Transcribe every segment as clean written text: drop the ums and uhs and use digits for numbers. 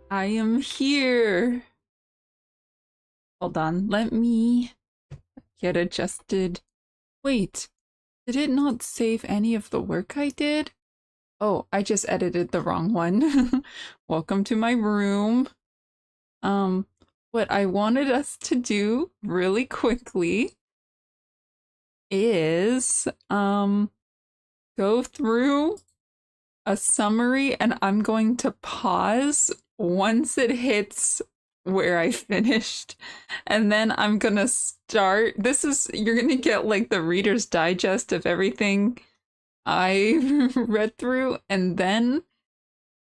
I am here. Hold on, let me get adjusted. Wait, did it not save any of the work I did? Oh, I just edited the wrong one. Welcome to my room. Um, what I wanted us to do really quickly is go through a summary, and I'm going to pause once it hits where I finished. And then I'm gonna start. You're gonna get like the Reader's Digest of everything I read through, and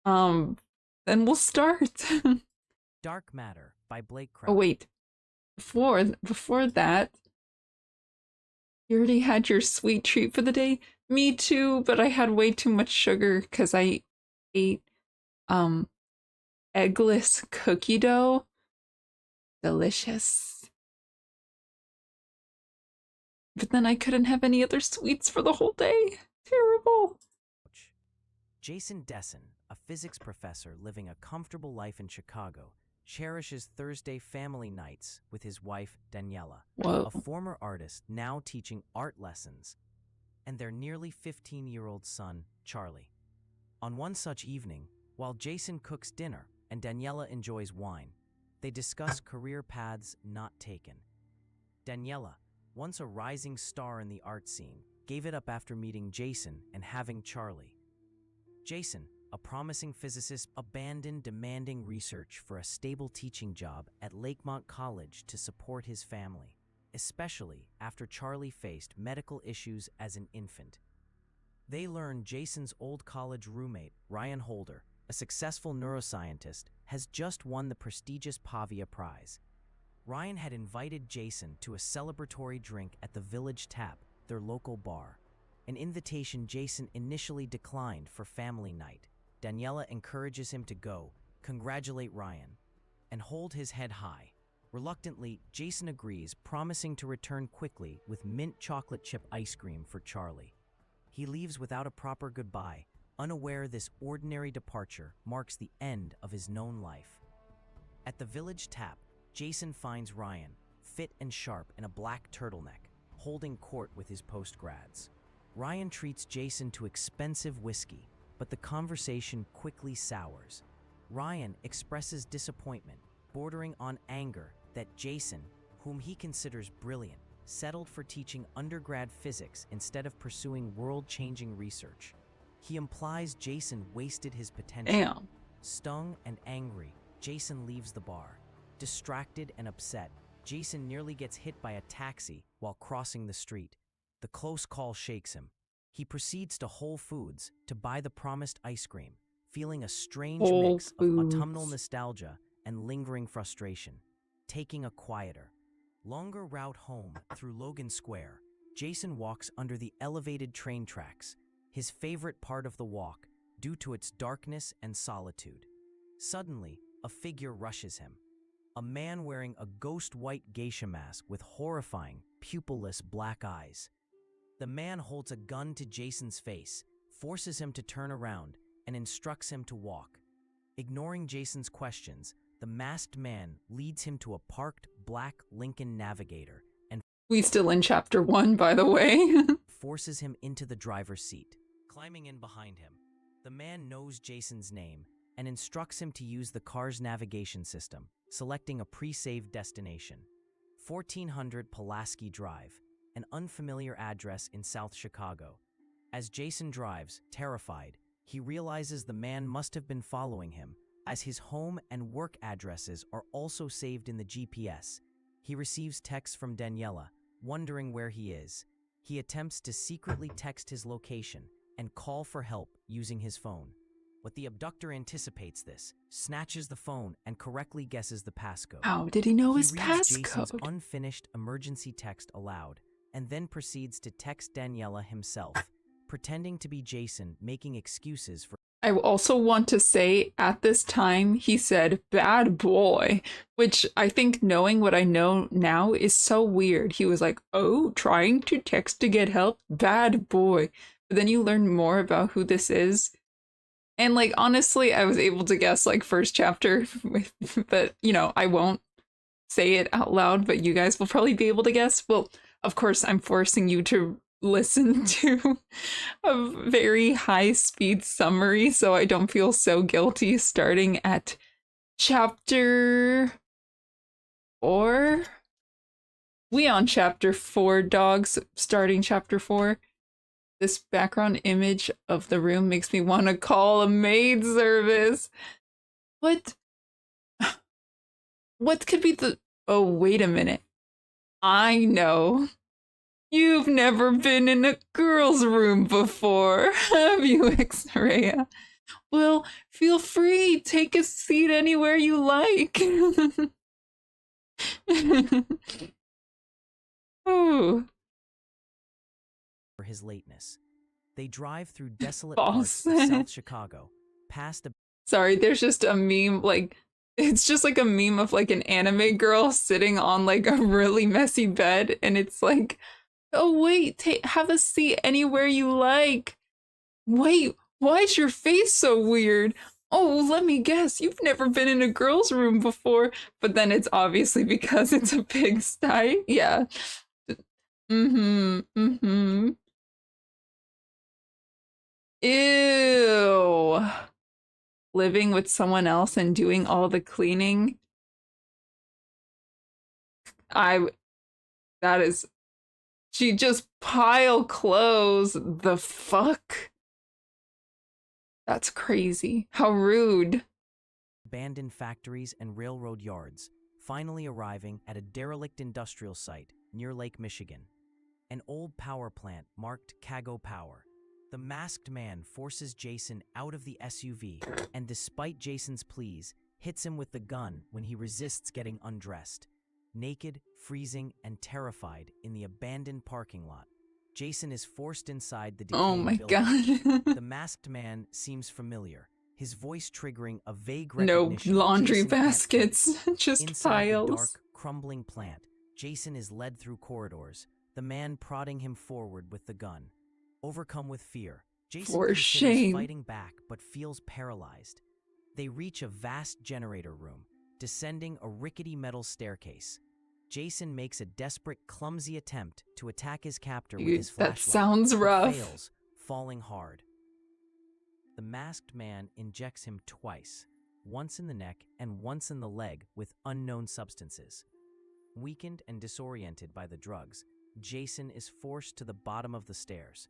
um, then we'll start. Dark Matter by Blake Oh, Crouch. wait. Before that, you already had your sweet treat for the day? Me too, but I had way too much sugar because I ate um eggless cookie dough. Delicious. But then I couldn't have any other sweets for the whole day. Terrible. Jason Dessen, a physics professor living a comfortable life in Chicago, cherishes Thursday family nights with his wife, Daniela, Whoa. a former artist now teaching art lessons, and their nearly 15-year-old son, Charlie. On one such evening, while Jason cooks dinner and Daniela enjoys wine, they discuss career paths not taken. Daniela, once a rising star in the art scene, gave it up after meeting Jason and having Charlie. Jason, a promising physicist, abandoned demanding research for a stable teaching job at Lakemont College to support his family, especially after Charlie faced medical issues as an infant. They learned Jason's old college roommate, Ryan Holder, a successful neuroscientist, has just won the prestigious Pavia Prize. Ryan had invited Jason to a celebratory drink at the Village Tap, their local bar. An invitation Jason initially declined for family night. Daniela encourages him to go, congratulate Ryan, and hold his head high. Reluctantly, Jason agrees, promising to return quickly with mint chocolate chip ice cream for Charlie. He leaves without a proper goodbye, unaware this ordinary departure marks the end of his known life. At the Village Tap, Jason finds Ryan, fit and sharp in a black turtleneck, holding court with his postgrads. Ryan treats Jason to expensive whiskey, but the conversation quickly sours. Ryan expresses disappointment, bordering on anger, that Jason, whom he considers brilliant, settled for teaching undergrad physics instead of pursuing world-changing research. He implies Jason wasted his potential. Damn. Stung and angry, Jason leaves the bar. Distracted and upset, Jason nearly gets hit by a taxi while crossing the street. The close call shakes him. He proceeds to Whole Foods to buy the promised ice cream, feeling a strange Whole mix of autumnal Foods. nostalgia and lingering frustration. Taking a quieter, longer route home through Logan Square, Jason walks under the elevated train tracks, his favorite part of the walk due to its darkness and solitude. Suddenly, a figure rushes him. A man wearing a ghost-white geisha mask with horrifying, pupilless black eyes. The man holds a gun to Jason's face, forces him to turn around, and instructs him to walk. Ignoring Jason's questions, the masked man leads him to a parked black Lincoln Navigator and We still in chapter 1, by the way. forces him into the driver's seat. Climbing in behind him, the man knows Jason's name and instructs him to use the car's navigation system, selecting a pre-saved destination. 1400 Pulaski Drive, an unfamiliar address in South Chicago. As Jason drives, terrified, he realizes the man must have been following him, as his home and work addresses are also saved in the GPS. He receives texts from Daniela, wondering where he is. He attempts to secretly text his location and call for help using his phone. But the abductor anticipates this, snatches the phone, and correctly guesses the passcode. How did he know He his reads Jason's passcode? unfinished emergency text aloud, and then proceeds to text Daniela himself, pretending to be Jason, making excuses for I also want to say at this time he said bad boy, which I think, knowing what I know now, is so weird. He was like, oh, trying to text to get help? Bad boy. But then you learn more about who this is, And like honestly, I was able to guess like first chapter, but you know, I won't say it out loud, but you guys will probably be able to guess. Well, of course, I'm forcing you to listen to a very high speed summary so I don't feel so guilty starting at chapter 4. We on chapter 4, dogs, starting chapter 4. This background image of the room makes me want to call a maid service. What? What could be the... Oh, wait a minute. I know. You've never been in a girl's room before, have you, X-Raya? Well, feel free. Take a seat anywhere you like. Ooh. For his lateness. They drive through desolate False. parts of South Chicago, past a... Sorry, there's just a meme, like, it's just like a meme of like an anime girl sitting on like a really messy bed, and it's like, oh wait, have a seat anywhere you like. Wait, why is your face so weird? Oh, let me guess, you've never been in a girl's room before. But then it's obviously because it's a pigsty. Yeah. Mm-hmm. Ew. Living with someone else and doing all the cleaning. That is, she just pile clothes. The fuck? That's crazy. How rude. Abandoned factories and railroad yards, finally arriving at a derelict industrial site near Lake Michigan. An old power plant marked Cago Power. The masked man forces Jason out of the SUV, and despite Jason's pleas, hits him with the gun when he resists getting undressed. Naked, freezing, and terrified in the abandoned parking lot, Jason is forced inside the decaying Oh my building. god. The masked man seems familiar, his voice triggering a vague No recognition. laundry Jason can't baskets, place. just Inside the piles. dark, crumbling plant, Jason is led through corridors, the man prodding him forward with the gun. Overcome with fear, Jason For considers shame. fighting back but feels paralyzed. They reach a vast generator room, descending a rickety metal staircase. Jason makes a desperate, clumsy attempt to attack his captor with his flashlight. That sounds but rough. fails, falling hard. The masked man injects him twice, once in the neck and once in the leg with unknown substances. Weakened and disoriented by the drugs, Jason is forced to the bottom of the stairs.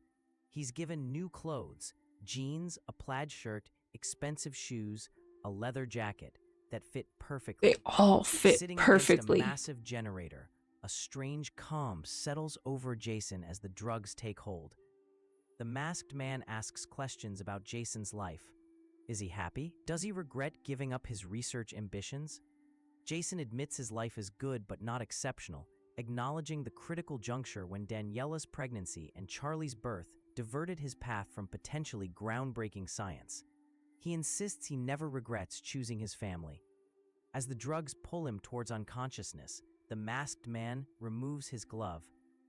He's given new clothes, jeans, a plaid shirt, expensive shoes, a leather jacket that fit perfectly. They all fit Sitting perfectly. against a massive generator, a strange calm settles over Jason as the drugs take hold. The masked man asks questions about Jason's life. Is he happy? Does he regret giving up his research ambitions? Jason admits his life is good but not exceptional, acknowledging the critical juncture when Daniela's pregnancy and Charlie's birth diverted his path from potentially groundbreaking science. He insists he never regrets choosing his family. As the drugs pull him towards unconsciousness, the masked man removes his glove,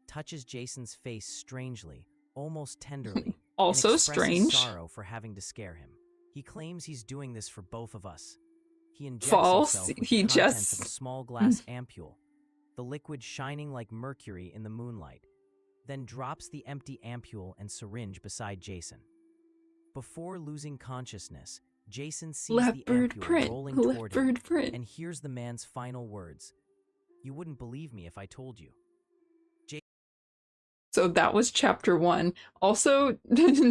touches Jason's face strangely, almost tenderly, Also and expresses strange. sorrow for having to scare him. He claims he's doing this for both of us. He injects False. himself with He the contents just... of a small glass ampule, the liquid shining like mercury in the moonlight, then drops the empty ampule and syringe beside Jason. Before losing consciousness, Jason sees the Leopard ampule print. rolling toward him Leopard print. and hears the man's final words. You wouldn't believe me if I told you. So that was chapter 1. Also,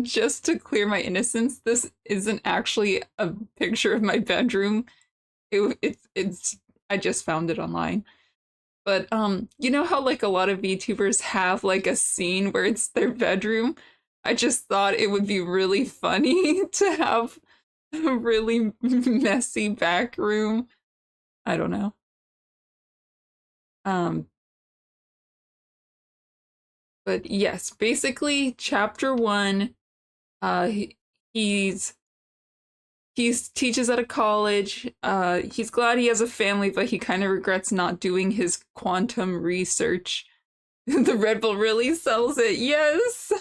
just to clear my innocence, this isn't actually a picture of my bedroom. It's I just found it online. But you know how like a lot of VTubers have like a scene where it's their bedroom? I just thought it would be really funny to have a really messy back room. I don't know. But yes, basically chapter 1, he's teaches at a college. He's glad he has a family, but he kind of regrets not doing his quantum research. The Red Bull really sells it. Yes.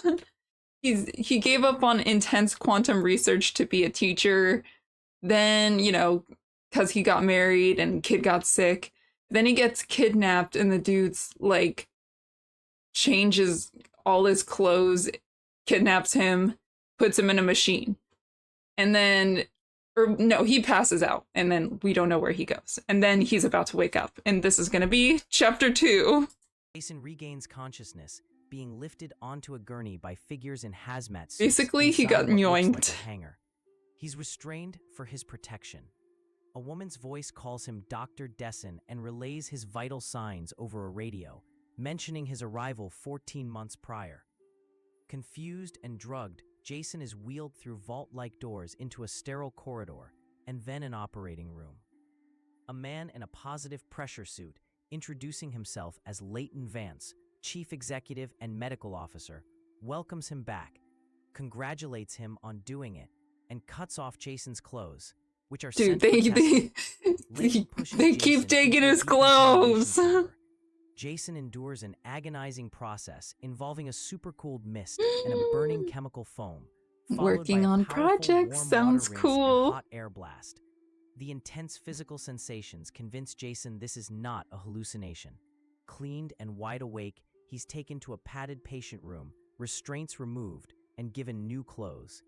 he gave up on intense quantum research to be a teacher. Then, you know, because he got married and kid got sick. Then he gets kidnapped and the dude's like changes all his clothes, kidnaps him, puts him in a machine. And then, or no, he passes out and then we don't know where he goes. And then he's about to wake up. And this is going to be chapter 2. Jason regains consciousness, being lifted onto a gurney by figures in hazmat suits. Basically, he got yoinked. Like a hangar. He's restrained for his protection. A woman's voice calls him Dr. Dessen and relays his vital signs over a radio, mentioning his arrival 14 months prior. Confused and drugged, Jason is wheeled through vault-like doors into a sterile corridor and then an operating room. A man in a positive pressure suit, introducing himself as Leighton Vance, chief executive and medical officer, welcomes him back, congratulates him on doing it, and cuts off Jason's clothes, which are Dude, they keep taking his clothes. Jason endures an agonizing process involving a supercooled mist and a burning chemical foam. Working on projects sounds cool. Hot air blast. The intense physical sensations convince Jason this is not a hallucination. Cleaned and wide awake, he's taken to a padded patient room, restraints removed, and given new clothes.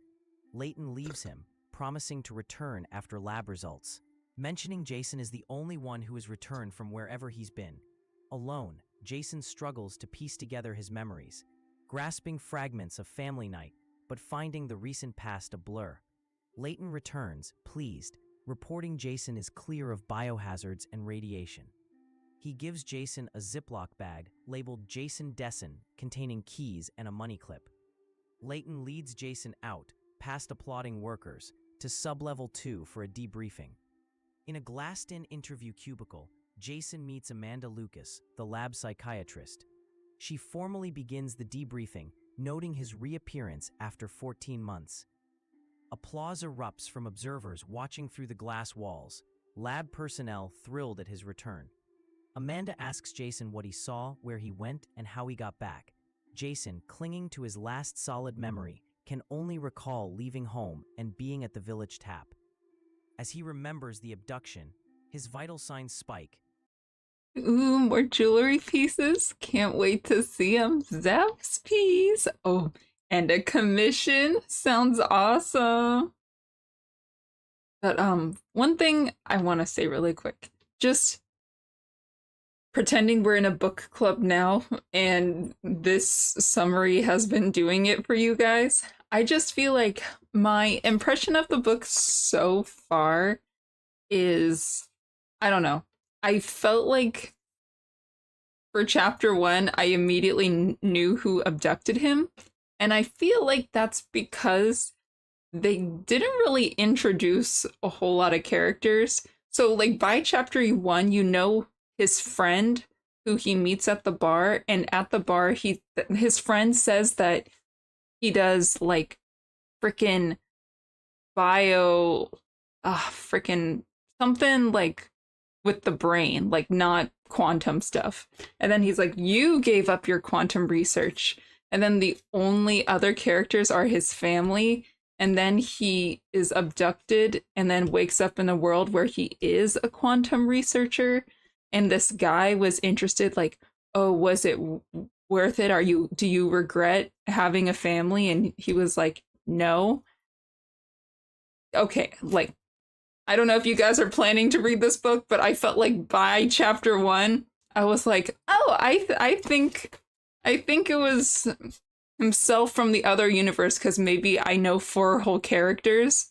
Leighton leaves him, promising to return after lab results. Mentioning Jason is the only one who has returned from wherever he's been. Alone, Jason struggles to piece together his memories, grasping fragments of family night, but finding the recent past a blur. Leighton returns, pleased, reporting Jason is clear of biohazards and radiation. He gives Jason a Ziploc bag labeled Jason Dessen, containing keys and a money clip. Leighton leads Jason out, past applauding workers, to Sublevel 2 for a debriefing. In a glassed-in interview cubicle, Jason meets Amanda Lucas, the lab psychiatrist. She formally begins the debriefing, noting his reappearance after 14 months. Applause erupts from observers watching through the glass walls, lab personnel thrilled at his return. Amanda asks Jason what he saw, where he went, and how he got back. Jason, clinging to his last solid memory, can only recall leaving home and being at the village tap. As he remembers the abduction, his vital signs spike. Ooh, more jewelry pieces. Can't wait to see them. Zaps piece. Oh, and a commission. Sounds awesome. But one thing I want to say really quick. Just pretending we're in a book club now and this summary has been doing it for you guys. I just feel like my impression of the book so far is, I don't know. I felt like for chapter 1, I immediately knew who abducted him. And I feel like that's because they didn't really introduce a whole lot of characters. So like by chapter 1, you know his friend who he meets at the bar, and at the bar his friend says that he does like freaking freaking something like with the brain, like not quantum stuff. And then he's like, you gave up your quantum research. And then the only other characters are his family. And then he is abducted and then wakes up in a world where he is a quantum researcher. And this guy was interested, like, oh, was it worth it? Do you regret having a family? And he was like, no. Okay, like, I don't know if you guys are planning to read this book, but I felt like by chapter 1, I was like, oh, I think it was himself from the other universe, because maybe I know 4 whole characters.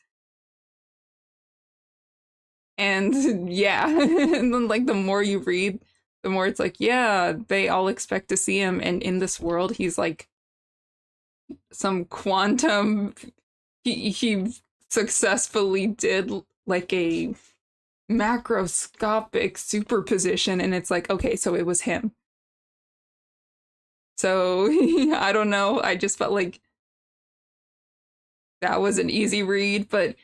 And yeah, and then like the more you read, the more it's like, yeah, they all expect to see him. And in this world, he's like some quantum, he successfully did like a macroscopic superposition. And it's like, okay, so it was him. So I don't know. I just felt like that was an easy read, but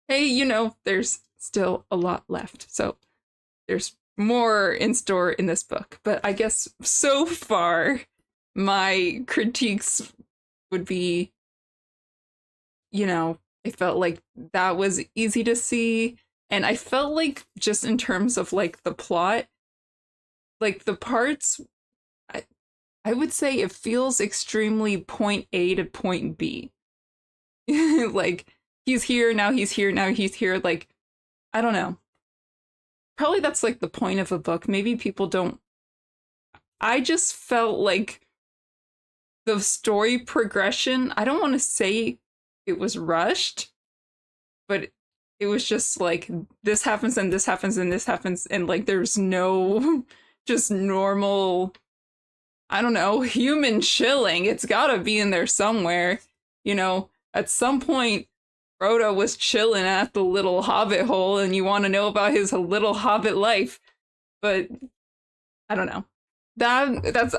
hey, you know, there's still a lot left. So there's more in store in this book. But I guess so far, my critiques would be, you know, I felt like that was easy to see. And I felt like just in terms of like the plot, like the parts, I, I would say it feels extremely point A to point B. Like he's here, now he's here, now he's here. Like, I don't know. Probably that's like the point of a book. Maybe people don't. I just felt like the story progression, I don't want to say it was rushed, but it was just like this happens and this happens and this happens, and like there's no just normal, I don't know, human chilling. It's gotta be in there somewhere. You know, at some point Frodo was chilling at the little hobbit hole and you want to know about his little hobbit life. But I don't know. That's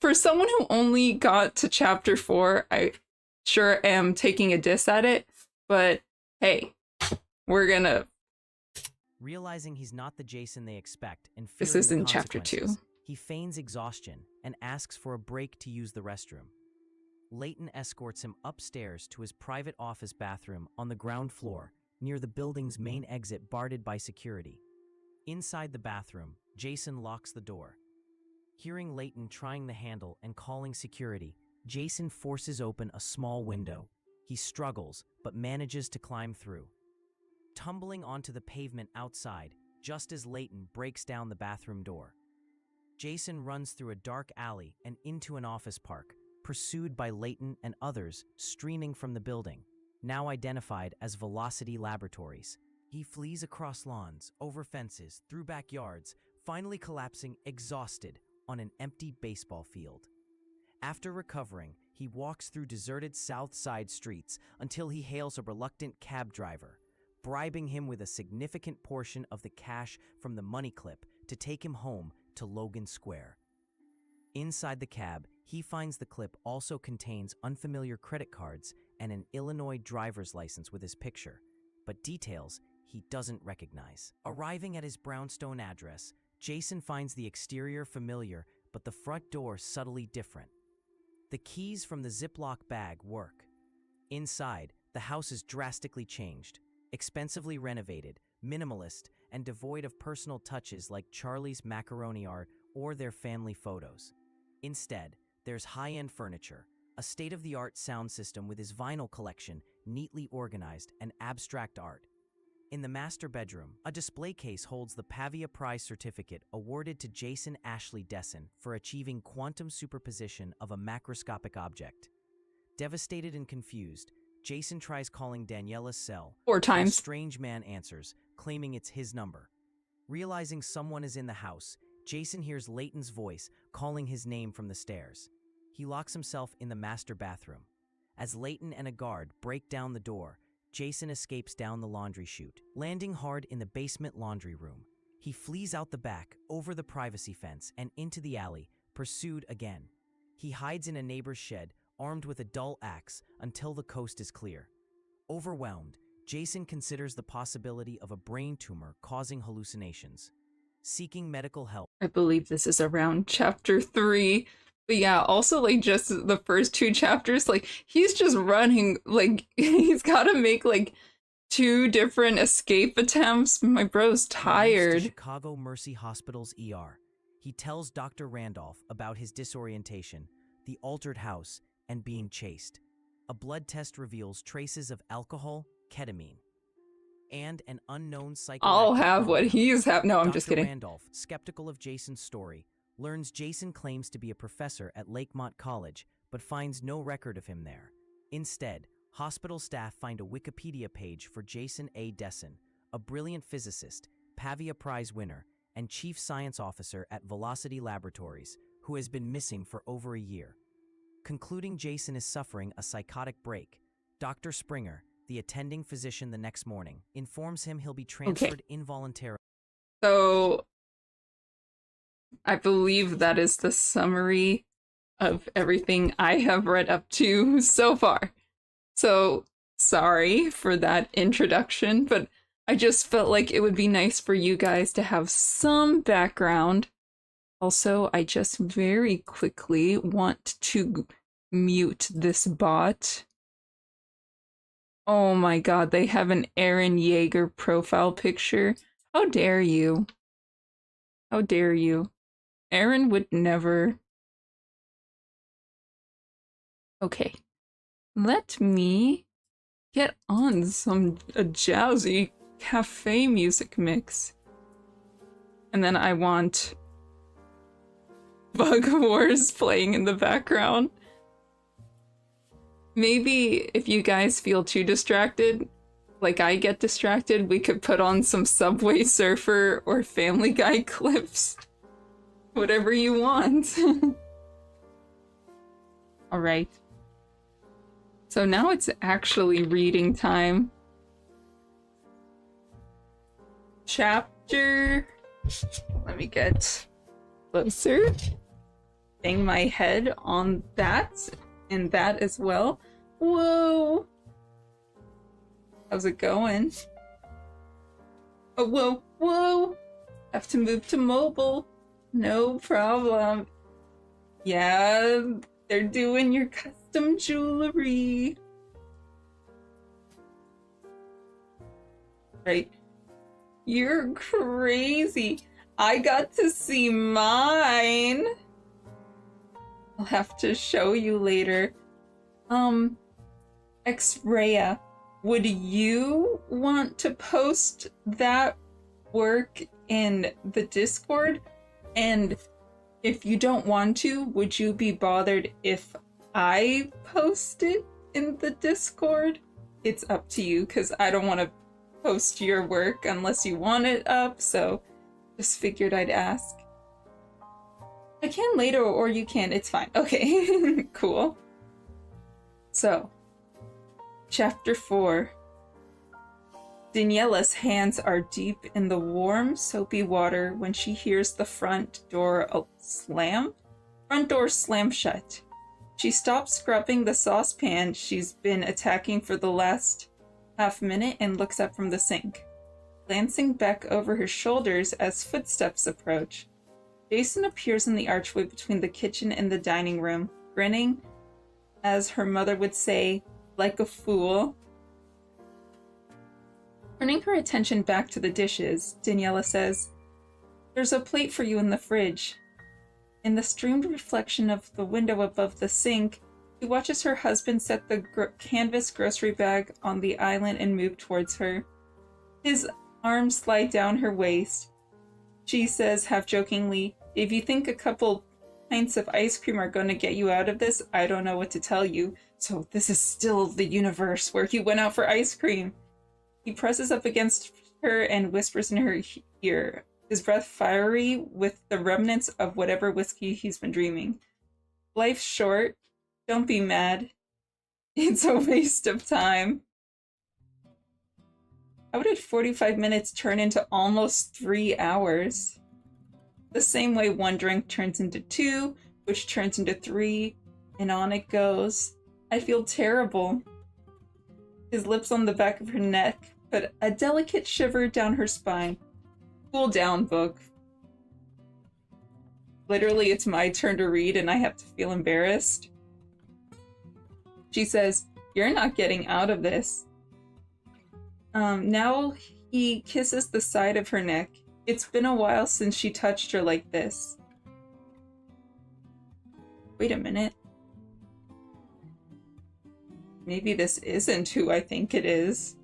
for someone who only got to chapter 4, I sure am taking a diss at it, but hey, we're gonna. Realizing he's not the Jason they expect and This fearing is the in chapter 2. consequences, he feigns exhaustion and asks for a break to use the restroom. Leighton escorts him upstairs to his private office bathroom on the ground floor, near the building's main exit guarded by security. Inside the bathroom, Jason locks the door. Hearing Leighton trying the handle and calling security, Jason forces open a small window. He struggles, but manages to climb through. Tumbling onto the pavement outside, just as Leighton breaks down the bathroom door. Jason runs through a dark alley and into an office park, pursued by Leighton and others streaming from the building, now identified as Velocity Laboratories. He flees across lawns, over fences, through backyards, finally collapsing exhausted on an empty baseball field. After recovering, he walks through deserted South Side streets until he hails a reluctant cab driver, bribing him with a significant portion of the cash from the money clip to take him home to Logan Square. Inside the cab, he finds the clip also contains unfamiliar credit cards and an Illinois driver's license with his picture, but details he doesn't recognize. Arriving at his brownstone address, Jason finds the exterior familiar, but the front door subtly different. The keys from the Ziploc bag work. Inside, the house is drastically changed, expensively renovated, minimalist, and devoid of personal touches like Charlie's macaroni art or their family photos. Instead, there's high-end furniture, a state-of-the-art sound system with his vinyl collection neatly organized, and abstract art. In the master bedroom, a display case holds the Pavia Prize certificate awarded to Jason Ashley Desson for achieving quantum superposition of a macroscopic object. Devastated and confused, Jason tries calling Daniela's cell. 4 times. A strange man answers, claiming it's his number. Realizing someone is in the house, Jason hears Leighton's voice calling his name from the stairs. He locks himself in the master bathroom. As Leighton and a guard break down the door, Jason escapes down the laundry chute, landing hard in the basement laundry room. He flees out the back, over the privacy fence, and into the alley, pursued again. He hides in a neighbor's shed, armed with a dull axe, until the coast is clear. Overwhelmed, Jason considers the possibility of a brain tumor causing hallucinations. Seeking medical help. I believe this is around chapter 3. But yeah, also like just the first 2 chapters, like he's just running, like he's got to make like 2 different escape attempts. My bro's tired. To Chicago Mercy Hospital's ER. He tells Dr. Randolph about his disorientation, the altered house, and being chased. A blood test reveals traces of alcohol, ketamine, and an unknown psychoactive I'll have what compound. he's have. No, I'm Dr. just kidding. Randolph, skeptical of Jason's story, learns Jason claims to be a professor at Lakemont College, but finds no record of him there. Instead, hospital staff find a Wikipedia page for Jason A. Desson, a brilliant physicist, Pavia Prize winner, and chief science officer at Velocity Laboratories, who has been missing for over a year. Concluding Jason is suffering a psychotic break, Dr. Springer, the attending physician the next morning, informs him he'll be transferred involuntarily. So I believe that is the summary of everything I have read up to so far. So sorry for that introduction, but I just felt like it would be nice for you guys to have some background. Also, I just very quickly want to mute this bot. Oh my god, they have an Eren Yeager profile picture. How dare you? How dare you? Eren would never. Okay. Let me get on a jazzy cafe music mix. And then I want Bug Wars playing in the background. Maybe if you guys feel too distracted, like I get distracted, we could put on some Subway Surfer or Family Guy clips. Whatever you want. Alright. So now it's actually reading time. Chapter... Let me get closer. Bang my head on that and that as well. Whoa! How's it going? Oh, whoa, whoa! Have to move to mobile. No problem. Yeah, they're doing your custom jewelry. Right. You're crazy. I got to see mine. I'll have to show you later. X-Raya, would you want to post that work in the Discord? And if you don't want to, would you be bothered if I post it in the Discord? It's up to you, because I don't want to post your work unless you want it up, so just figured I'd ask. I can later, or you can, it's fine. Okay, cool. So, Chapter 4. Daniela's hands are deep in the warm, soapy water when she hears the front door slam shut. She stops scrubbing the saucepan she's been attacking for the last half-minute and looks up from the sink, glancing back over her shoulders as footsteps approach. Jason appears in the archway between the kitchen and the dining room, grinning, as her mother would say, like a fool. Turning her attention back to the dishes, Daniela says, "There's a plate for you in the fridge." In the streamed reflection of the window above the sink, she watches her husband set the canvas grocery bag on the island and move towards her. His arms slide down her waist. She says, half-jokingly, "If you think a couple pints of ice cream are going to get you out of this, I don't know what to tell you. So this is still the universe where he went out for ice cream." He presses up against her and whispers in her ear, his breath fiery with the remnants of whatever whiskey he's been dreaming. "Life's short. Don't be mad. It's a waste of time." How did 45 minutes turn into almost 3 hours? The same way one drink turns into 2, which turns into 3, and on it goes. I feel terrible. His lips on the back of her neck put a delicate shiver down her spine. Cool down, book. Literally, it's my turn to read and I have to feel embarrassed. She says, "You're not getting out of this." Now he kisses the side of her neck. It's been a while since she touched her like this. Wait a minute. Maybe this isn't who I think it is.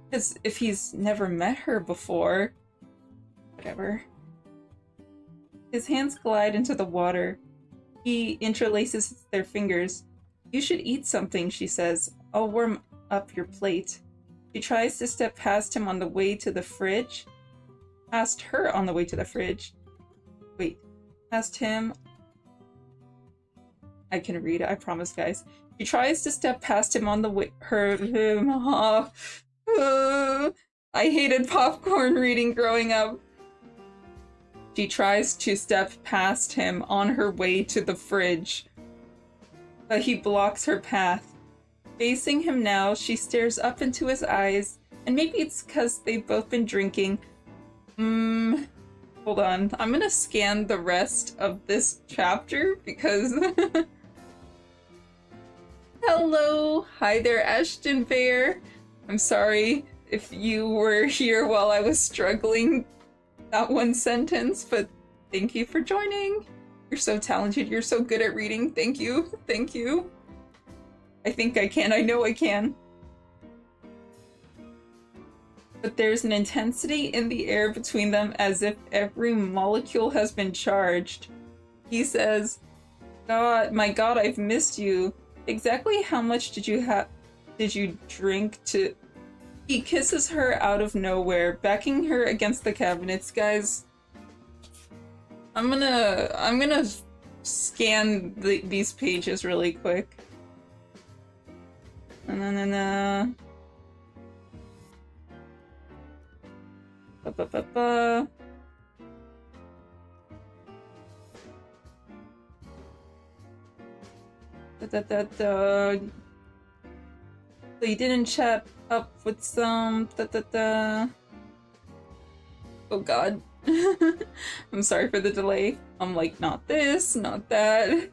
Because if he's never met her before... Whatever. His hands glide into the water. He interlaces their fingers. "You should eat something," she says. "I'll warm up your plate." She tries to step past him on the way to the fridge. Past her on the way to the fridge. Wait. Past him... I can read it, I promise, guys. She tries to step past him on the way... I hated popcorn reading growing up. She tries to step past him on her way to the fridge, but he blocks her path. Facing him now, she stares up into his eyes, and maybe it's because they've both been drinking. Hold on. I'm gonna scan the rest of this chapter because hello! Hi there, Ashton Bear! I'm sorry if you were here while I was struggling that one sentence, but thank you for joining! You're so talented, you're so good at reading, thank you, thank you. I think I can, I know I can. But there's an intensity in the air between them as if every molecule has been charged. He says, God, my God, I've missed you. Exactly how much did you drink to... He kisses her out of nowhere, backing her against the cabinets. Guys, I'm gonna scan these pages really quick. Na-na-na-na. Ba-ba-ba-ba. Da-da-da-da. So you didn't chat up with some... Da-da-da. Oh god. I'm sorry for the delay. I'm like, not this, not that.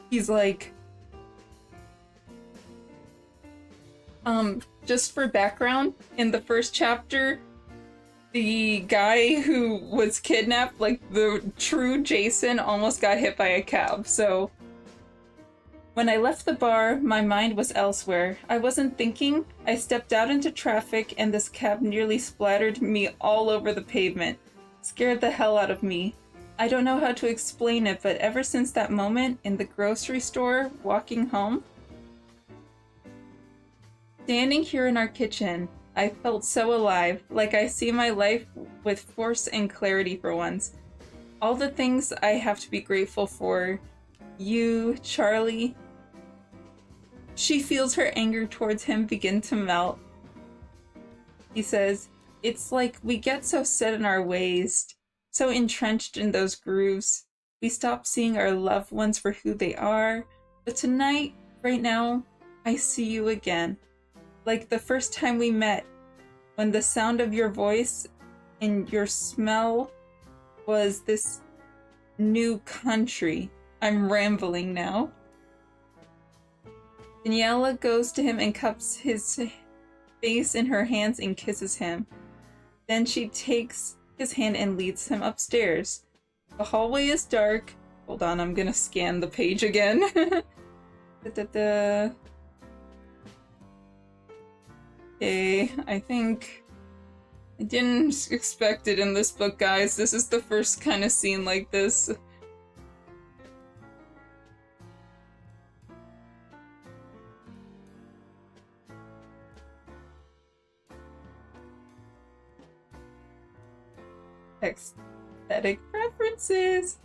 He's like, just for background, in the first chapter, the guy who was kidnapped, like the true Jason, almost got hit by a cab, so... When I left the bar, my mind was elsewhere. I wasn't thinking. I stepped out into traffic and this cab nearly splattered me all over the pavement. Scared the hell out of me. I don't know how to explain it, but ever since that moment in the grocery store, walking home, standing here in our kitchen, I felt so alive, like I see my life with force and clarity for once. All the things I have to be grateful for. You, Charlie. She feels her anger towards him begin to melt. He says, it's like we get so set in our ways, so entrenched in those grooves. We stop seeing our loved ones for who they are. But tonight, right now, I see you again. Like the first time we met, when the sound of your voice and your smell was this new country. I'm rambling now. Daniela goes to him and cups his face in her hands and kisses him. Then she takes his hand and leads him upstairs. The hallway is dark. Hold on, I'm gonna scan the page again. Da-da-da. Okay, I think I didn't expect it in this book, guys. This is the first kind of scene like this. Aesthetic preferences.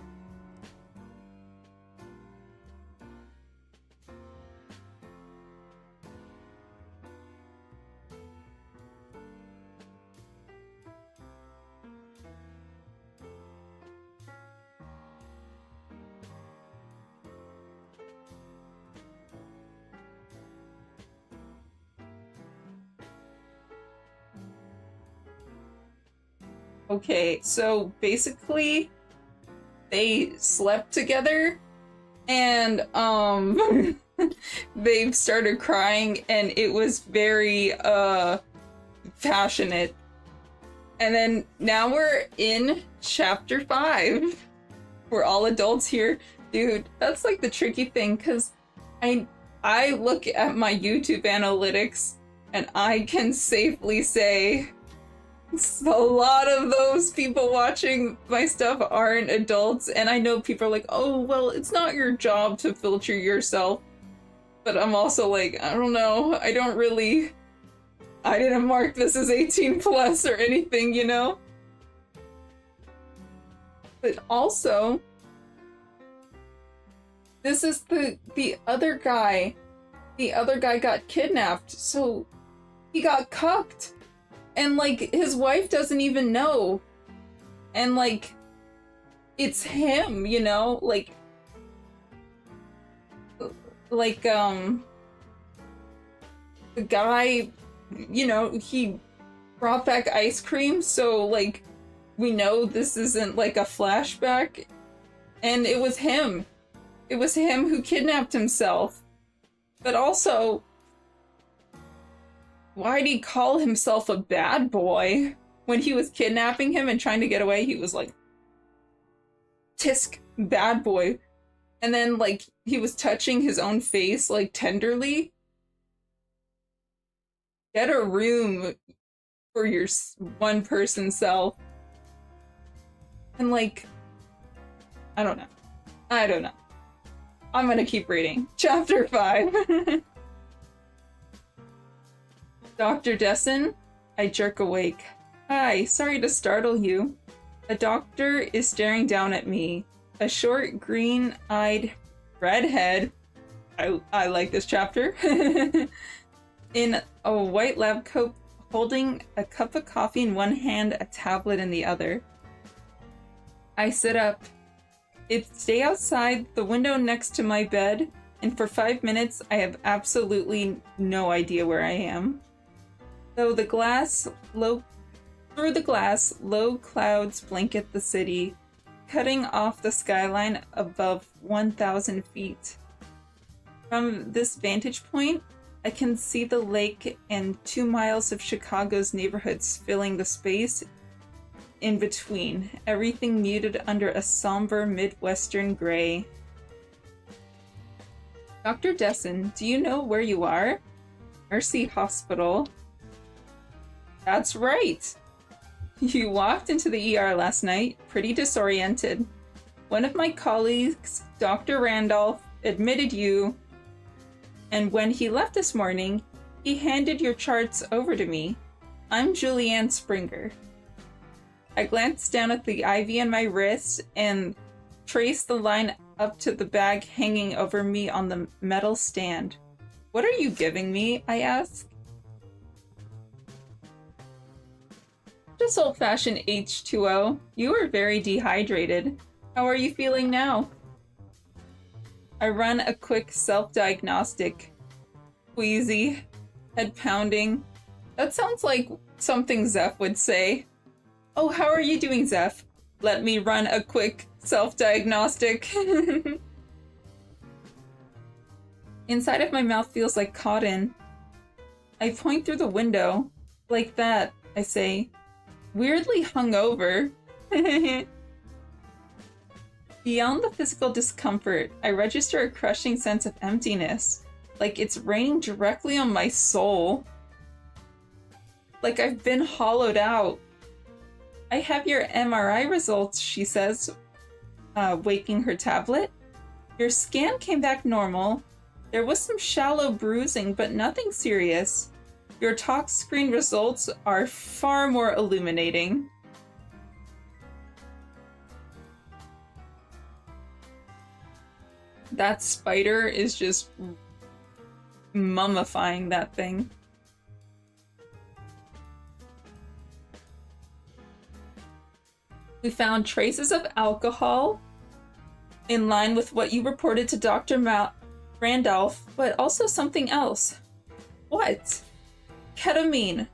Okay, so basically they slept together and they started crying and it was very passionate. And then now we're in chapter 5. We're all adults here. Dude, that's like the tricky thing, because I look at my YouTube analytics and I can safely say a lot of those people watching my stuff aren't adults, and I know people are like, oh, well, it's not your job to filter yourself. But I'm also like, I don't know, I didn't mark this as 18 plus or anything, you know? But also, this is the other guy. The other guy got kidnapped, so he got cucked. And, like, his wife doesn't even know. And, like, it's him, you know? Like, the guy you know, he brought back ice cream, so, like, we know this isn't, like, a flashback. And it was him. It was him who kidnapped himself. But also, why'd he call himself a bad boy? When he was kidnapping him and trying to get away, he was like, tisk, bad boy. And then, like, he was touching his own face, like, tenderly. Get a room for your one-person self. And, like, I don't know. I'm gonna keep reading. Chapter 5. Dr. Desson? I jerk awake. Hi, sorry to startle you. A doctor is staring down at me. A short, green-eyed redhead. I like this chapter. In a white lab coat, holding a cup of coffee in one hand, a tablet in the other. I sit up. Stay outside the window next to my bed, and for 5 minutes I have absolutely no idea where I am. Through the glass, low clouds blanket the city, cutting off the skyline above 1,000 feet. From this vantage point, I can see the lake and 2 miles of Chicago's neighborhoods filling the space in between, everything muted under a somber Midwestern gray. Dr. Desson, do you know where you are? Mercy Hospital. That's right. You walked into the ER last night, pretty disoriented. One of my colleagues, Dr. Randolph, admitted you, and when he left this morning, he handed your charts over to me. I'm Julianne Springer. I glanced down at the IV on my wrist and traced the line up to the bag hanging over me on the metal stand. What are you giving me? I asked. Just old-fashioned H2O. You are very dehydrated. How are you feeling now? I run a quick self-diagnostic. Queasy. Head pounding. That sounds like something Zeph would say. Oh, how are you doing, Zeph? Let me run a quick self-diagnostic. Inside of my mouth feels like cotton. I point through the window. Like that, I say. Weirdly hungover. Beyond the physical discomfort, I register a crushing sense of emptiness. Like it's raining directly on my soul. Like I've been hollowed out. I have your MRI results, she says, waking her tablet. Your scan came back normal. There was some shallow bruising, but nothing serious. Your tox screen results are far more illuminating. That spider is just mummifying that thing. We found traces of alcohol in line with what you reported to Dr. Randolph, but also something else. What? Ketamine.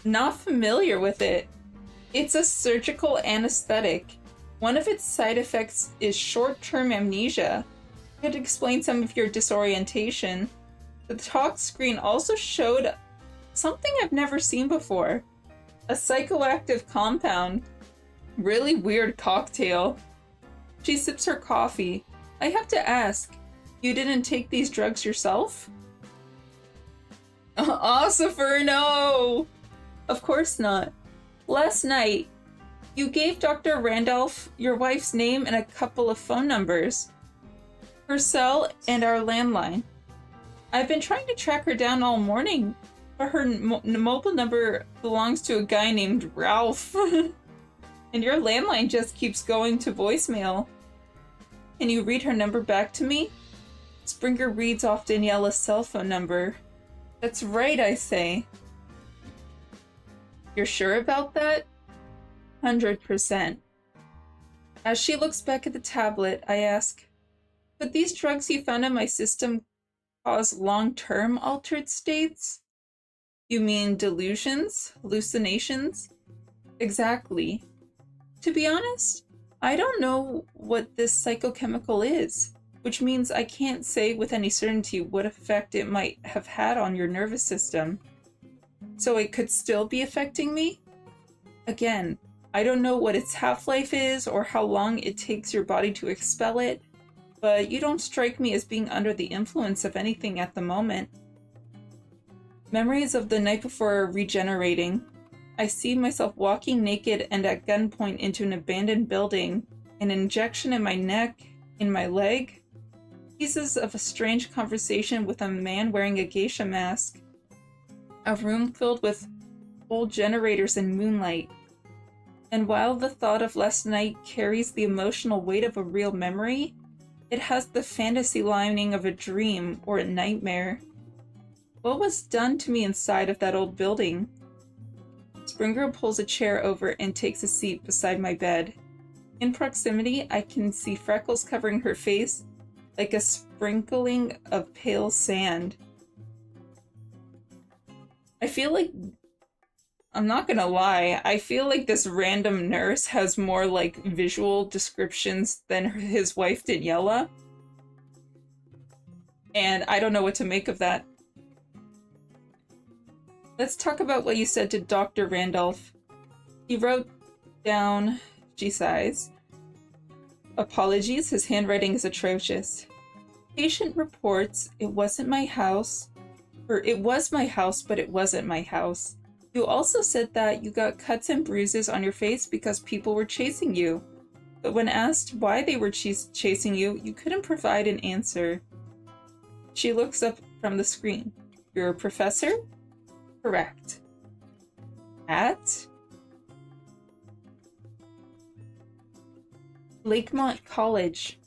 Not familiar with it. It's a surgical anesthetic. One of its side effects is short-term amnesia. It could explain some of your disorientation. The tox screen also showed something I've never seen before. A psychoactive compound. Really weird cocktail. She sips her coffee. I have to ask, you didn't take these drugs yourself? Ossifer, no! Of course not. Last night, you gave Dr. Randolph your wife's name and a couple of phone numbers. Her cell and our landline. I've been trying to track her down all morning, but her mobile number belongs to a guy named Ralph. And your landline just keeps going to voicemail. Can you read her number back to me? Springer reads off Daniela's cell phone number. That's right, I say. You're sure about that? 100%. As she looks back at the tablet, I ask, could these drugs you found in my system cause long-term altered states? You mean delusions? Hallucinations? Exactly. To be honest, I don't know what this psychochemical is, which means I can't say with any certainty what effect it might have had on your nervous system. So it could still be affecting me? Again, I don't know what its half-life is or how long it takes your body to expel it, but you don't strike me as being under the influence of anything at the moment. Memories of the night before are regenerating. I see myself walking naked and at gunpoint into an abandoned building, an injection in my neck, in my leg, pieces of a strange conversation with a man wearing a geisha mask, a room filled with old generators and moonlight. And while the thought of last night carries the emotional weight of a real memory, it has the fantasy lining of a dream or a nightmare. What was done to me inside of that old building? Springer pulls a chair over and takes a seat beside my bed. In proximity, I can see freckles covering her face like a sprinkling of pale sand. I feel like, I'm not gonna lie, I feel like this random nurse has more like visual descriptions than his wife Daniela. And I don't know what to make of that. Let's talk about what you said to Dr. Randolph. He wrote down, she sighs. Apologies, his handwriting is atrocious. Patient reports it wasn't my house, or it was my house, but it wasn't my house. You also said that you got cuts and bruises on your face because people were chasing you. But when asked why they were chasing you, you couldn't provide an answer. She looks up from the screen. You're a professor? Correct. At? Lakemont College.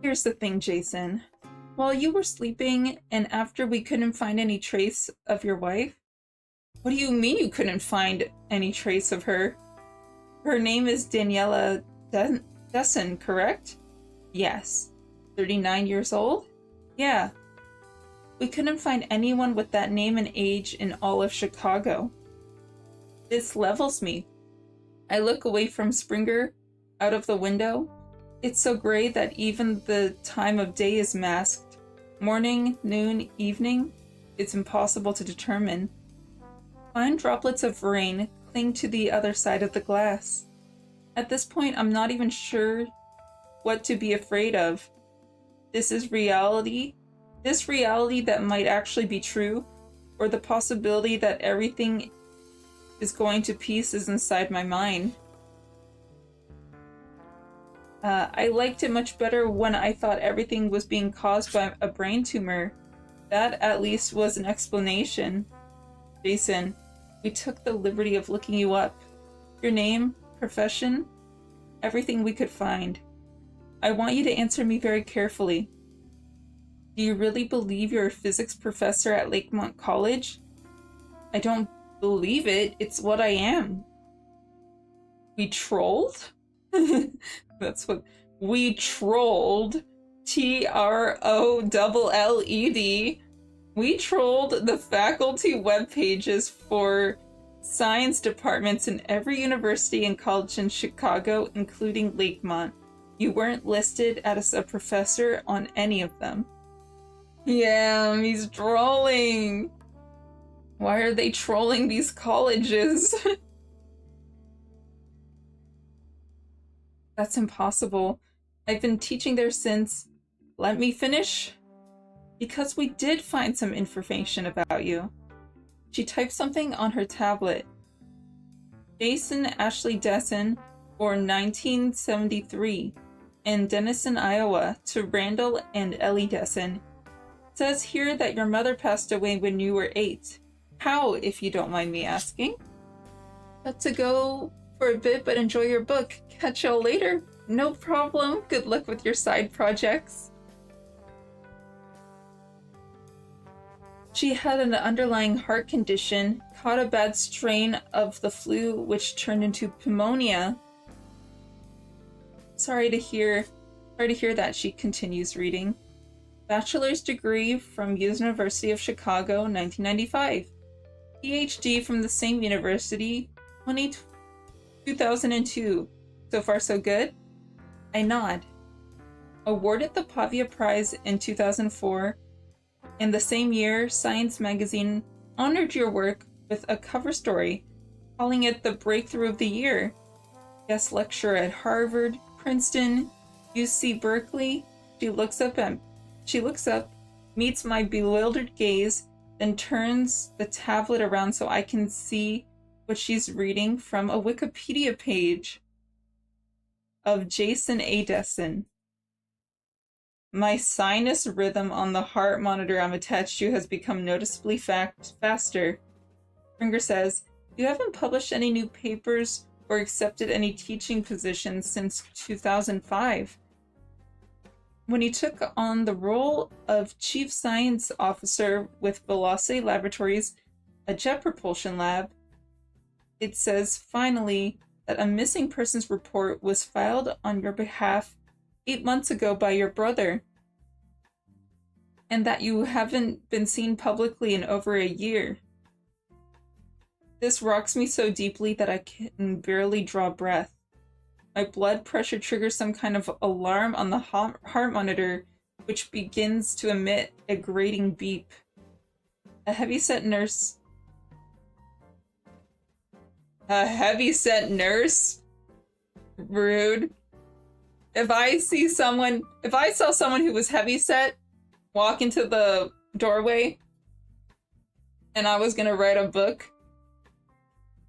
Here's the thing, Jason. While you were sleeping and after we couldn't find any trace of your wife, what do you mean you couldn't find any trace of her? Her name is Daniela Dessen, correct? Yes. 39 years old? Yeah. We couldn't find anyone with that name and age in all of Chicago. This levels me. I look away from Springer, out of the window. It's so gray that even the time of day is masked. Morning, noon, evening, it's impossible to determine. Fine droplets of rain cling to the other side of the glass. At this point, I'm not even sure what to be afraid of. This is reality. This reality that might actually be true, or the possibility that everything is going to pieces inside my mind. I liked it much better when I thought everything was being caused by a brain tumor. That at least was an explanation. Jason, we took the liberty of looking you up. Your name, profession, everything we could find. I want you to answer me very carefully. Do you really believe you're a physics professor at Lakemont College? I don't believe it. It's what I am. We trolled? That's what we trolled. TROLLED. We trolled the faculty web pages for science departments in every university and college in Chicago, including Lakemont. You weren't listed as a professor on any of them. Yeah, he's trolling. Why are they trolling these colleges? That's impossible. I've been teaching there since... Let me finish? Because we did find some information about you. She typed something on her tablet. Jason Ashley Dessen, born 1973, in Denison, Iowa, to Randall and Ellie Dessen. It says here that your mother passed away when you were 8. How, if you don't mind me asking? Got to go for a bit, but enjoy your book. Catch y'all later. No problem. Good luck with your side projects. She had an underlying heart condition, caught a bad strain of the flu, which turned into pneumonia. Sorry to hear that, she continues reading. Bachelor's degree from University of Chicago, 1995. PhD from the same university, 2002. So far so good? I nod. Awarded the Pavia Prize in 2004. In the same year, Science magazine honored your work with a cover story, calling it the breakthrough of the year. Guest lecturer at Harvard, Princeton, UC Berkeley. She looks up, meets my bewildered gaze, then turns the tablet around so I can see what she's reading from a Wikipedia page of Jason A. Desson. My sinus rhythm on the heart monitor I'm attached to has become noticeably faster. Springer says, you haven't published any new papers or accepted any teaching positions since 2005. When he took on the role of Chief Science Officer with Velocity Laboratories, a jet propulsion lab, it says finally that a missing persons report was filed on your behalf 8 months ago by your brother, and that you haven't been seen publicly in over a year. This rocks me so deeply that I can barely draw breath. My blood pressure triggers some kind of alarm on the heart monitor, which begins to emit a grating beep. A heavyset nurse? Rude. If I saw someone who was heavyset walk into the doorway and I was gonna write a book,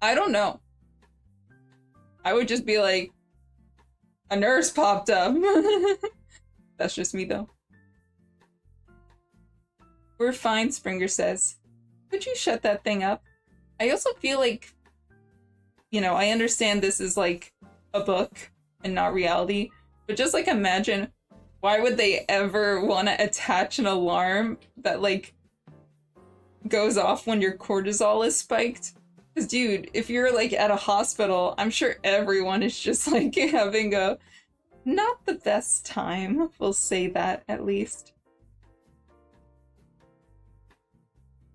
I don't know. I would just be like, a nurse popped up. That's just me though. We're fine, Springer says. Could you shut that thing up? I also feel like, I understand this is like a book and not reality, but just like imagine, why would they ever want to attach an alarm that like goes off when your cortisol is spiked? Because dude, if you're like at a hospital, I'm sure everyone is just like having a not the best time. We'll say that at least.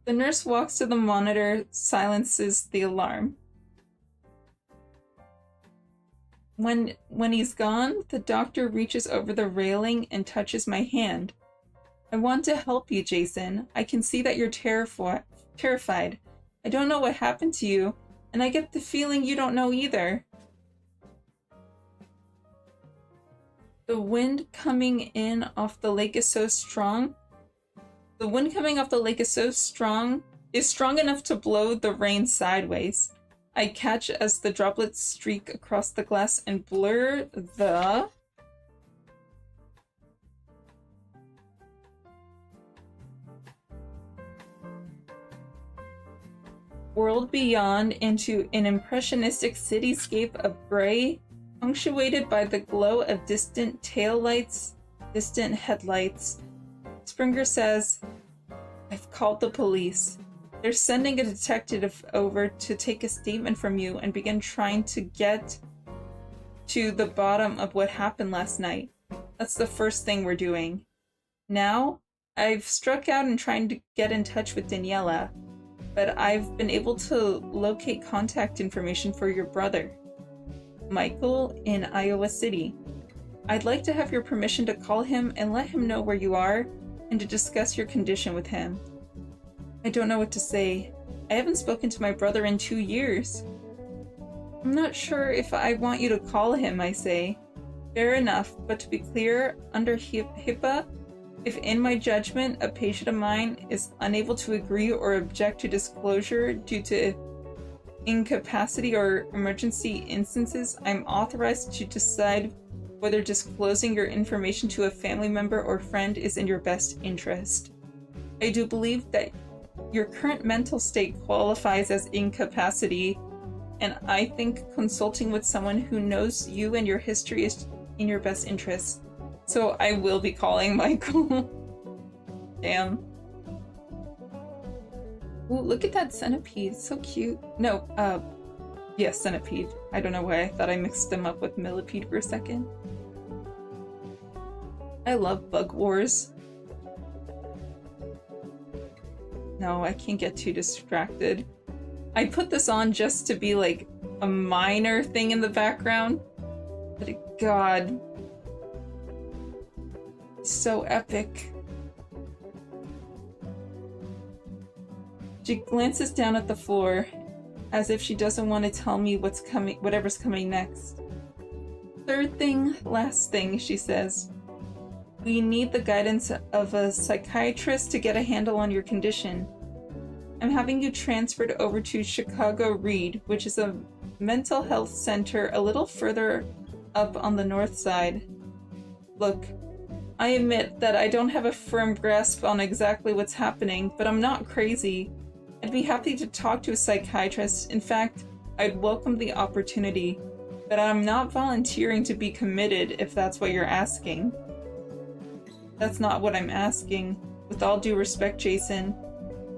The nurse walks to the monitor, silences the alarm. When he's gone, the doctor reaches over the railing and touches my hand. I want to help you, Jason. I can see that you're terrified. I don't know what happened to you, and I get the feeling you don't know either. The wind coming in off the lake is so strong. Is strong enough to blow the rain sideways. I catch as the droplets streak across the glass and blur the world beyond into an impressionistic cityscape of gray, punctuated by the glow of distant headlights. Springer says, I've called the police. They're sending a detective over to take a statement from you and begin trying to get to the bottom of what happened last night. That's the first thing we're doing. Now, I've struck out and trying to get in touch with Daniela, but I've been able to locate contact information for your brother, Michael, in Iowa City. I'd like to have your permission to call him and let him know where you are and to discuss your condition with him. I don't know what to say. I haven't spoken to my brother in 2 years. I'm not sure if I want you to call him, I say. Fair enough, but to be clear, under HIPAA, if in my judgment a patient of mine is unable to agree or object to disclosure due to incapacity or emergency instances, I'm authorized to decide whether disclosing your information to a family member or friend is in your best interest. I do believe that your current mental state qualifies as incapacity, and I think consulting with someone who knows you and your history is in your best interest. So I will be calling Michael. Damn. Ooh, look at that centipede. So cute. No, yes, centipede. I don't know why I thought I mixed them up with millipede for a second. I love Bug Wars. No, I can't get too distracted. I put this on just to be like a minor thing in the background. But God, it's so epic. She glances down at the floor, as if she doesn't want to tell me whatever's coming next. Third thing, last thing, she says. We need the guidance of a psychiatrist to get a handle on your condition. I'm having you transferred over to Chicago Read, which is a mental health center a little further up on the north side. Look, I admit that I don't have a firm grasp on exactly what's happening, but I'm not crazy. I'd be happy to talk to a psychiatrist. In fact, I'd welcome the opportunity, but I'm not volunteering to be committed if that's what you're asking. That's not what I'm asking. With all due respect, Jason,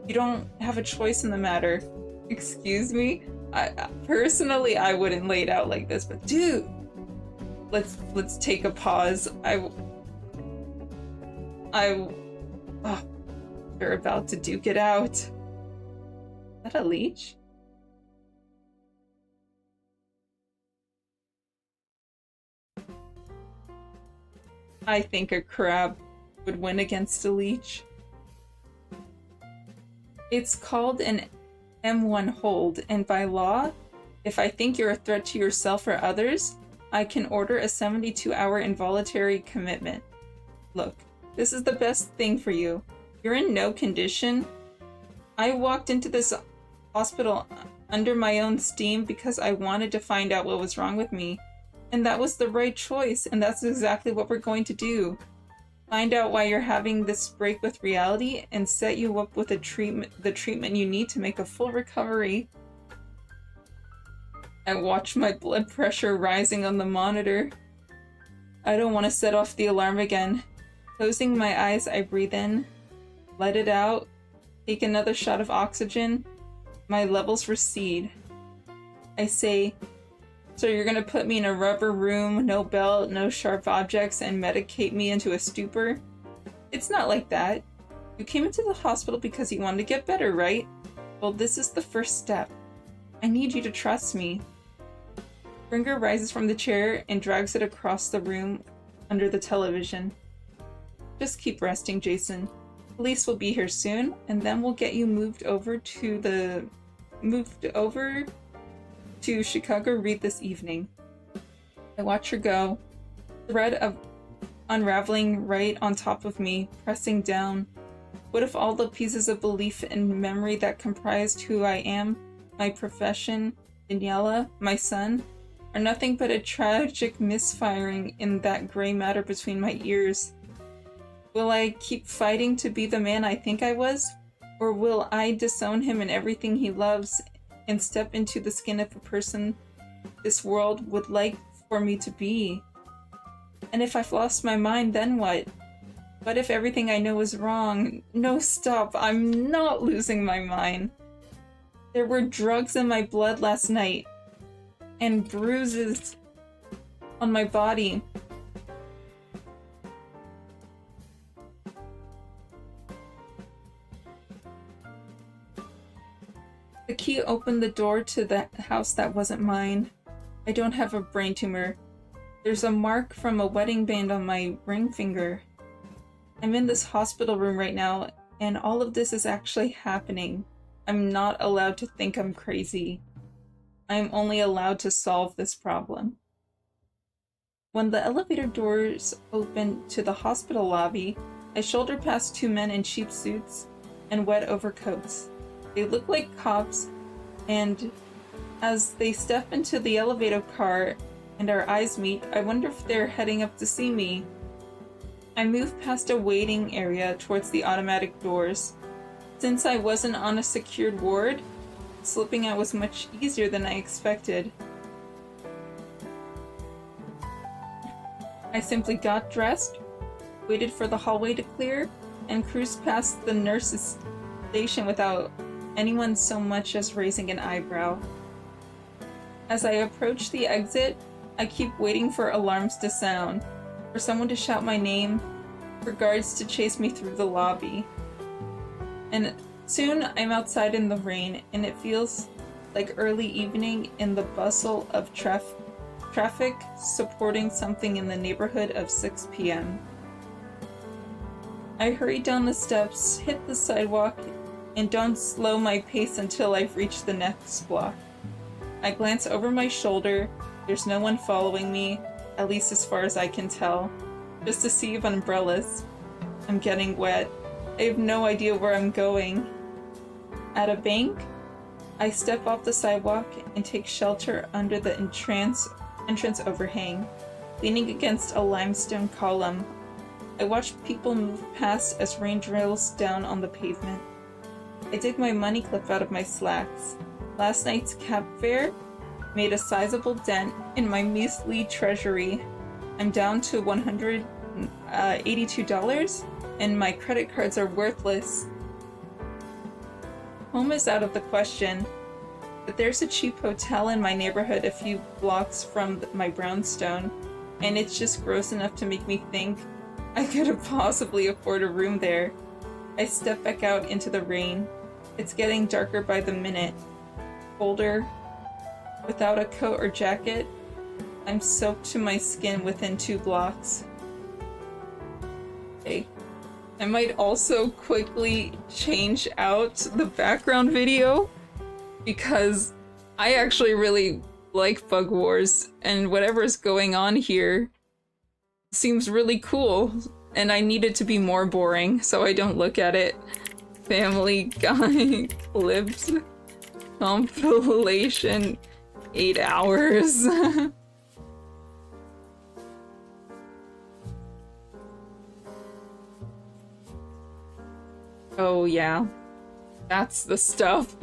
you don't have a choice in the matter. Excuse me? Personally, I wouldn't lay it out like this, but dude, let's take a pause. They're about to duke it out. Is that a leech? I think a crab would win against a leech. It's called an M1 hold, and by law, if I think you're a threat to yourself or others, I can order a 72-hour involuntary commitment. Look, this is the best thing for you. You're in no condition. I walked into this hospital under my own steam because I wanted to find out what was wrong with me. And that was the right choice, and that's exactly what we're going to do. Find out why you're having this break with reality and set you up with the treatment you need to make a full recovery. I watch my blood pressure rising on the monitor. I don't want to set off the alarm again. Closing my eyes, I breathe in, let it out, take another shot of oxygen. My levels recede. I say, so you're gonna put me in a rubber room, no belt, no sharp objects, and medicate me into a stupor? It's not like that. You came into the hospital because you wanted to get better, right? Well, this is the first step. I need you to trust me. Springer rises from the chair and drags it across the room under the television. Just keep resting, Jason. Police will be here soon, and then we'll get you moved over to Chicago Read this evening. I watch her go, thread of unraveling right on top of me, pressing down. What if all the pieces of belief and memory that comprised who I am, my profession, Daniela, my son, are nothing but a tragic misfiring in that gray matter between my ears? Will I keep fighting to be the man I think I was? Or will I disown him and everything he loves and step into the skin of a person this world would like for me to be? And if I've lost my mind, then what? What if everything I know is wrong? No, stop. I'm not losing my mind. There were drugs in my blood last night, and bruises on my body. The key opened the door to the house that wasn't mine. I don't have a brain tumor. There's a mark from a wedding band on my ring finger. I'm in this hospital room right now, and all of this is actually happening. I'm not allowed to think I'm crazy. I'm only allowed to solve this problem. When the elevator doors opened to the hospital lobby, I shouldered past two men in cheap suits and wet overcoats. They look like cops, and as they step into the elevator car and our eyes meet, I wonder if they're heading up to see me. I move past a waiting area towards the automatic doors. Since I wasn't on a secured ward, slipping out was much easier than I expected. I simply got dressed, waited for the hallway to clear, and cruised past the nurse's station without anyone so much as raising an eyebrow. As I approach the exit, I keep waiting for alarms to sound, for someone to shout my name, for guards to chase me through the lobby. And soon I'm outside in the rain, and it feels like early evening in the bustle of traffic supporting something in the neighborhood of 6 p.m. I hurry down the steps, hit the sidewalk, and don't slow my pace until I've reached the next block. I glance over my shoulder. There's no one following me, at least as far as I can tell. Just a sea of umbrellas. I'm getting wet. I have no idea where I'm going. At a bank, I step off the sidewalk and take shelter under the entrance overhang, leaning against a limestone column. I watch people move past as rain drills down on the pavement. I dig my money clip out of my slacks. Last night's cab fare made a sizable dent in my measly treasury. I'm down to $182, and my credit cards are worthless. Home is out of the question, but there's a cheap hotel in my neighborhood a few blocks from my brownstone, and it's just gross enough to make me think I could possibly afford a room there. I step back out into the rain. It's getting darker by the minute. Colder. Without a coat or jacket, I'm soaked to my skin within 2 blocks. Okay. I might also quickly change out the background video because I actually really like Bug Wars, and whatever's going on here seems really cool, and I need it to be more boring so I don't look at it. Family Guy clips compilation 8 hours. Oh yeah, that's the stuff.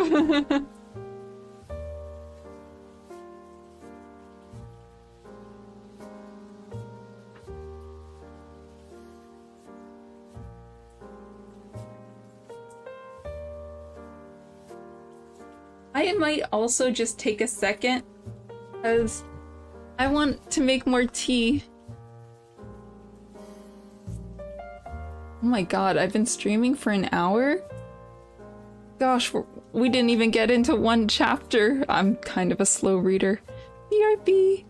I might also just take a second because I want to make more tea. Oh my god, I've been streaming for an hour? Gosh, we didn't even get into 1 chapter. I'm kind of a slow reader. BRB.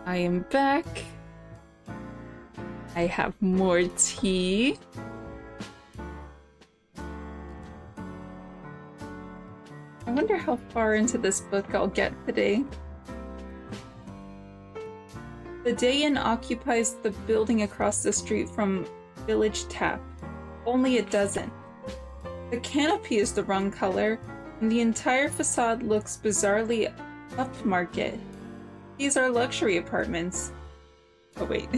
I am back. I have more tea. I wonder how far into this book I'll get today. The Day Inn occupies the building across the street from Village Tap, only it doesn't. The canopy is the wrong color, and the entire facade looks bizarrely upmarket. These are luxury apartments. Oh wait.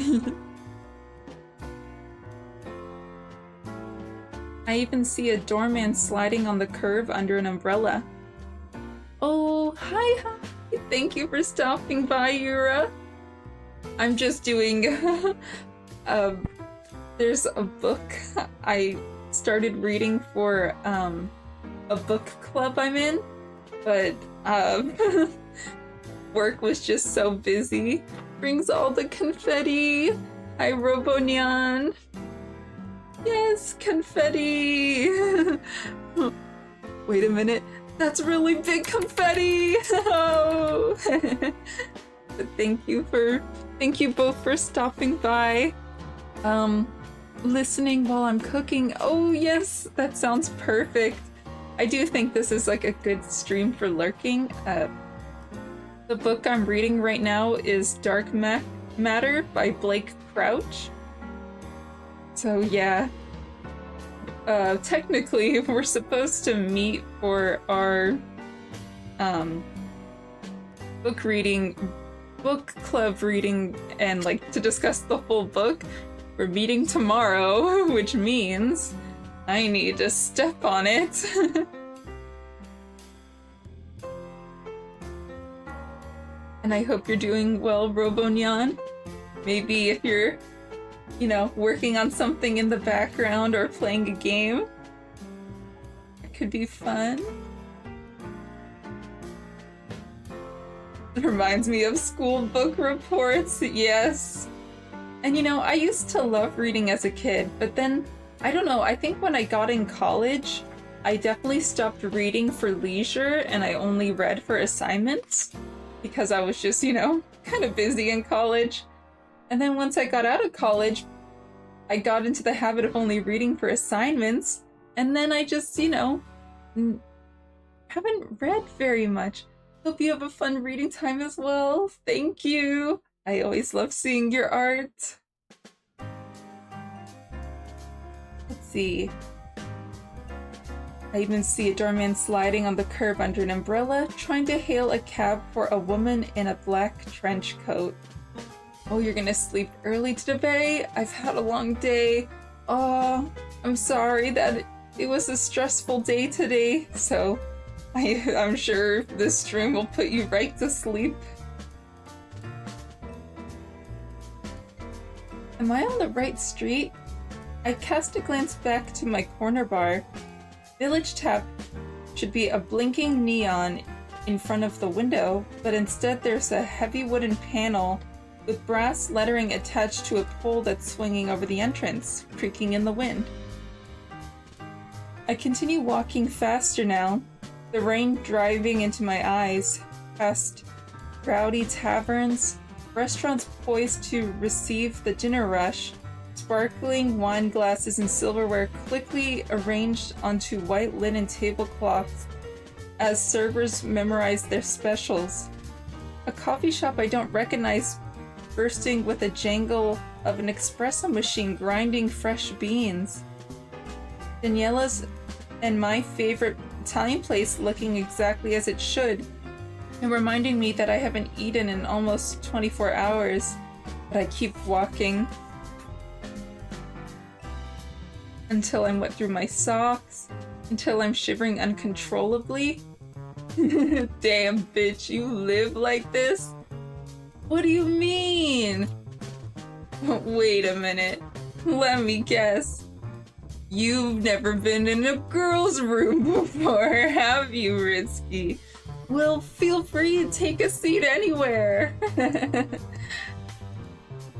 I even see a doorman sliding on the curb under an umbrella. Oh, hi. Thank you for stopping by, Yura. I'm just doing... there's a book I started reading for a book club I'm in, but work was just so busy. Brings all the confetti. Hi, Robonyan. Yes, confetti. Wait a minute. That's really big confetti. Oh. But thank you both for stopping by. Listening while I'm cooking. Oh yes, that sounds perfect. I do think this is like a good stream for lurking. The book I'm reading right now is Dark Matter by Blake Crouch. So yeah, technically we're supposed to meet for our um book club reading and like to discuss the whole book. We're meeting tomorrow, which means I need to step on it. And I hope you're doing well, Robonyan. Maybe if you're, you know, working on something in the background or playing a game, it could be fun. It reminds me of school book reports, yes. And you know, I used to love reading as a kid, but then, I don't know, I think when I got in college, I definitely stopped reading for leisure and I only read for assignments because I was just, you know, kind of busy in college. And then once I got out of college, I got into the habit of only reading for assignments, and then I just, you know, haven't read very much. Hope you have a fun reading time as well. Thank you. I always love seeing your art. Let's see. I even see a doorman sliding on the curb under an umbrella, trying to hail a cab for a woman in a black trench coat. Oh, you're gonna sleep early today? I've had a long day. Oh, I'm sorry that it was a stressful day today, so I'm sure this stream will put you right to sleep. Am I on the right street? I cast a glance back to my corner bar. Village Tap should be a blinking neon in front of the window, but instead there's a heavy wooden panel with brass lettering attached to a pole that's swinging over the entrance, creaking in the wind. I continue walking faster now, the rain driving into my eyes, past rowdy taverns, restaurants poised to receive the dinner rush, sparkling wine glasses and silverware quickly arranged onto white linen tablecloths as servers memorize their specials. A coffee shop I don't recognize bursting with a jangle of an espresso machine grinding fresh beans. Daniela's and my favorite Italian place looking exactly as it should, and reminding me that I haven't eaten in almost 24 hours, but I keep walking until I'm wet through my socks, until I'm shivering uncontrollably. Damn, bitch, you live like this? What do you mean? Wait a minute. Let me guess. You've never been in a girl's room before, have you, Ritsuki? Well, feel free to take a seat anywhere.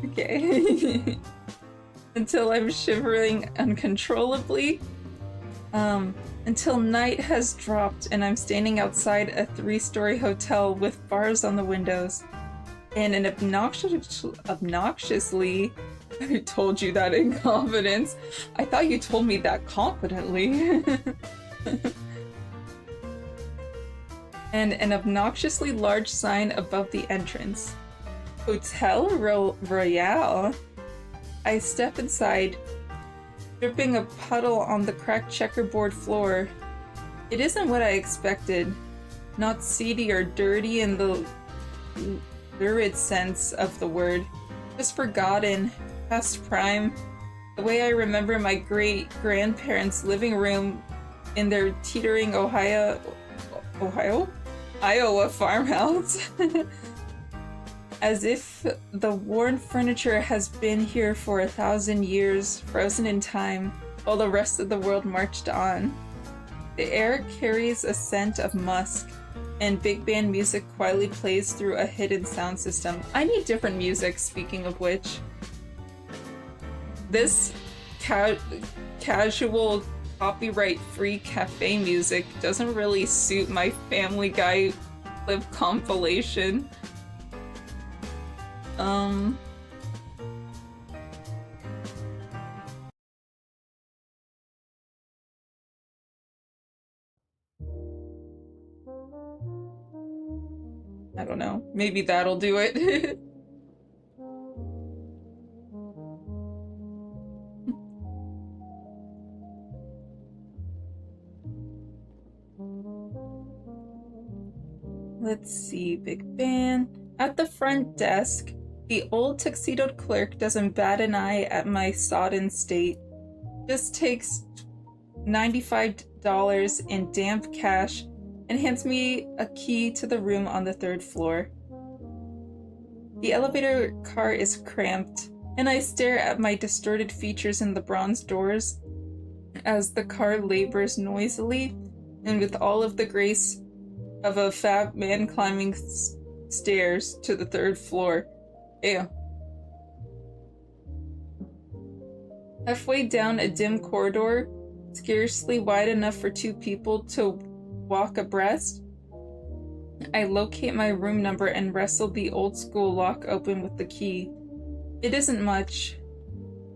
Okay. Until I'm shivering uncontrollably. Until night has dropped and I'm standing outside a 3-story hotel with bars on the windows. And an obnoxiously... I told you that in confidence. I thought you told me that confidently. And an obnoxiously large sign above the entrance. Hotel Royale? I step inside, dripping a puddle on the cracked checkerboard floor. It isn't what I expected. Not seedy or dirty in the lurid sense of the word. Just forgotten, past prime. The way I remember my great-grandparents' living room in their teetering Iowa farmhouse. As if the worn furniture has been here for 1,000 years, frozen in time, while the rest of the world marched on. The air carries a scent of musk, and big band music quietly plays through a hidden sound system. I need different music, speaking of which. This casual, copyright-free cafe music doesn't really suit my Family Guy clip compilation. I don't know. Maybe that'll do it. let's see, Big Ben. At the front desk, the old tuxedoed clerk doesn't bat an eye at my sodden state. Just takes $95 in damp cash and hands me a key to the room on the 3rd floor. The elevator car is cramped, and I stare at my distorted features in the bronze doors as the car labors noisily and with all of the grace of a fat man climbing stairs to the 3rd floor. Ew. Halfway down a dim corridor, scarcely wide enough for 2 people to walk abreast, I locate my room number and wrestle the old school lock open with the key. It isn't much.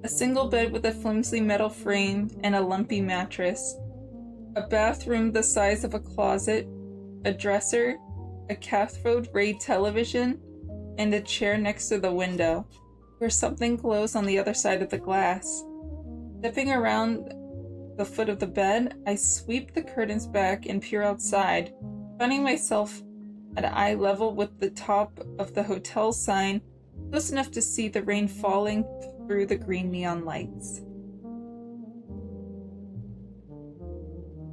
A single bed with a flimsy metal frame and a lumpy mattress. A bathroom the size of a closet, a dresser, a cathode ray television, and a chair next to the window, where something glows on the other side of the glass. Stepping around the foot of the bed, I sweep the curtains back and peer outside, finding myself at eye level with the top of the hotel sign, close enough to see the rain falling through the green neon lights.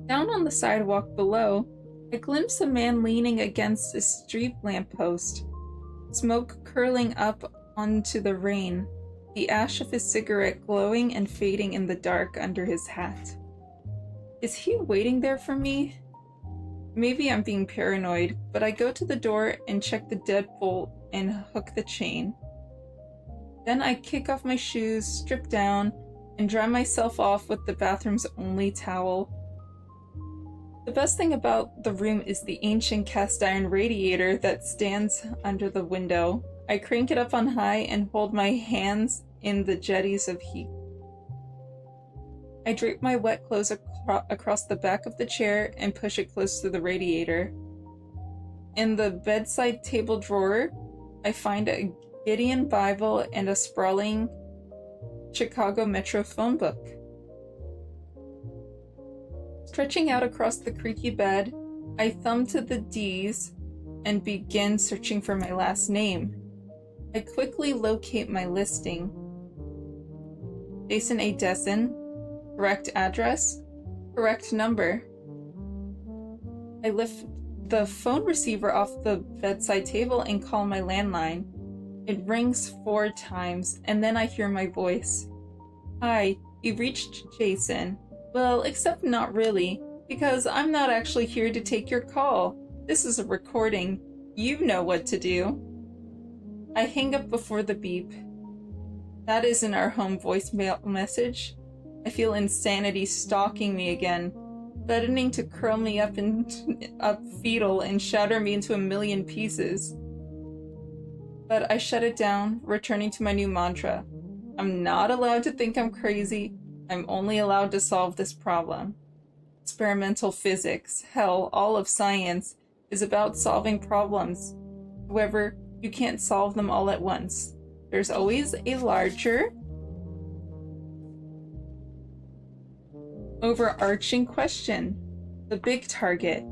Down on the sidewalk below, I glimpse a man leaning against a street lamppost, smoke curling up onto the rain, the ash of his cigarette glowing and fading in the dark under his hat. Is he waiting there for me? Maybe I'm being paranoid, but I go to the door and check the deadbolt and hook the chain. Then I kick off my shoes, strip down, and dry myself off with the bathroom's only towel. The best thing about the room is the ancient cast iron radiator that stands under the window. I crank it up on high and hold my hands in the jetties of heat. I drape my wet clothes across the back of the chair and push it close to the radiator. In the bedside table drawer, I find a Gideon Bible and a sprawling Chicago Metro phone book. Stretching out across the creaky bed, I thumb to the D's and begin searching for my last name. I quickly locate my listing. Jason A. Dessen, correct address, correct number. I lift the phone receiver off the bedside table and call my landline. It rings 4 times, and then I hear my voice. Hi, you reached Jason. Well, except not really, because I'm not actually here to take your call. This is a recording. You know what to do. I hang up before the beep. That isn't our home voicemail message. I feel insanity stalking me again, threatening to curl me up fetal and shatter me into a million pieces. But I shut it down, returning to my new mantra. I'm not allowed to think I'm crazy. I'm only allowed to solve this problem. Experimental physics, hell, all of science, is about solving problems. However, you can't solve them all at once. There's always a larger, overarching question, the big target.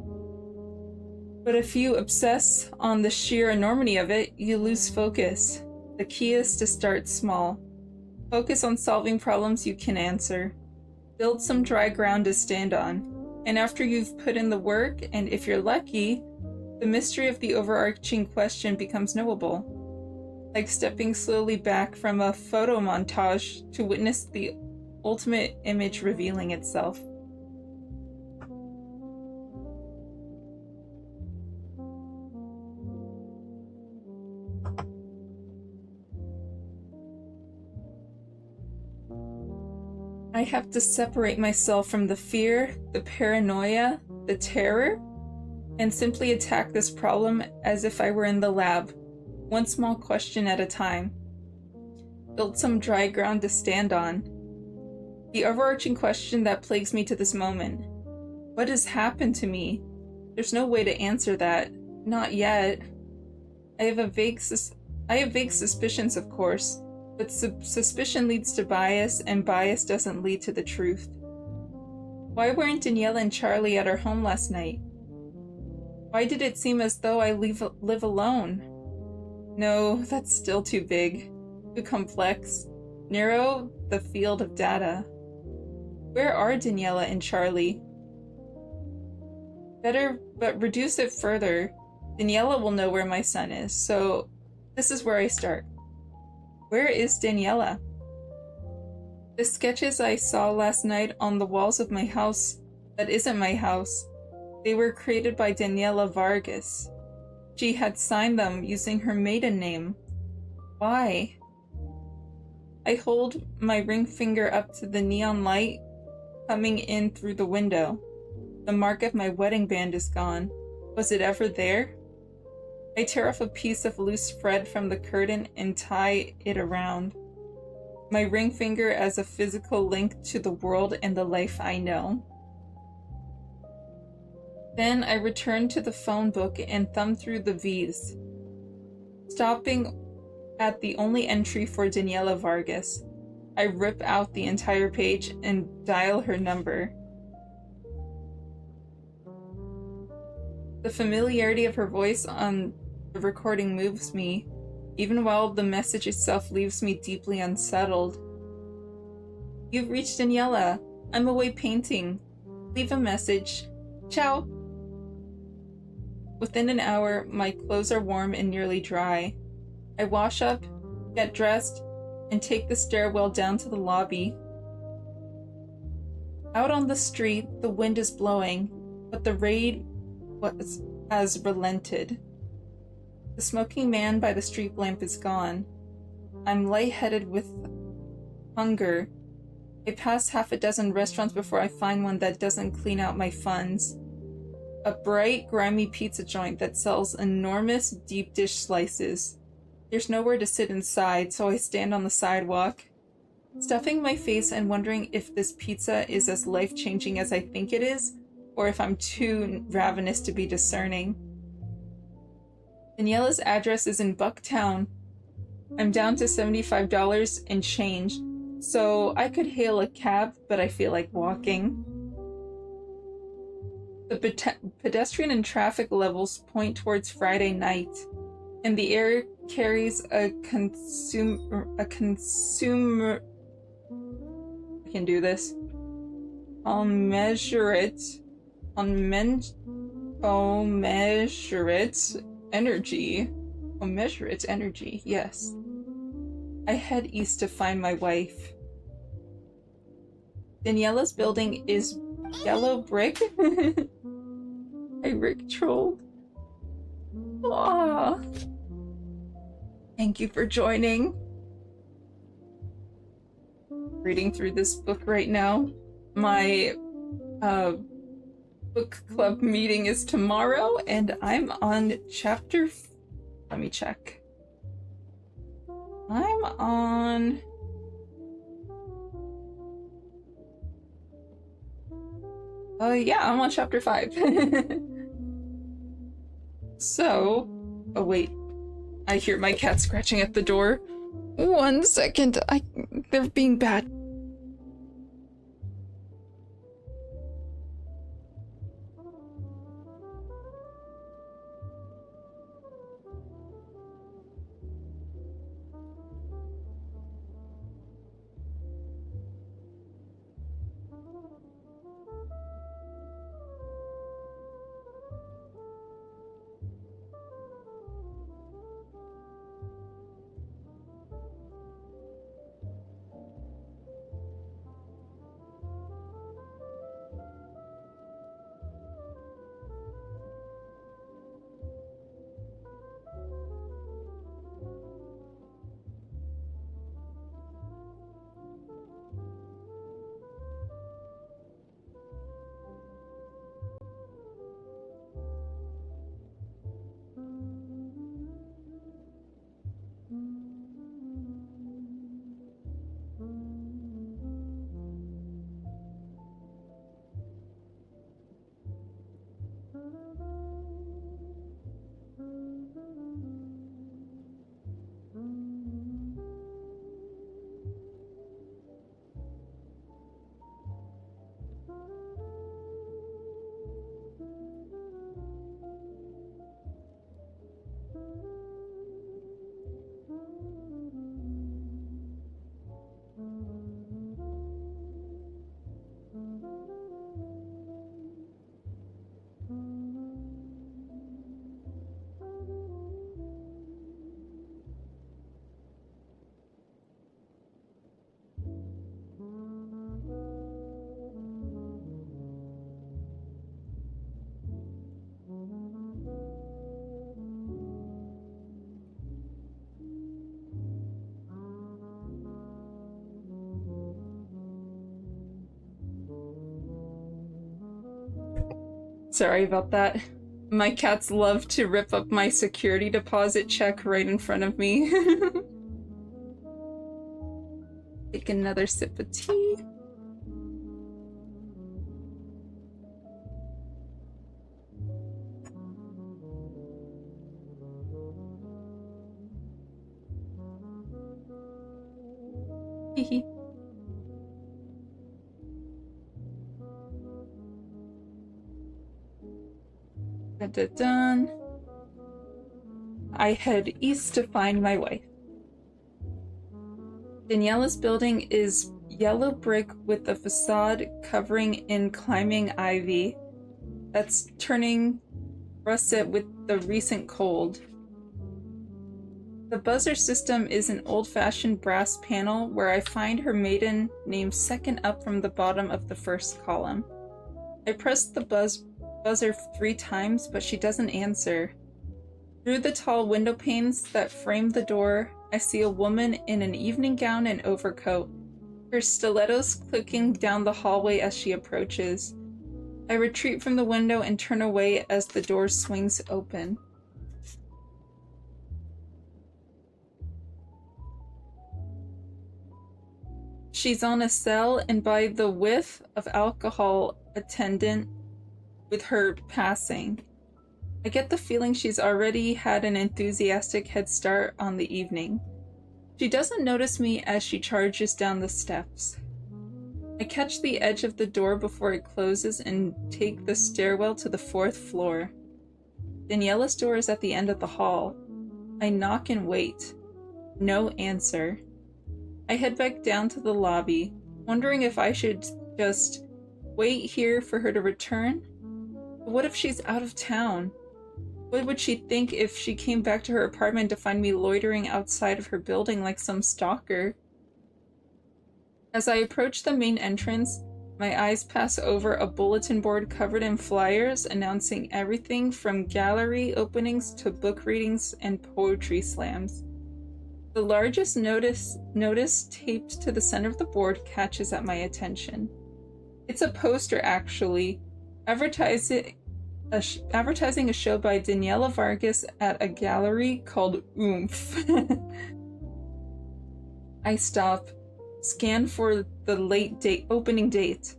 But if you obsess on the sheer enormity of it, you lose focus. The key is to start small. Focus on solving problems you can answer. Build some dry ground to stand on. And after you've put in the work, and if you're lucky, the mystery of the overarching question becomes knowable. Like stepping slowly back from a photo montage to witness the ultimate image revealing itself. I have to separate myself from the fear, the paranoia, the terror, and simply attack this problem as if I were in the lab, one small question at a time. Build some dry ground to stand on. The overarching question that plagues me to this moment. What has happened to me? There's no way to answer that. Not yet. I have vague suspicions, of course. But suspicion leads to bias, and bias doesn't lead to the truth. Why weren't Daniela and Charlie at our home last night? Why did it seem as though I live alone? No, that's still too big. Too complex. Narrow the field of data. Where are Daniela and Charlie? Better, but reduce it further. Daniela will know where my son is, so this is where I start. Where is Daniela? The sketches I saw last night on the walls of my house, that isn't my house, they were created by Daniela Vargas. She had signed them using her maiden name. Why? I hold my ring finger up to the neon light coming in through the window. The mark of my wedding band is gone. Was it ever there? I tear off a piece of loose thread from the curtain and tie it around. My ring finger as a physical link to the world and the life I know. Then I return to the phone book and thumb through the V's, stopping at the only entry for Daniela Vargas. I rip out the entire page and dial her number. The familiarity of her voice on the recording moves me, even while the message itself leaves me deeply unsettled. You've reached Daniela. I'm away painting. Leave a message. Ciao. Within an hour, my clothes are warm and nearly dry. I wash up, get dressed, and take the stairwell down to the lobby. Out on the street, the wind is blowing, but the rain has relented. The smoking man by the street lamp is gone. I'm lightheaded with hunger. I pass half a dozen restaurants before I find one that doesn't clean out my funds. A bright, grimy pizza joint that sells enormous deep dish slices. There's nowhere to sit inside, so I stand on the sidewalk, stuffing my face and wondering if this pizza is as life-changing as I think it is, or if I'm too ravenous to be discerning. Daniela's address is in Bucktown. I'm down to $75 and change, so I could hail a cab, but I feel like walking. The pedestrian and traffic levels point towards Friday night, and the air carries a consumer. I can do this. I'll measure it energy, yes. I head east to find my wife. Daniela's building is yellow brick. I Rick trolled. Ah. Thank you for joining. Reading through this book right now. My book club meeting is tomorrow, and I'm on chapter. Let me check. I'm on. Yeah, I'm on chapter 5. So, oh wait, I hear my cat scratching at the door. 1 second, they're being bad. Sorry about that. My cats love to rip up my security deposit check right in front of me. Take another sip of tea. Hehe. Done. I head east to find my wife. Daniela's building is yellow brick with the facade covering in climbing ivy that's turning russet with the recent cold. The buzzer system is an old-fashioned brass panel where I find her maiden name second up from the bottom of the first column. I press the buzzer 3 times, but she doesn't answer. Through the tall window panes that frame the door, I see a woman in an evening gown and overcoat, her stilettos clicking down the hallway as she approaches. I retreat from the window and turn away as the door swings open. She's on a cell, and by the whiff of alcohol attendant with her passing, I get the feeling she's already had an enthusiastic head start on the evening. She doesn't notice me as she charges down the steps. I catch the edge of the door before it closes and take the stairwell to the 4th floor. Daniela's door is at the end of the hall. I knock and wait. No answer. I head back down to the lobby, wondering if I should just wait here for her to return. But what if she's out of town? What would she think if she came back to her apartment to find me loitering outside of her building like some stalker? As I approach the main entrance, my eyes pass over a bulletin board covered in flyers announcing everything from gallery openings to book readings and poetry slams. The largest notice taped to the center of the board catches at my attention. It's a poster, actually, advertising a show by Daniela Vargas at a gallery called Oomph. I stop, scan for the opening date.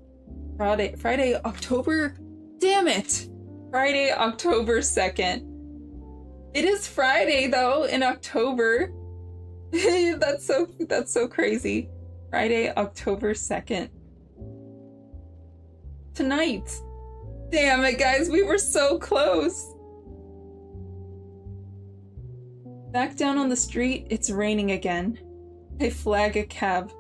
Friday, October... Damn it! Friday, October 2nd. It is Friday, though, in October. That's so crazy. Friday, October 2nd. Tonight. Damn it, guys, we were so close. Back down on the street, it's raining again. I flag a cab.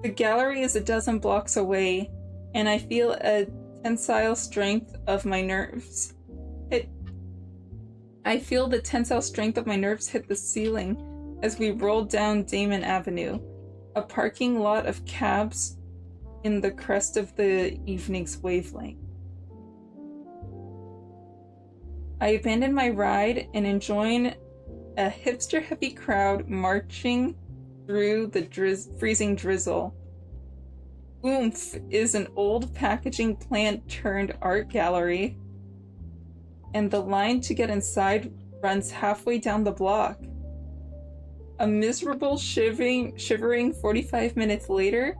The gallery is a dozen blocks away, and I feel a tensile strength of my nerves. I feel the tensile strength of my nerves hit the ceiling as we roll down Damon Avenue, a parking lot of cabs in the crest of the evening's wavelength. I abandon my ride and join a hipster-heavy crowd marching through the freezing drizzle. Oomph is an old packaging plant turned art gallery, and the line to get inside runs halfway down the block. A miserable shivering 45 minutes later,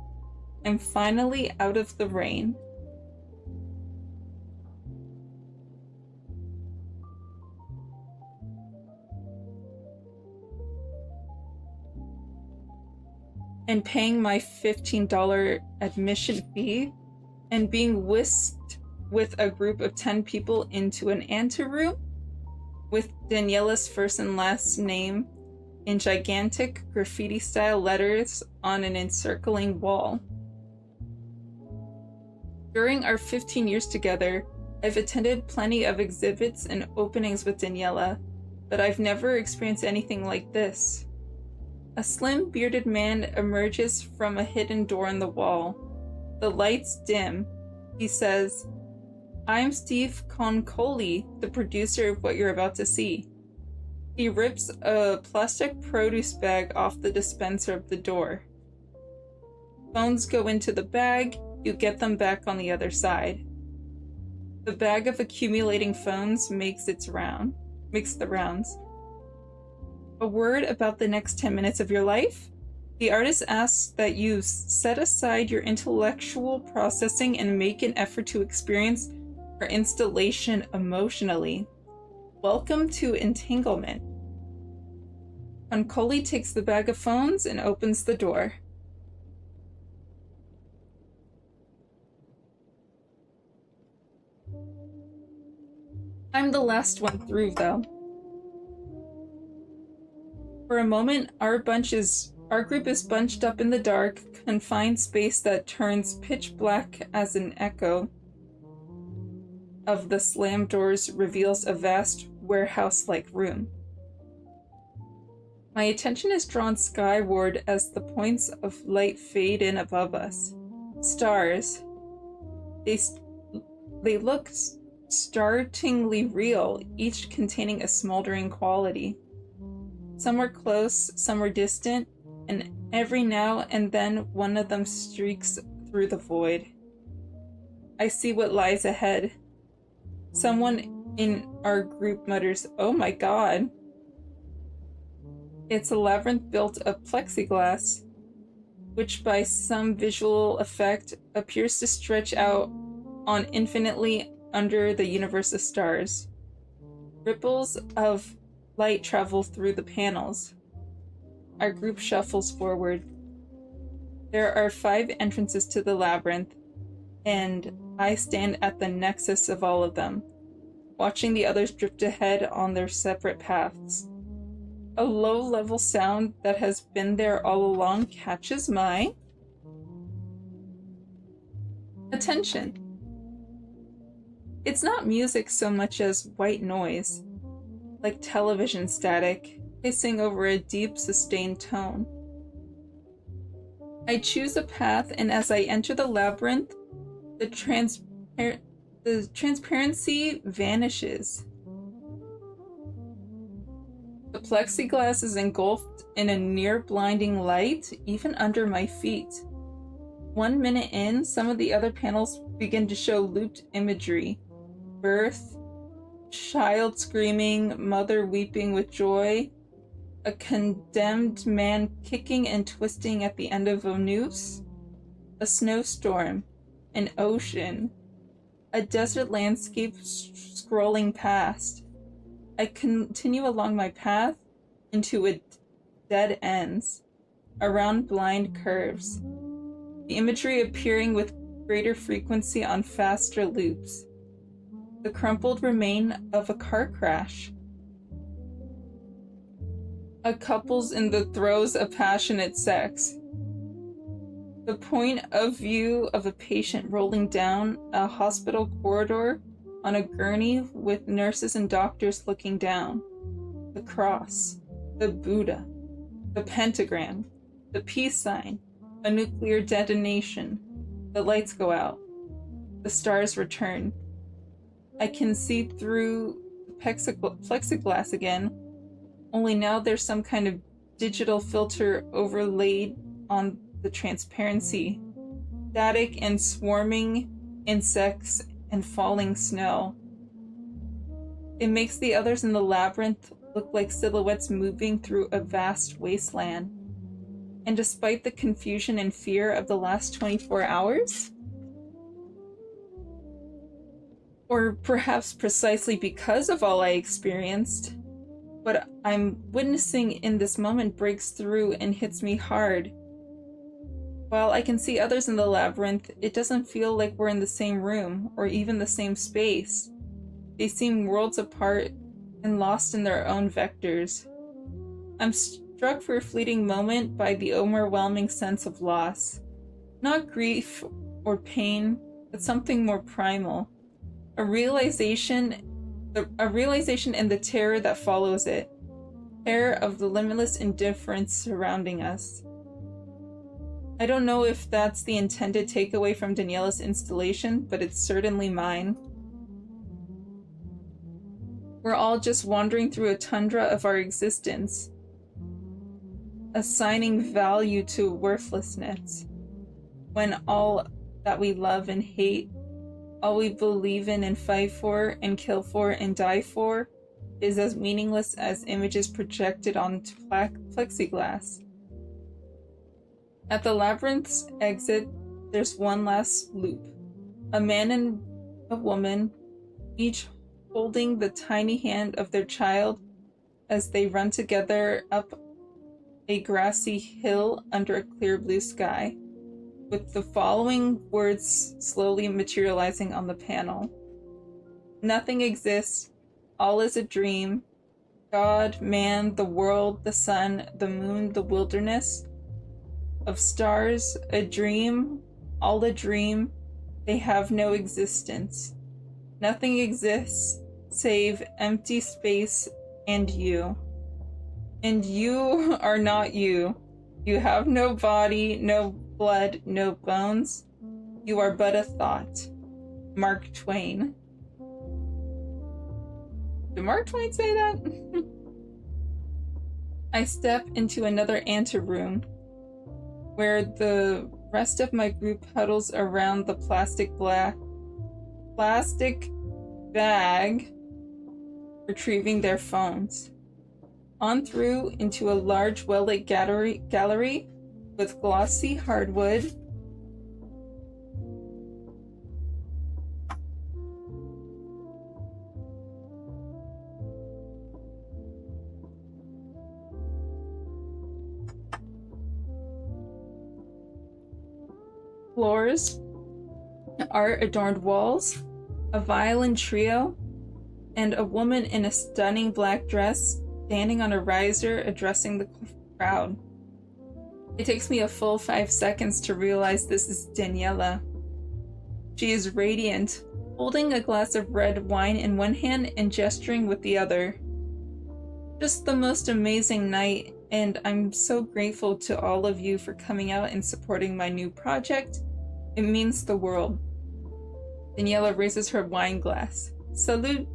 I'm finally out of the rain. And paying my $15 admission fee and being whisked with a group of 10 people into an anteroom with Daniela's first and last name in gigantic graffiti-style letters on an encircling wall. During our 15 years together, I've attended plenty of exhibits and openings with Daniela, but I've never experienced anything like this. A slim, bearded man emerges from a hidden door in the wall. The lights dim. He says, "I'm Steve Concoli, the producer of what you're about to see." He rips a plastic produce bag off the dispenser of the door. Phones go into the bag, you get them back on the other side. The bag of accumulating phones makes the rounds. A word about the next 10 minutes of your life? The artist asks that you set aside your intellectual processing and make an effort to experience her installation emotionally. Welcome to Entanglement. Concoli takes the bag of phones and opens the door. I'm the last one through, though. For a moment, our group is bunched up in the dark, confined space that turns pitch black as an echo of the slammed doors reveals a vast warehouse-like room. My attention is drawn skyward as the points of light fade in above us. Stars. They look startlingly real, each containing a smoldering quality. Some were close, some were distant, and every now and then one of them streaks through the void. I see what lies ahead. Someone in our group mutters, "Oh my god." It's a labyrinth built of plexiglass, which by some visual effect appears to stretch out on infinitely under the universe of stars. Ripples of light travel through the panels. Our group shuffles forward. There are 5 entrances to the labyrinth, and I stand at the nexus of all of them, watching the others drift ahead on their separate paths. A low-level sound that has been there all along catches my attention. It's not music so much as white noise, like television static, hissing over a deep, sustained tone. I choose a path, and as I enter the labyrinth, the transparency vanishes. The plexiglass is engulfed in a near-blinding light, even under my feet. 1 minute in, some of the other panels begin to show looped imagery. Birth, child screaming, mother weeping with joy, a condemned man kicking and twisting at the end of a noose, a snowstorm, an ocean, a desert landscape scrolling past. I continue along my path into a dead ends, around blind curves, the imagery appearing with greater frequency on faster loops. The crumpled remain of a car crash. A couple's in the throes of passionate sex. The point of view of a patient rolling down a hospital corridor on a gurney with nurses and doctors looking down. The cross, the Buddha, the pentagram, the peace sign, a nuclear detonation. The lights go out. The stars return. I can see through plexiglass again, only now there's some kind of digital filter overlaid on the transparency. Static and swarming insects and falling snow. It makes the others in the labyrinth look like silhouettes moving through a vast wasteland. And despite the confusion and fear of the last 24 hours, or perhaps precisely because of all I experienced, what I'm witnessing in this moment breaks through and hits me hard. While I can see others in the labyrinth, it doesn't feel like we're in the same room or even the same space. They seem worlds apart and lost in their own vectors. I'm struck for a fleeting moment by the overwhelming sense of loss. Not grief or pain, but something more primal. A realization and the terror that follows it. Terror of the limitless indifference surrounding us. I don't know if that's the intended takeaway from Daniela's installation, but it's certainly mine. We're all just wandering through a tundra of our existence, assigning value to worthlessness, when all that we love and hate all we believe in and fight for and kill for and die for is as meaningless as images projected onto plexiglass. At the labyrinth's exit, there's one last loop. A man and a woman, each holding the tiny hand of their child as they run together up a grassy hill under a clear blue sky, with the following words slowly materializing on the panel. Nothing exists, all is a dream. God, man, the world, the sun, the moon, the wilderness. Of stars, a dream, all a dream, they have no existence. Nothing exists save empty space and you. And you are not you. You have no body, no blood, no bones. You are but a thought. Mark Twain. Did Mark Twain say that? I step into another anteroom, where the rest of my group huddles around the plastic bag, retrieving their phones. On through into a large, well-lit gallery with glossy hardwood, floors, art-adorned walls, a violin trio, and a woman in a stunning black dress standing on a riser addressing the crowd. It takes me a full 5 seconds to realize this is Daniela. She is radiant, holding a glass of red wine in one hand and gesturing with the other. Just the most amazing night, and I'm so grateful to all of you for coming out and supporting my new project. It means the world. Daniela raises her wine glass. Salute!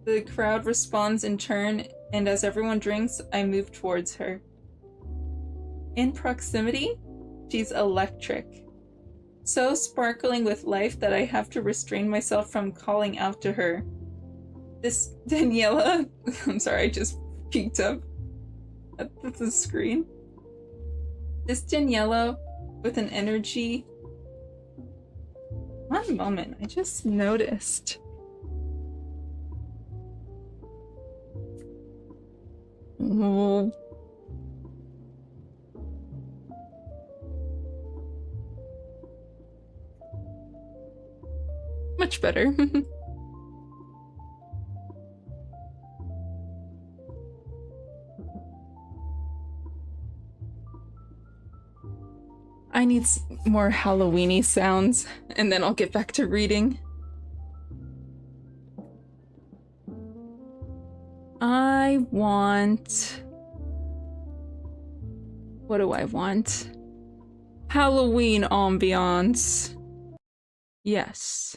The crowd responds in turn, and as everyone drinks, I move towards her. In proximity, she's electric. So sparkling with life that I have to restrain myself from calling out to her. This Daniela... I'm sorry, I just peeked up at the screen. This Daniela with an energy... One moment, I just noticed. Oh. Much better. I need more Halloween-y sounds, and then I'll get back to reading. I want... What do I want? Halloween ambiance. Yes.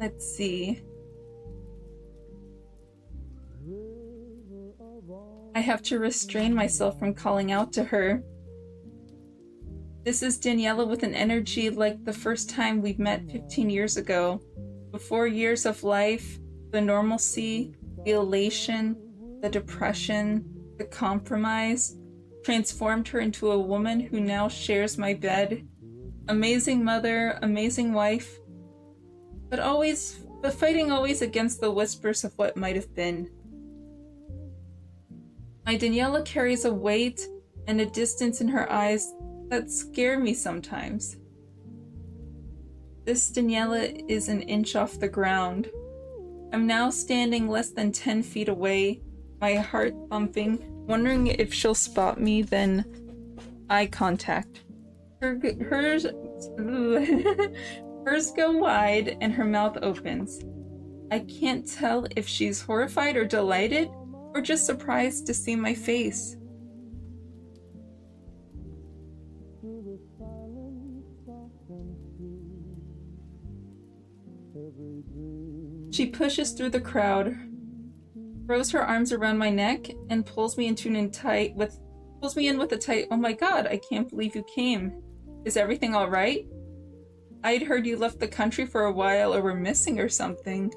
Let's see. I have to restrain myself from calling out to her. This is Daniela with an energy like the first time we met 15 years ago. Before years of life, the normalcy, the elation, the depression, the compromise, transformed her into a woman who now shares my bed. Amazing mother, amazing wife, but fighting always against the whispers of what might have been. My Daniela carries a weight and a distance in her eyes that scare me sometimes. This Daniela is an inch off the ground. I'm now standing less than 10 feet away, my heart thumping, wondering if she'll spot me, then eye contact. Hers go wide and her mouth opens. I can't tell if she's horrified or delighted, or just surprised to see my face. She pushes through the crowd, throws her arms around my neck, and pulls me in with a tight, "Oh my god, I can't believe you came. Is everything alright? I'd heard you left the country for a while or were missing or something."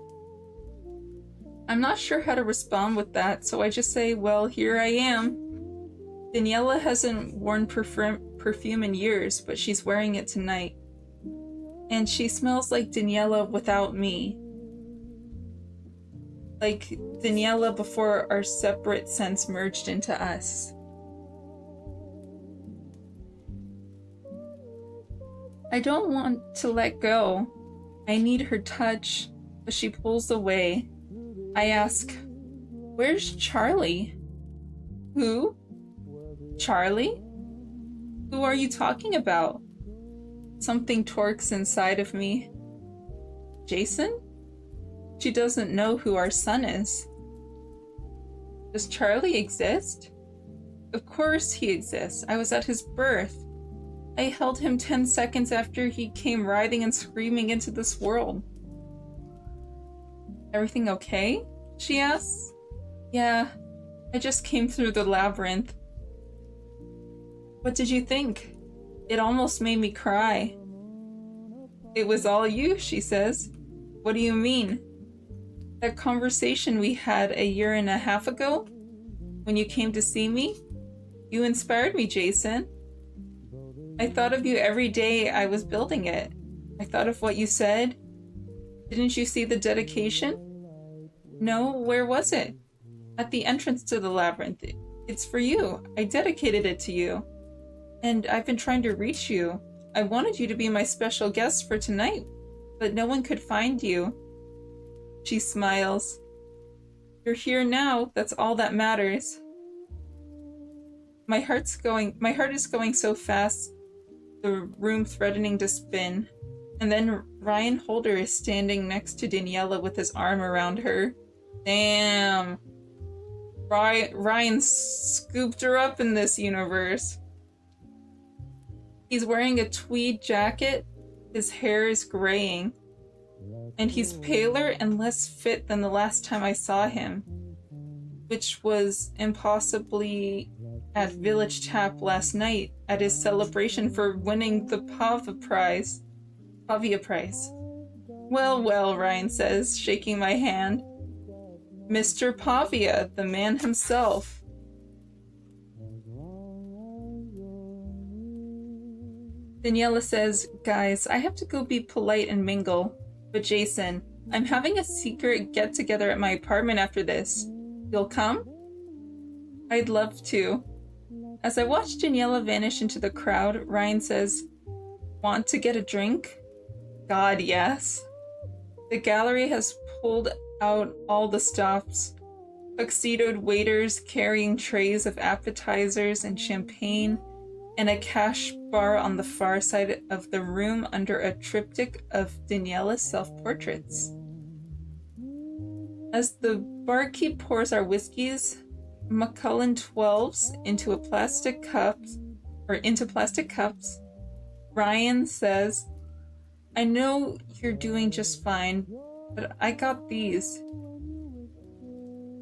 I'm not sure how to respond with that, so I just say, "Well, here I am." Daniela hasn't worn perfume in years, but she's wearing it tonight. And she smells like Daniela without me. Like Daniela before our separate scents merged into us. I don't want to let go. I need her touch, but she pulls away. I ask, "Where's Charlie?" "Who? Charlie? Who are you talking about?" Something torques inside of me. Jason? She doesn't know who our son is. Does Charlie exist? Of course he exists. I was at his birth. I held him 10 seconds after he came writhing and screaming into this world. "Everything okay?" she asks. "Yeah, I just came through the labyrinth." "What did you think?" It almost made me cry. "It was all you," she says. "What do you mean?" "That conversation we had a year and a half ago, when you came to see me? You inspired me, Jason. I thought of you every day I was building it. I thought of what you said. Didn't you see the dedication?" "No, where was it?" "At the entrance to the labyrinth. It's for you. I dedicated it to you. And I've been trying to reach you. I wanted you to be my special guest for tonight, but no one could find you." She smiles. "You're here now, that's all that matters." My heart is going so fast, the room threatening to spin. And then Ryan Holder is standing next to Daniela with his arm around her. Damn. Ryan scooped her up in this universe. He's wearing a tweed jacket, his hair is graying, and he's paler and less fit than the last time I saw him, which was impossibly at Village Tap last night at his celebration for winning the Pavia Prize. "Well, well," Ryan says, shaking my hand. "Mr. Pavia, the man himself." Daniela says, "Guys, I have to go be polite and mingle. But Jason, I'm having a secret get-together at my apartment after this. You'll come?" "I'd love to." As I watch Daniela vanish into the crowd, Ryan says, "Want to get a drink?" God, yes. The gallery has pulled out all the stops. Tuxedoed waiters carrying trays of appetizers and champagne, and a cash bar on the far side of the room under a triptych of Daniela's self-portraits. As the barkeep pours our whiskeys, Macallan 12s into plastic cups, Ryan says, "I know you're doing just fine, but I got these."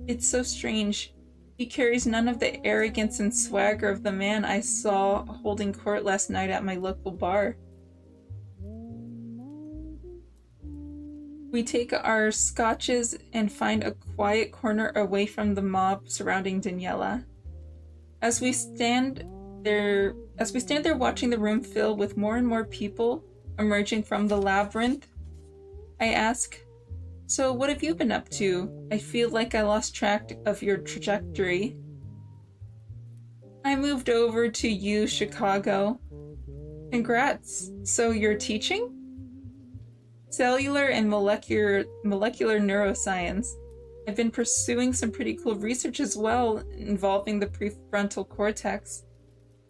It's so strange. He carries none of the arrogance and swagger of the man I saw holding court last night at my local bar. We take our scotches and find a quiet corner away from the mob surrounding Daniela. As we stand there watching the room fill with more and more people emerging from the labyrinth, I ask, "So what have you been up to? I feel like I lost track of your trajectory." "I moved over to U Chicago." "Congrats. So you're teaching?" "Cellular and molecular neuroscience. I've been pursuing some pretty cool research as well involving the prefrontal cortex.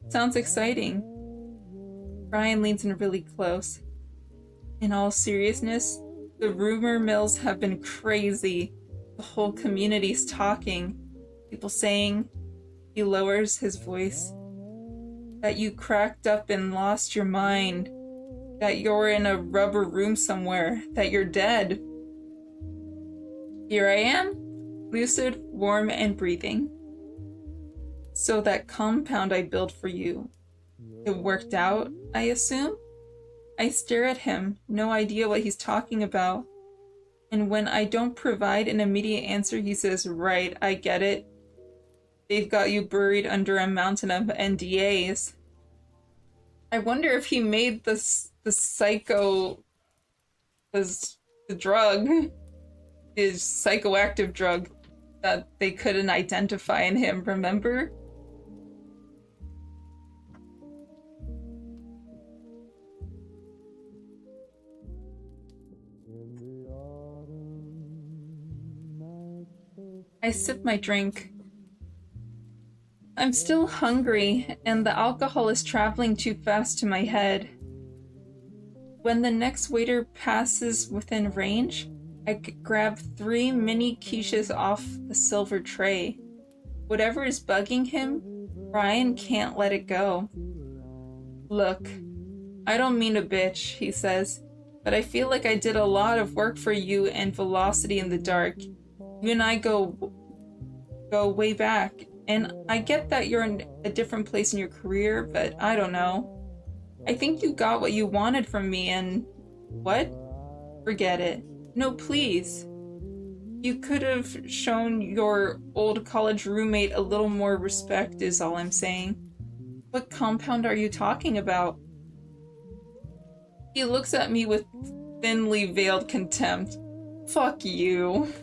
Sounds exciting." Ryan leans in really close. "In all seriousness, the rumor mills have been crazy. The whole community's talking. People saying, he lowers his voice, that you cracked up and lost your mind, that you're in a rubber room somewhere, that you're dead. Here I am, lucid, warm, and breathing. So that compound I built for you, it worked out, I assume? I stare at him, no idea what he's talking about. And when I don't provide an immediate answer, he says, right, I get it. They've got you buried under a mountain of NDAs. I wonder if he made the drug, his psychoactive drug, that they couldn't identify in him, remember? I sip my drink. I'm still hungry, and the alcohol is traveling too fast to my head. When the next waiter passes within range, I grab 3 mini quiches off the silver tray. Whatever is bugging him, Ryan can't let it go. Look, I don't mean to bitch, he says, but I feel like I did a lot of work for you and Velocity in the Dark. You and I go way back, and I get that you're in a different place in your career, but I don't know. I think you got what you wanted from me, and... What? Forget it. No, please. You could have shown your old college roommate a little more respect is all I'm saying. What compound are you talking about? He looks at me with thinly veiled contempt. Fuck you.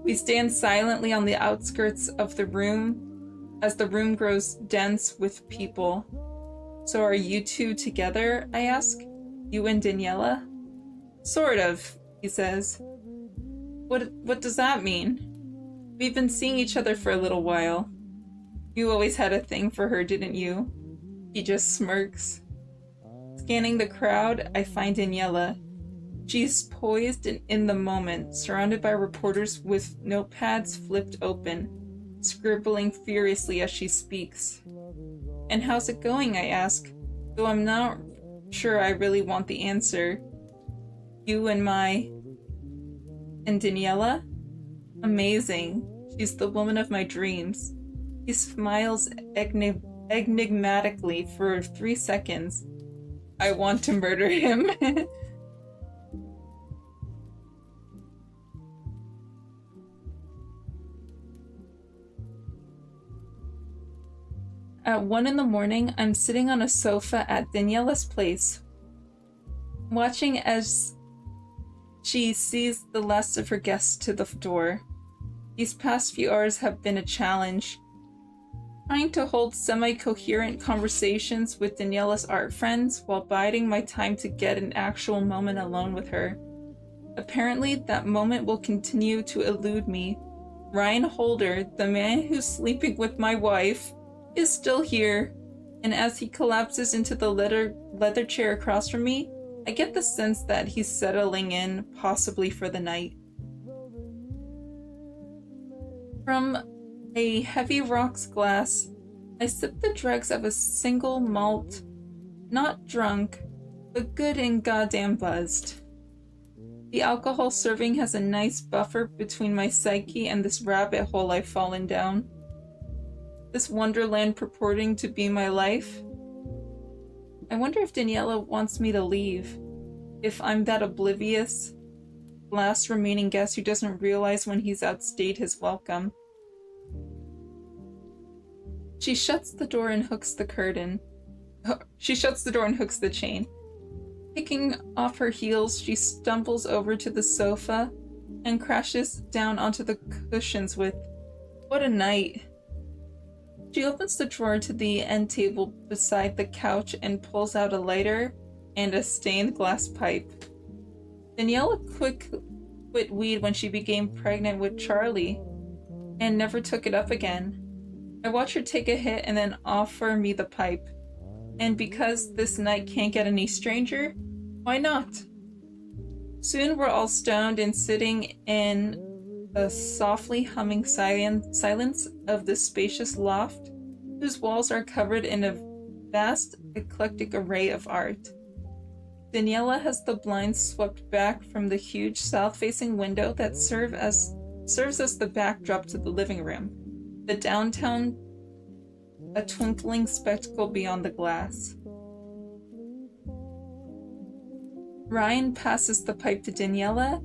We stand silently on the outskirts of the room as the room grows dense with people. So are you two together, I ask? You and Daniela? Sort of, he says. What does that mean? We've been seeing each other for a little while. You always had a thing for her, didn't you? He just smirks. Scanning the crowd, I find Daniela. She's poised and in the moment, surrounded by reporters with notepads flipped open, scribbling furiously as she speaks. And how's it going, I ask, though I'm not sure I really want the answer. You and Daniela? Amazing. She's the woman of my dreams. He smiles enigmatically for 3 seconds. I want to murder him. At 1 in the morning, I'm sitting on a sofa at Daniela's place, watching as she sees the last of her guests to the door. These past few hours have been a challenge. Trying to hold semi-coherent conversations with Daniela's art friends while biding my time to get an actual moment alone with her. Apparently, that moment will continue to elude me. Ryan Holder, the man who's sleeping with my wife, is still here, and as he collapses into the leather chair across from me, I get the sense that he's settling in, possibly for the night. From a heavy rocks glass, I sip the dregs of a single malt, not drunk, but good and goddamn buzzed. The alcohol serving has a nice buffer between my psyche and this rabbit hole I've fallen down. This wonderland purporting to be my life. I wonder if Daniela wants me to leave. If I'm that oblivious, last remaining guest who doesn't realize when he's outstayed his welcome. She shuts the door and hooks the curtain. She shuts the door and hooks the chain. Picking off her heels, she stumbles over to the sofa and crashes down onto the cushions with, "What a night." She opens the drawer to the end table beside the couch and pulls out a lighter and a stained glass pipe. Daniela quit weed when she became pregnant with Charlie and never took it up again. I watch her take a hit and then offer me the pipe. And because this night can't get any stranger, why not? Soon we're all stoned and sitting in the softly humming silence of the spacious loft, whose walls are covered in a vast, eclectic array of art. Daniela has the blinds swept back from the huge south-facing window that serves as the backdrop to the living room. The downtown, a twinkling spectacle beyond the glass. Ryan passes the pipe to Daniela,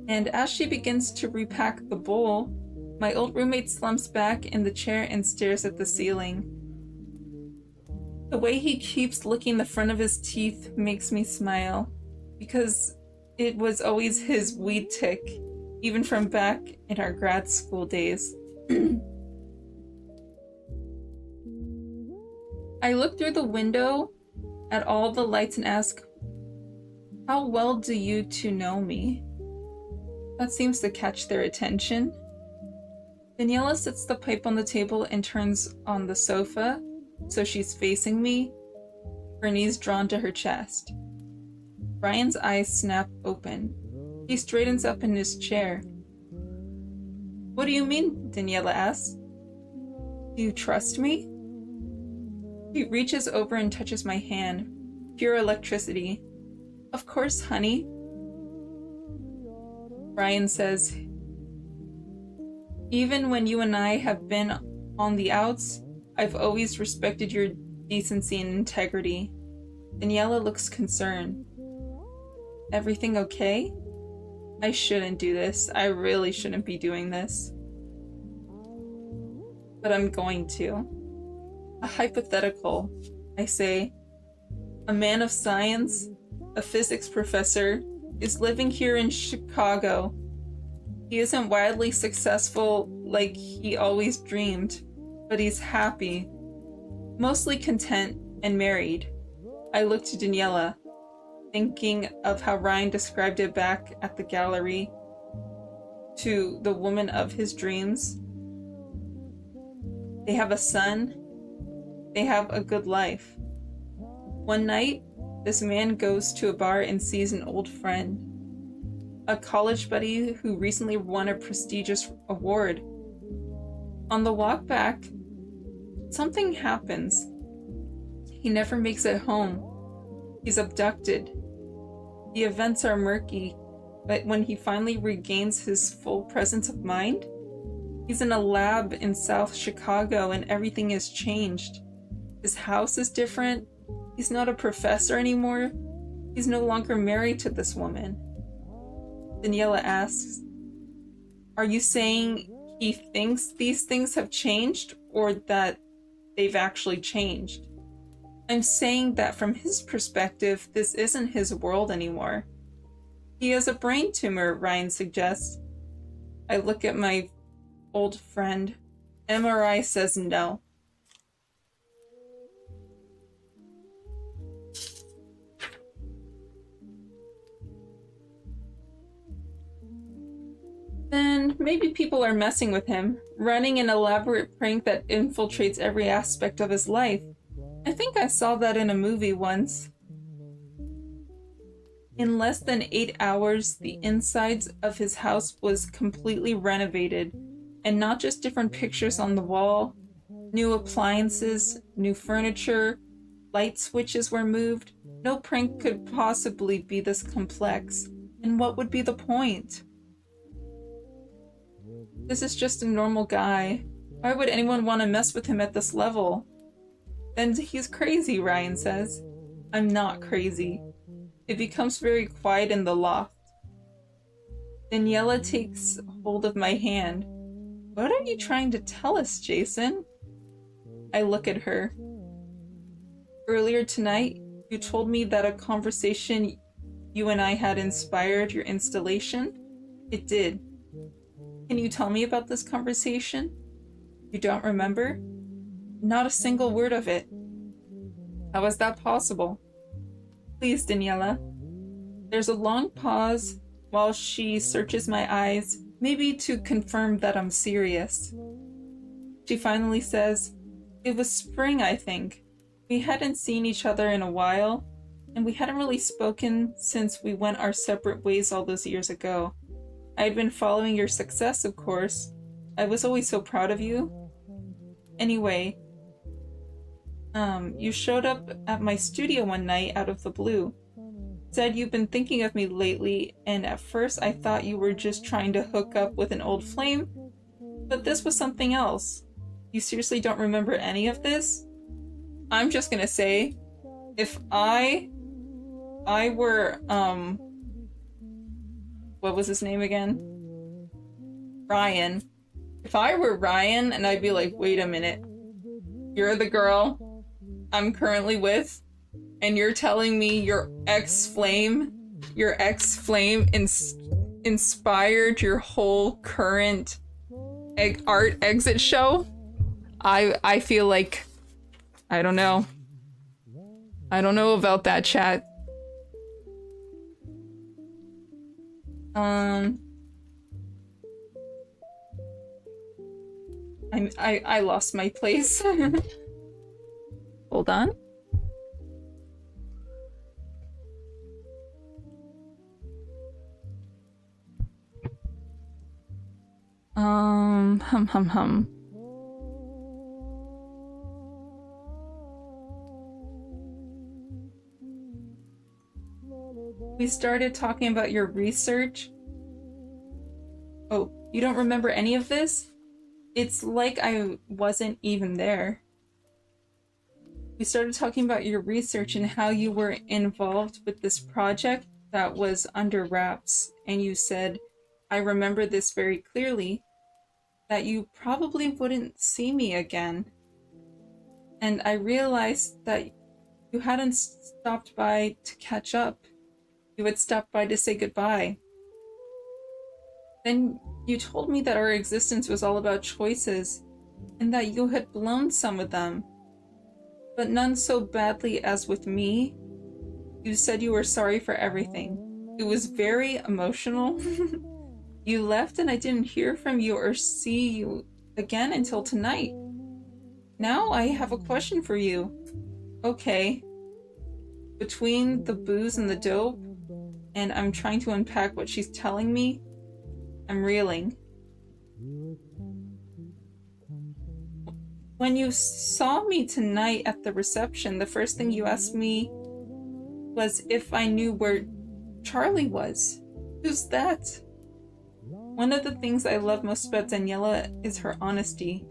and as she begins to repack the bowl, my old roommate slumps back in the chair and stares at the ceiling. The way he keeps licking the front of his teeth makes me smile, because it was always his weed tick, even from back in our grad school days. I look through the window at all the lights and ask, "How well do you two know me?" That seems to catch their attention. Daniela sets the pipe on the table and turns on the sofa, so she's facing me, her knees drawn to her chest. Ryan's eyes snap open. He straightens up in his chair. "What do you mean?" Daniela asks. "Do you trust me?" He reaches over and touches my hand. Pure electricity. "Of course, honey." Ryan says, "Even when you and I have been on the outs, I've always respected your decency and integrity." Daniela looks concerned. "Everything okay?" I shouldn't do this. I really shouldn't be doing this. But I'm going to. A hypothetical, I say. A man of science, a physics professor, is living here in Chicago. He isn't wildly successful like he always dreamed, but he's happy, mostly content and married. I look to Daniela, thinking of how Ryan described it back at the gallery to the woman of his dreams. They have a son. They have a good life. One night, this man goes to a bar and sees an old friend, a college buddy who recently won a prestigious award. On the walk back, something happens. He never makes it home. He's abducted. The events are murky, but when he finally regains his full presence of mind, he's in a lab in South Chicago and everything has changed. His house is different. He's not a professor anymore. He's no longer married to this woman. Daniela asks, "Are you saying he thinks these things have changed or that they've actually changed?" I'm saying that from his perspective, this isn't his world anymore. "He has a brain tumor," Ryan suggests. I look at my old friend. MRI says no. Then maybe people are messing with him, running an elaborate prank that infiltrates every aspect of his life. I think I saw that in a movie once. In less than 8 hours, the insides of his house was completely renovated, and not just different pictures on the wall, new appliances, new furniture, light switches were moved. No prank could possibly be this complex, and what would be the point? This is just a normal guy. Why would anyone want to mess with him at this level? Then he's crazy, Ryan says. I'm not crazy. It becomes very quiet in the loft. Daniela takes hold of my hand. What are you trying to tell us, Jason? I look at her. Earlier tonight, you told me that a conversation you and I had inspired your installation. It did. Can you tell me about this conversation? You don't remember? Not a single word of it. How is that possible? Please, Daniela. There's a long pause while she searches my eyes, maybe to confirm that I'm serious. She finally says, "It was spring, I think. We hadn't seen each other in a while, and we hadn't really spoken since we went our separate ways all those years ago. I had been following your success, of course. I was always so proud of you. Anyway, you showed up at my studio one night out of the blue. Said you've been thinking of me lately, and at first I thought you were just trying to hook up with an old flame, but this was something else. You seriously don't remember any of this? I'm just gonna say, if I were, what was his name again? Ryan. If I were Ryan and I'd be like, wait a minute, you're the girl I'm currently with, and you're telling me your ex-flame inspired your current art exit show? I feel like, I don't know. I don't know about that, chat. I lost my place. Hold on. Hum. We started talking about your research. Oh, you don't remember any of this? It's like I wasn't even there. We started talking about your research and how you were involved with this project that was under wraps, and you said, I remember this very clearly, that you probably wouldn't see me again. And I realized that you hadn't stopped by to catch up. You had stopped by to say goodbye. Then you told me that our existence was all about choices, and that you had blown some of them, but none so badly as with me. You said you were sorry for everything. It was very emotional. You left and I didn't hear from you or see you again until tonight. Now I have a question for you. Okay. Between the booze and the dope, and I'm trying to unpack what she's telling me, I'm reeling. When you saw me tonight at the reception, the first thing you asked me was if I knew where Charlie was. Who's that? One of the things I love most about Daniela is her honesty.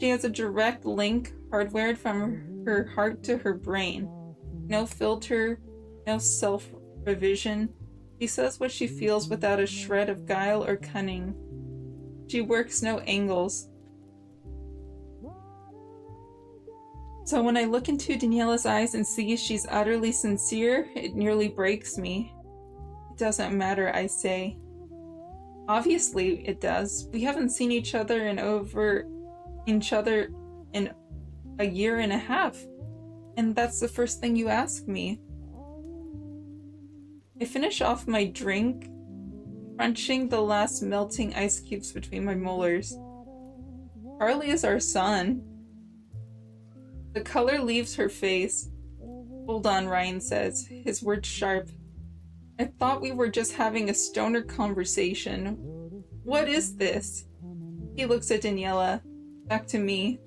She has a direct link hardwired from her heart to her brain. No filter, no self-revision. She says what she feels without a shred of guile or cunning. She works no angles. So when I look into Daniela's eyes and see she's utterly sincere, it nearly breaks me. It doesn't matter, I say. Obviously it does. We haven't seen each other in a year and a half. And that's the first thing you ask me. I finish off my drink, crunching the last melting ice cubes between my molars. Charlie is our son. The color leaves her face. Hold on, Ryan says, his words sharp. I thought we were just having a stoner conversation. What is this? He looks at Daniela, back to me.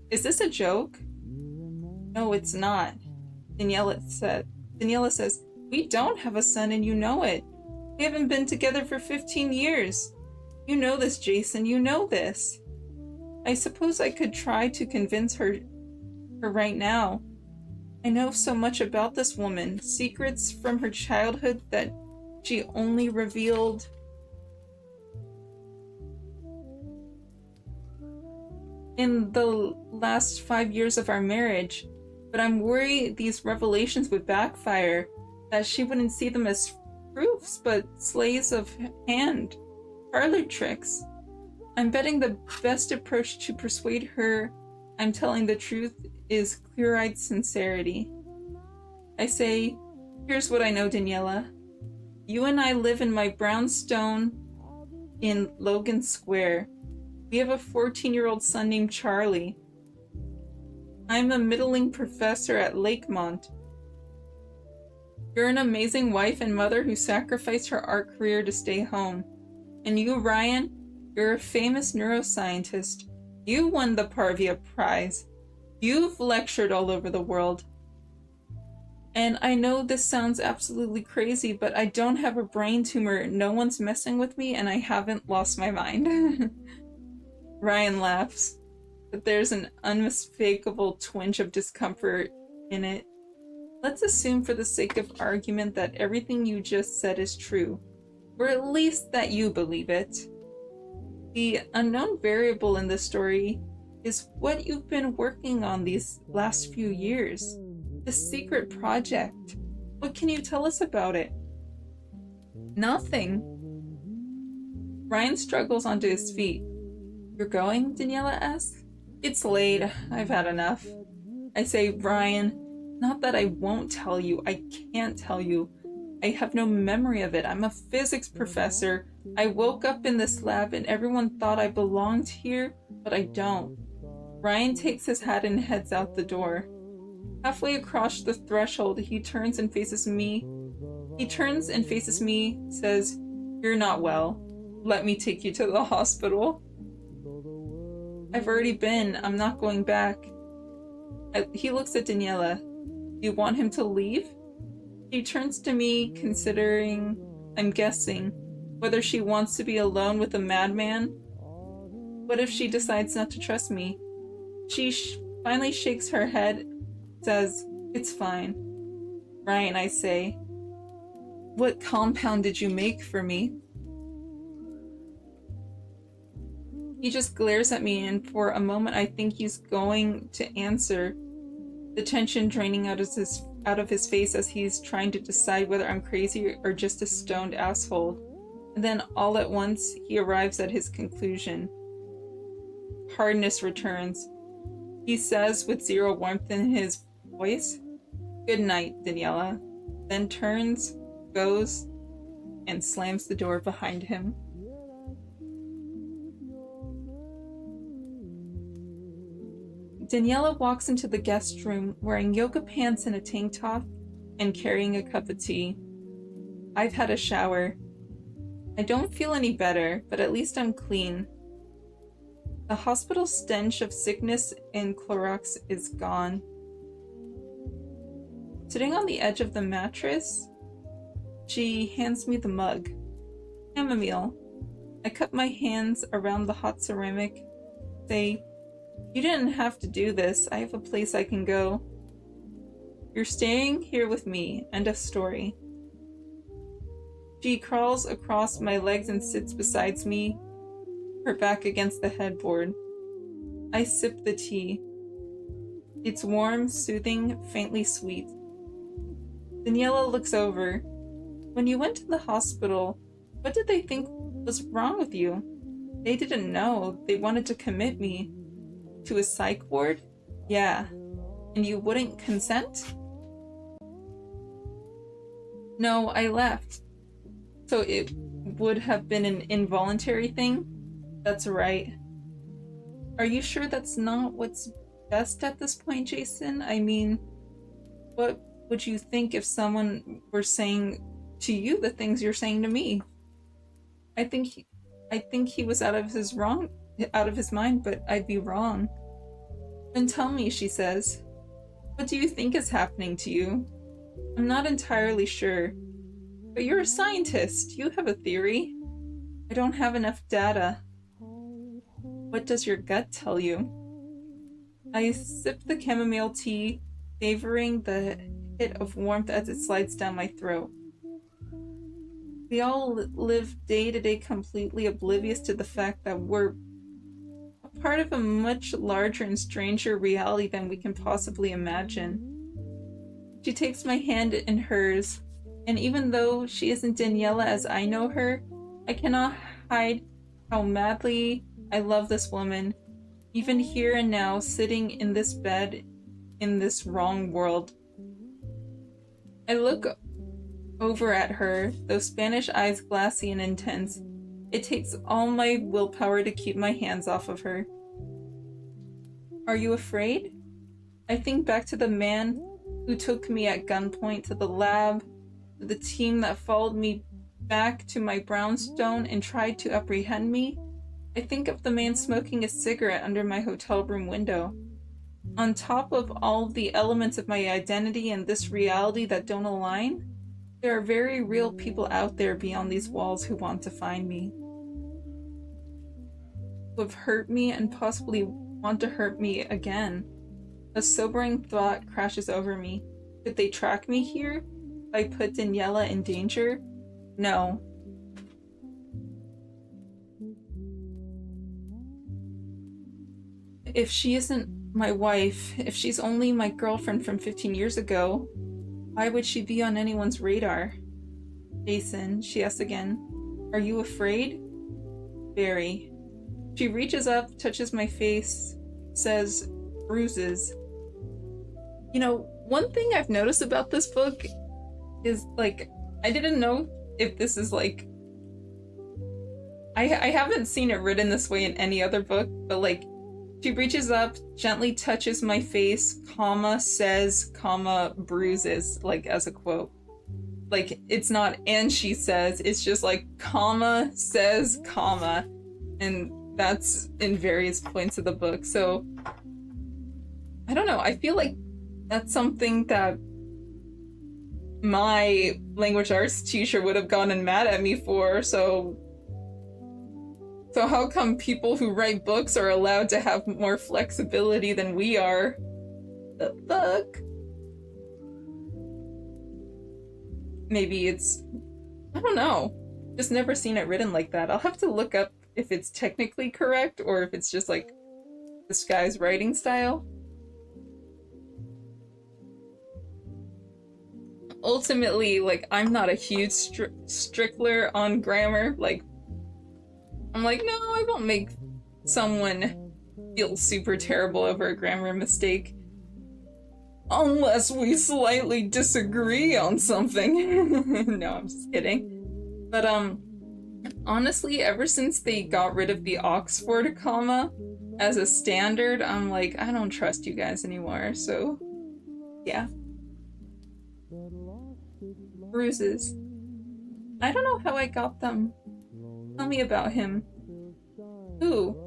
Is this a joke? No, it's not. Daniela says, we don't have a son and you know it. We haven't been together for 15 years. You know this, Jason, you know this. I suppose I could try to convince her right now. I know so much about this woman, secrets from her childhood that she only revealed in the last 5 years of our marriage, but I'm worried these revelations would backfire, that she wouldn't see them as proofs, but sleights of hand, parlor tricks. I'm betting the best approach to persuade her I'm telling the truth is clear-eyed sincerity. I say, here's what I know, Daniela. You and I live in my brownstone in Logan Square. We have a 14-year-old son named Charlie. I'm a middling professor at Lakemont. You're an amazing wife and mother who sacrificed her art career to stay home. And you, Ryan, you're a famous neuroscientist. You won the Parvia Prize. You've lectured all over the world. And I know this sounds absolutely crazy, but I don't have a brain tumor, no one's messing with me, and I haven't lost my mind. Ryan laughs, but there's an unmistakable twinge of discomfort in it. Let's assume for the sake of argument that everything you just said is true, or at least that you believe it. The unknown variable in this story is what you've been working on these last few years. The secret project. What can you tell us about it? Nothing. Ryan struggles onto his feet. You're going? Daniela asks. It's late. I've had enough. I say, Ryan, not that I won't tell you. I can't tell you. I have no memory of it. I'm a physics professor. I woke up in this lab and everyone thought I belonged here, but I don't. Ryan takes his hat and heads out the door. Halfway across the threshold, he turns and faces me. Says, "You're not well. Let me take you to the hospital." I've already been. I'm not going back. He looks at Daniela. Do you want him to leave? She turns to me, considering, I'm guessing, whether she wants to be alone with a madman. What if she decides not to trust me? She finally shakes her head, says, it's fine. Ryan, I say, what compound did you make for me? He just glares at me, and for a moment I think he's going to answer, the tension draining out of his face as he's trying to decide whether I'm crazy or just a stoned asshole. And then all at once, he arrives at his conclusion. Hardness returns. He says with zero warmth in his voice, "Good night, Daniela," then turns, goes, and slams the door behind him. Daniela walks into the guest room wearing yoga pants and a tank top and carrying a cup of tea. I've had a shower. I don't feel any better, but at least I'm clean. The hospital stench of sickness and Clorox is gone. Sitting on the edge of the mattress, she hands me the mug. Chamomile. I cup my hands around the hot ceramic, say, "You didn't have to do this. I have a place I can go. You're staying here with me. End of story." She crawls across my legs and sits beside me, her back against the headboard. I sip the tea. It's warm, soothing, faintly sweet. Daniela looks over. When you went to the hospital, what did they think was wrong with you? They didn't know. They wanted to commit me. To a psych ward? Yeah. And you wouldn't consent? No, I left. So it would have been an involuntary thing? That's right. Are you sure that's not what's best at this point, Jason? I mean, what would you think if someone were saying to you the things you're saying to me? I think he was out of his mind, but I'd be wrong. Then tell me, she says. What do you think is happening to you? I'm not entirely sure. But you're a scientist. You have a theory. I don't have enough data. What does your gut tell you? I sip the chamomile tea, savoring the hit of warmth as it slides down my throat. We all live day to day completely oblivious to the fact that we're a part of a much larger and stranger reality than we can possibly imagine. She takes my hand in hers, and even though she isn't Daniela as I know her, I cannot hide how madly I love this woman, even here and now, sitting in this bed in this wrong world. I look over at her, those Spanish eyes glassy and intense. It takes all my willpower to keep my hands off of her. Are you afraid? I think back to the man who took me at gunpoint to the lab, to the team that followed me back to my brownstone and tried to apprehend me, I think of the man smoking a cigarette under my hotel room window. On top of all the elements of my identity and this reality that don't align, there are very real people out there beyond these walls who want to find me. Who have hurt me and possibly want to hurt me again. A sobering thought crashes over me. Could they track me here? If I put Daniela in danger? No. If she isn't my wife, if she's only my girlfriend from 15 years ago, why would she be on anyone's radar? Jason, she asks again, are you afraid? Very. She reaches up, touches my face, says, bruises. You know, one thing I've noticed about this book is, like, I didn't know if this is, like... I haven't seen it written this way in any other book, but, like, she reaches up, gently touches my face, comma, says, comma, bruises, like, as a quote. Like, it's not, and she says, it's just like, comma, says, comma. And that's in various points of the book. So, I don't know, I feel like that's something that my language arts teacher would have gotten mad at me for, so how come people who write books are allowed to have more flexibility than we are? The fuck? Maybe it's... I don't know. Just never seen it written like that. I'll have to look up if it's technically correct or if it's just like this guy's writing style. Ultimately, like, I'm not a huge stickler on grammar. Like, I'm like, no, I won't make someone feel super terrible over a grammar mistake. Unless we slightly disagree on something. No, I'm just kidding. But, honestly, ever since they got rid of the Oxford comma as a standard, I'm like, I don't trust you guys anymore, so, yeah. Bruises. I don't know how I got them. Tell me about him. Who?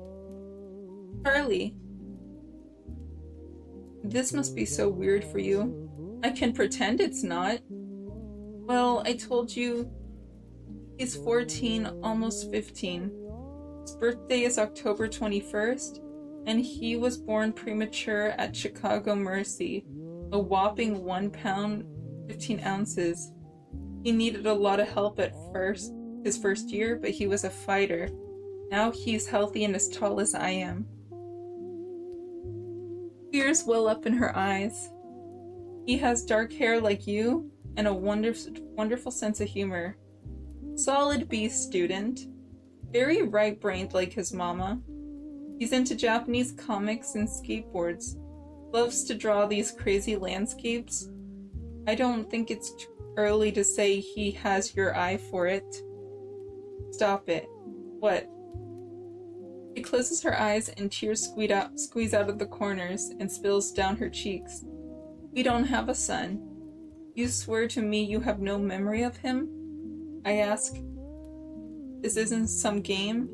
Charlie. This must be so weird for you. I can pretend it's not. Well, I told you he's 14, almost 15. His birthday is October 21st, and he was born premature at Chicago Mercy, a whopping 1 pound, 15 ounces. He needed a lot of help at first, his first year, but he was a fighter. Now he's healthy and as tall as I am. Tears well up in her eyes. He has dark hair like you, and a wonderful sense of humor. Solid B student. Very right-brained like his mama. He's into Japanese comics and skateboards. Loves to draw these crazy landscapes. I don't think it's too early to say he has your eye for it. Stop it. What? She closes her eyes and tears squeeze out of the corners and spills down her cheeks. We don't have a son. You swear to me you have no memory of him? I ask. This isn't some game?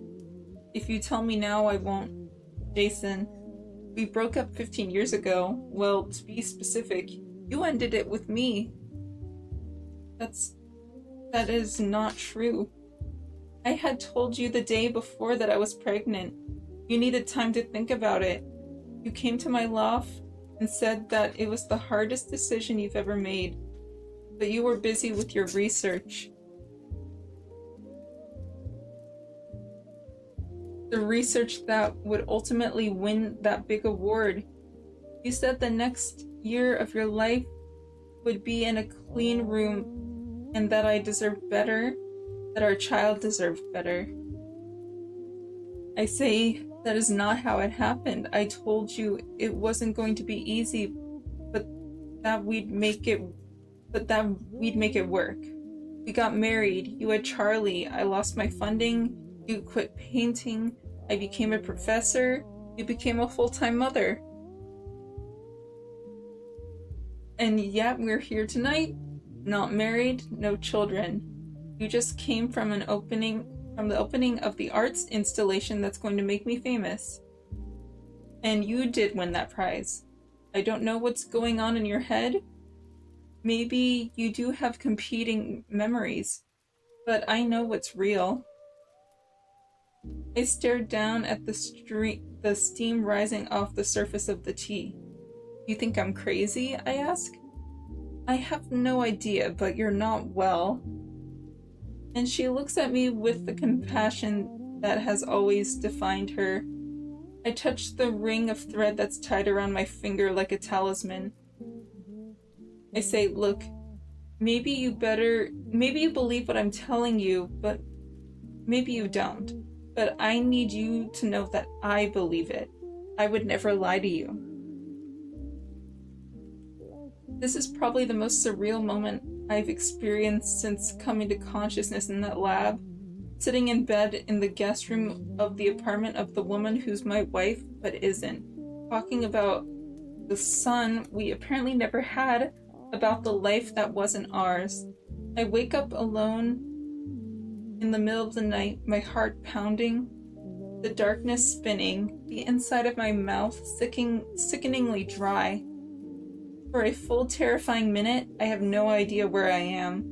If you tell me now, I won't. Jason, we broke up 15 years ago. Well, to be specific, you ended it with me. That is not true. I had told you the day before that I was pregnant. You needed time to think about it. You came to my loft and said that it was the hardest decision you've ever made, but you were busy with your research. The research that would ultimately win that big award. You said the next year of your life would be in a clean room and that I deserved better, that our child deserved better. I say that is not how it happened. I told you it wasn't going to be easy, but that we'd make it work. We got married, you had Charlie, I lost my funding, you quit painting, I became a professor, you became a full-time mother. And yet we're here tonight, not married, no children. You just came from the opening of the arts installation that's going to make me famous. And you did win that prize. I don't know what's going on in your head. Maybe you do have competing memories, but I know what's real. I stared down at the steam rising off the surface of the tea. You think I'm crazy? I ask. I have no idea, but you're not well. And she looks at me with the compassion that has always defined her. I touch the ring of thread that's tied around my finger like a talisman. I say, look, maybe you believe what I'm telling you, but maybe you don't. But I need you to know that I believe it. I would never lie to you. This is probably the most surreal moment I've experienced since coming to consciousness in that lab, sitting in bed in the guest room of the apartment of the woman who's my wife but isn't, talking about the son we apparently never had, about the life that wasn't ours. I wake up alone in the middle of the night, my heart pounding, the darkness spinning, the inside of my mouth sickeningly dry. For a full terrifying minute, I have no idea where I am.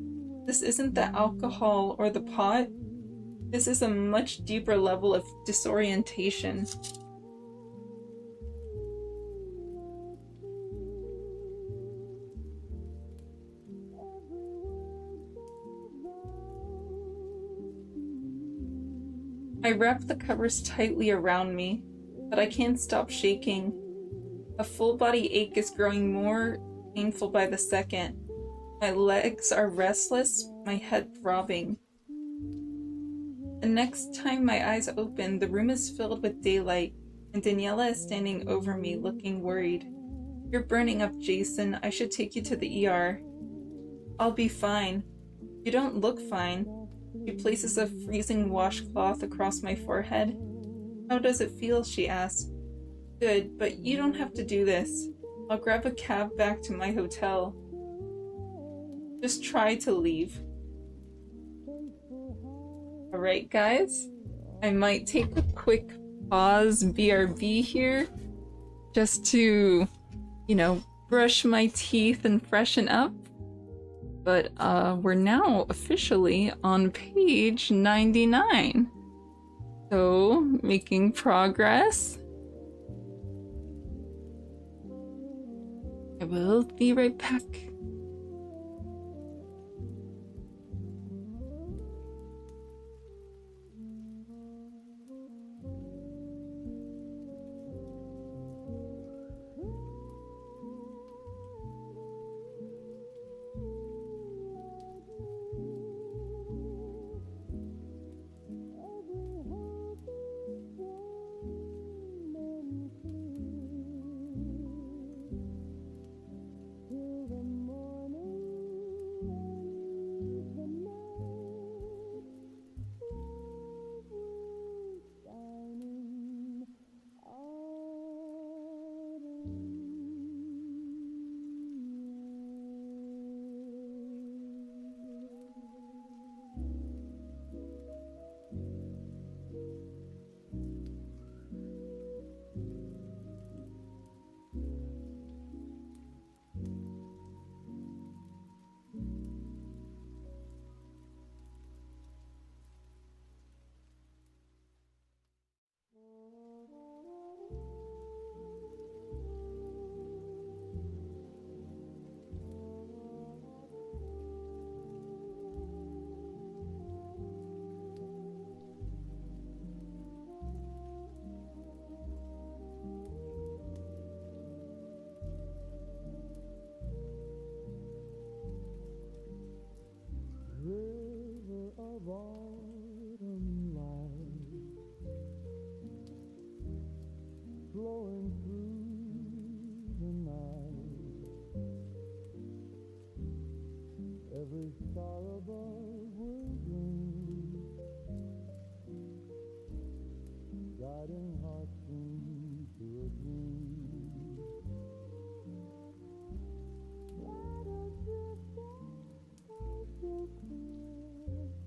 This isn't the alcohol or the pot. This is a much deeper level of disorientation. I wrap the covers tightly around me, but I can't stop shaking. A full body ache is growing more painful by the second. My legs are restless, my head throbbing. The next time my eyes open, the room is filled with daylight, and Daniela is standing over me, looking worried. You're burning up, Jason. I should take you to the ER. I'll be fine. You don't look fine. She places a freezing washcloth across my forehead. How does it feel? She asks. Good, but you don't have to do this. I'll grab a cab back to my hotel. Just try to leave. Alright, guys. I might take a quick pause BRB here just to, brush my teeth and freshen up. But we're now officially on page 99. So, making progress. I will be right back. Flowing through the night, every star above will ring, guiding hearts into a dream. Let us drift out so clear.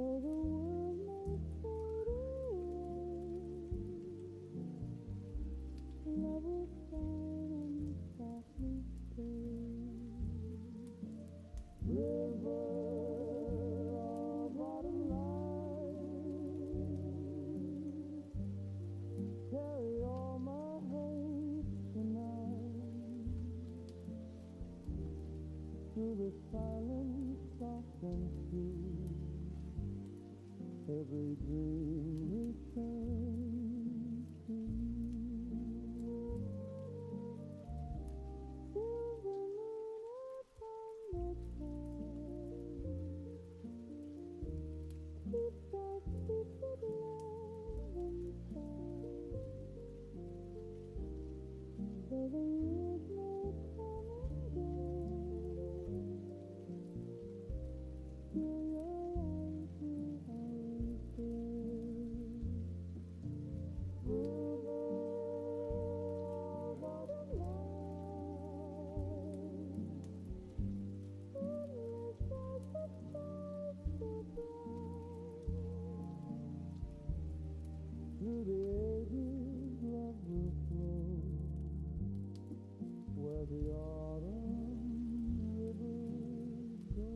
Though the world may fade away, love will shine and softly stay. River of autumn light, carry all my hopes tonight. Through the silence soft and sweet, every dream returns to you. Silver moon upon the tide keeps our secret love inside. Though the years may come and go, still your light will always glow. River of autumn light, endless as the stars so bright. Through the ages love will flow, where the autumn rivers go.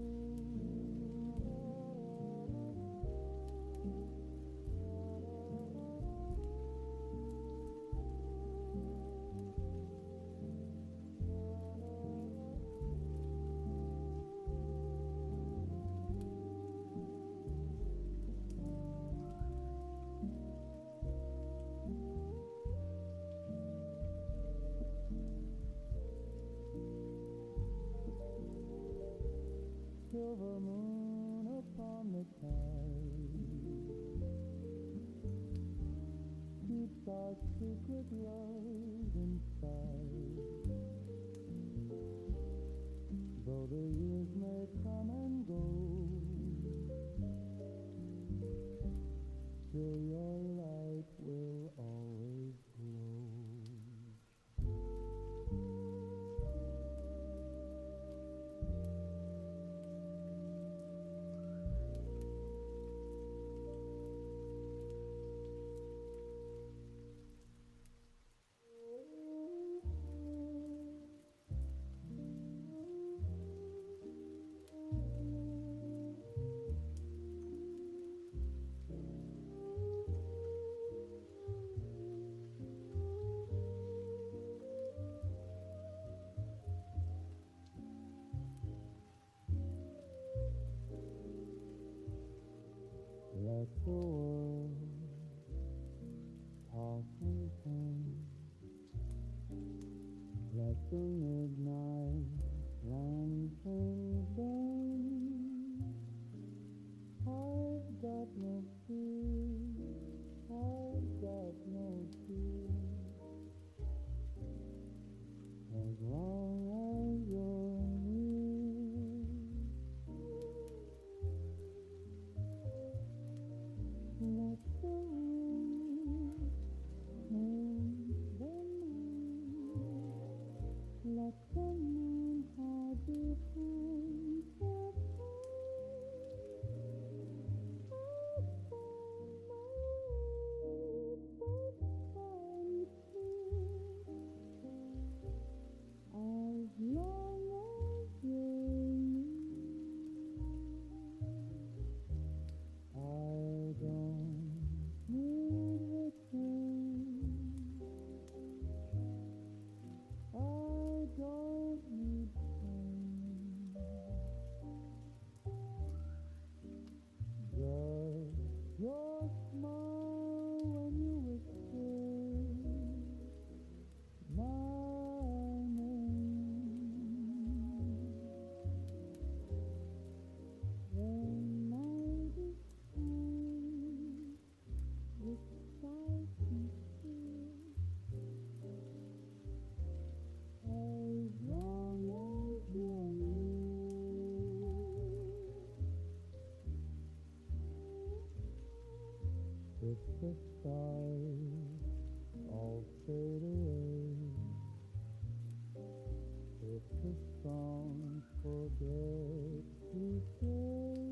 Silver moon upon the tide keeps our secret love inside. Though the years may come and go, still your light will always glow. Let the world toss and turn, let the midnight lanterns burn. I've got no fear, I've got no fear, as long as you're near. Let the wind change the moon, let the moon hide behind the as long as you're near. I don't need return, I don't need pain, just your smile when you whisper my name. When night is time, with silence still, as long as you're near. If the stars all fade away, if the songs forget to say,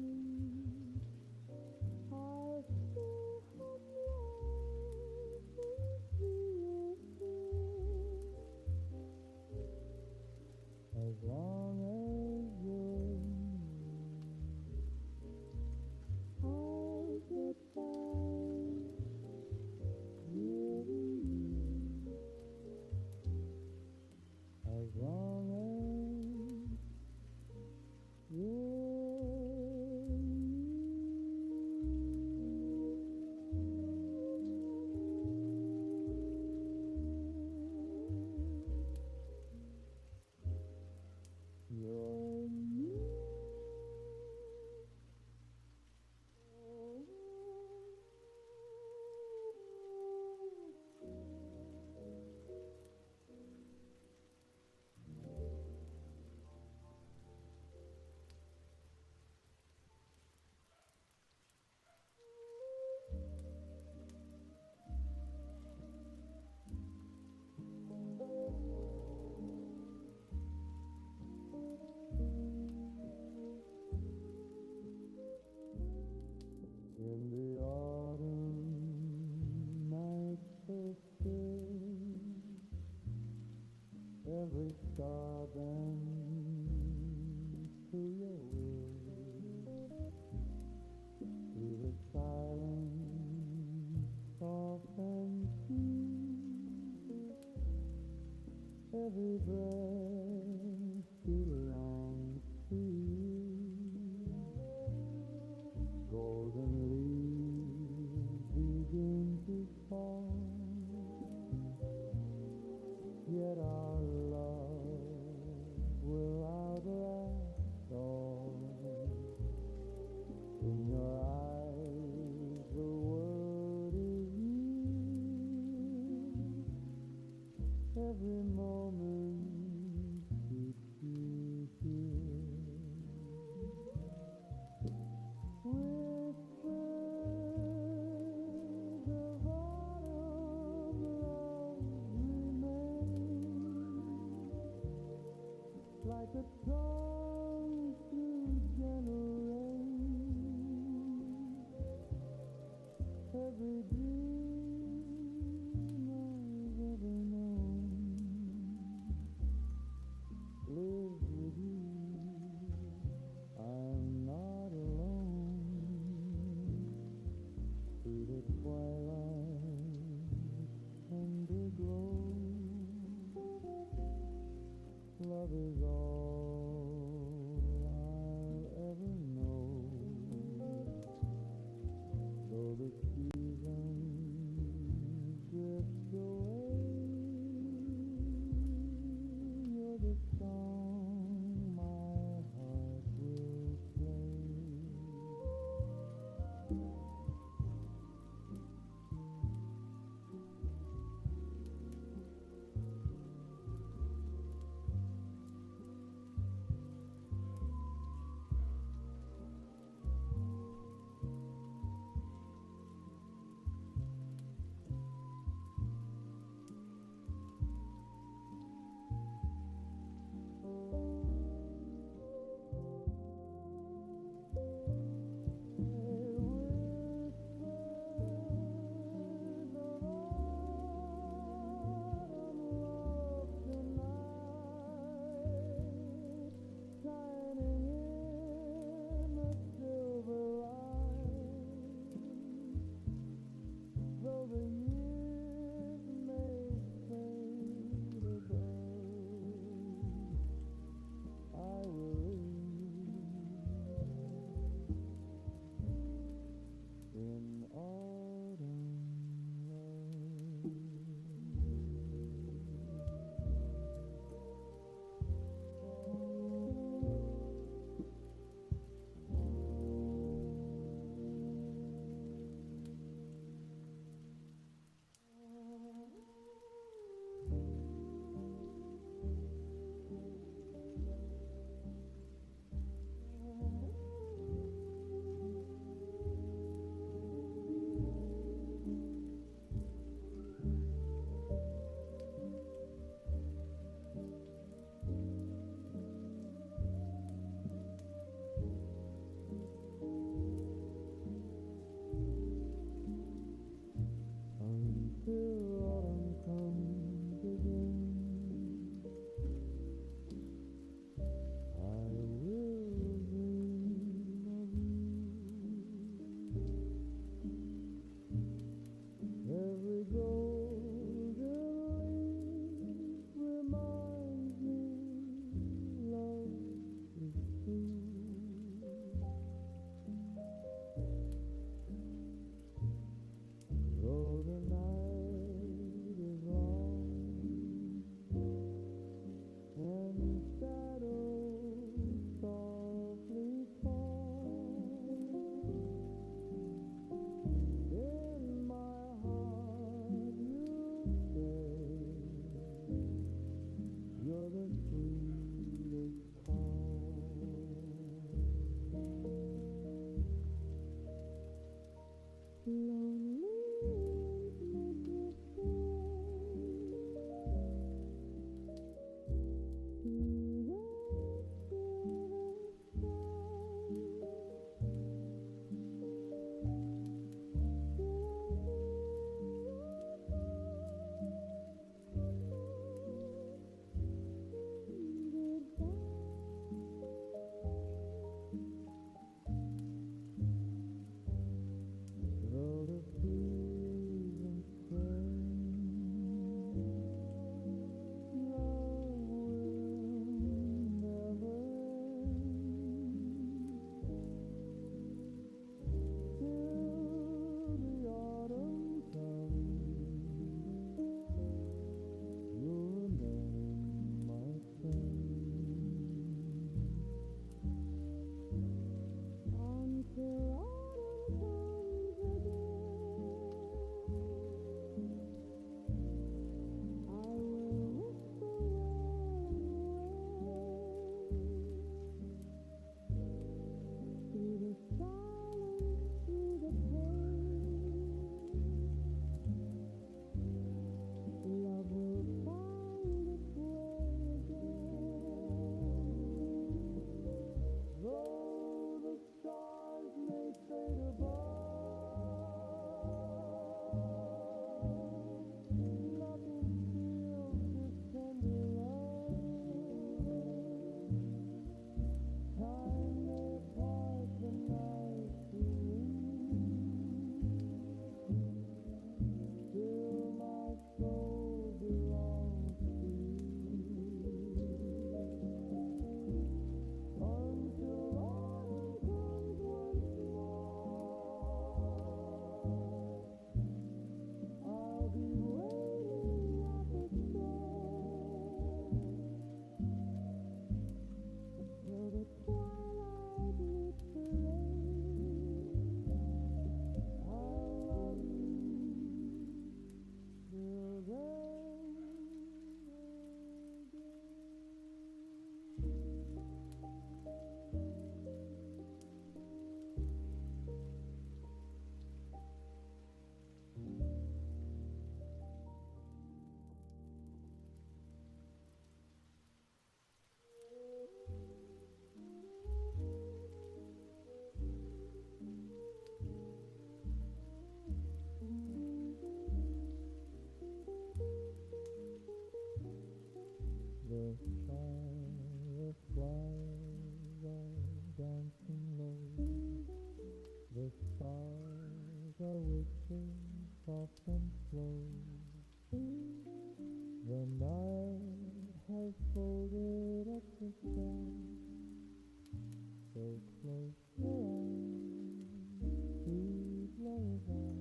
So close your eyes, sweet lullaby.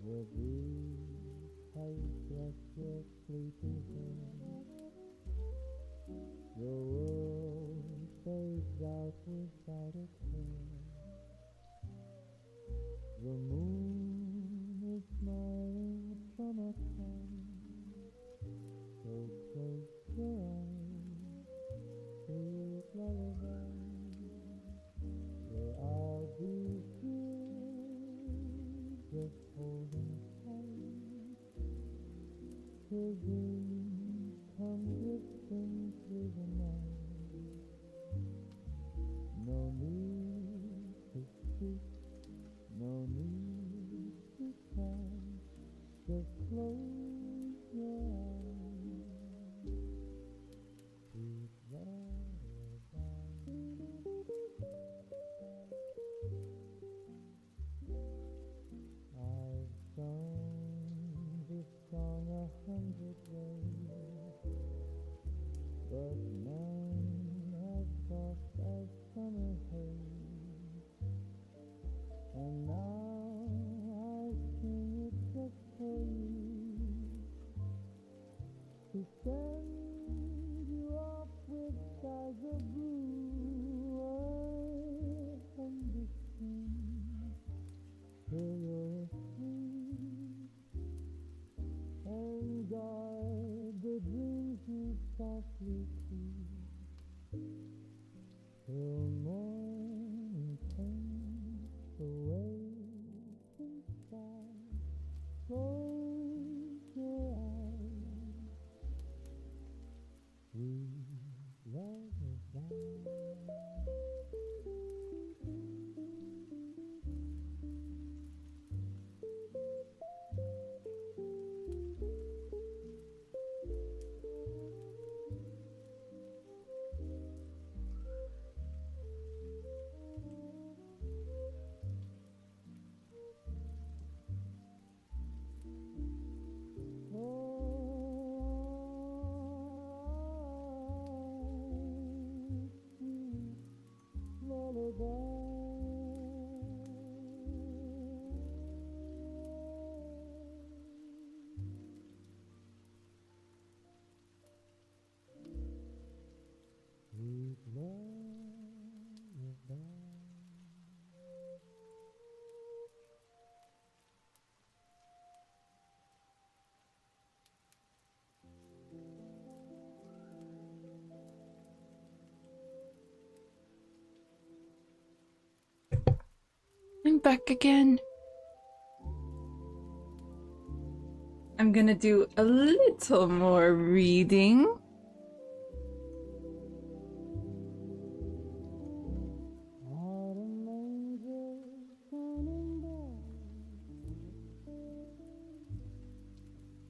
The breeze has brushed your sleepy head. The world fades out without a care. The moon is smiling from a cloud. So close your eyes, sweet lullaby. Where I'll be here, just holding tight. Till dreams come drifting through the night. No need to speak, no need to cry. Just close your eyes, sweet lullaby. I've sung this song 100 ways, but none as soft as summer haze. And now I sing it just for you, to send you off with skies of blue. I understand till you're asleep, and guard the dreams you softly keep, till morning paints the waiting sky. Close your eyes, sweet lullaby. Sweet lullaby. I'm back again. I'm gonna do a little more reading. Autumn angel shining bright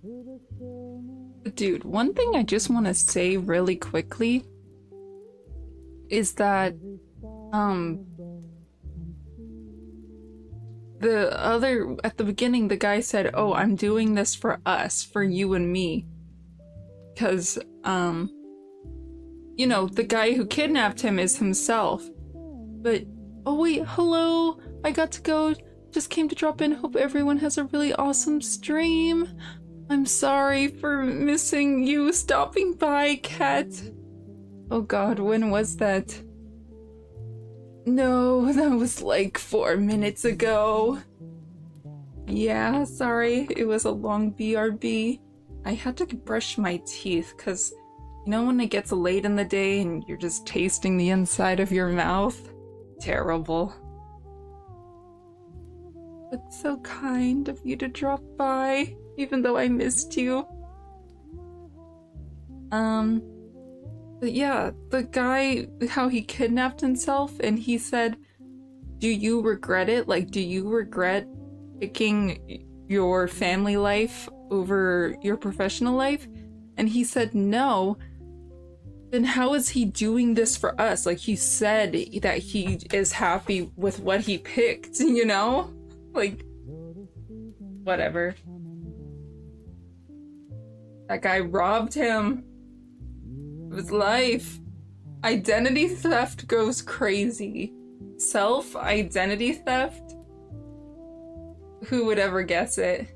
through the stillness. Dude, one thing I just want to say really quickly is that at the beginning the guy said, "Oh, I'm doing this for us, for you and me." Cuz you know, the guy who kidnapped him is himself. But oh wait, hello. I got to go. Just came to drop in. Hope everyone has a really awesome stream. I'm sorry for missing you stopping by, Kat. Oh god, when was that? No, that was like 4 minutes ago. Yeah, sorry, it was a long BRB. I had to brush my teeth because, you know, when it gets late in the day and you're just tasting the inside of your mouth? Terrible. It's so kind of you to drop by, even though I missed you. But yeah, the guy, how he kidnapped himself, and he said, do you regret it? Like, do you regret picking your family life over your professional life? And he said no. Then how is he doing this for us? Like, he said that he is happy with what he picked, you know? Like, whatever. That guy robbed him of his life. Identity theft goes crazy. Self-identity theft? Who would ever guess it?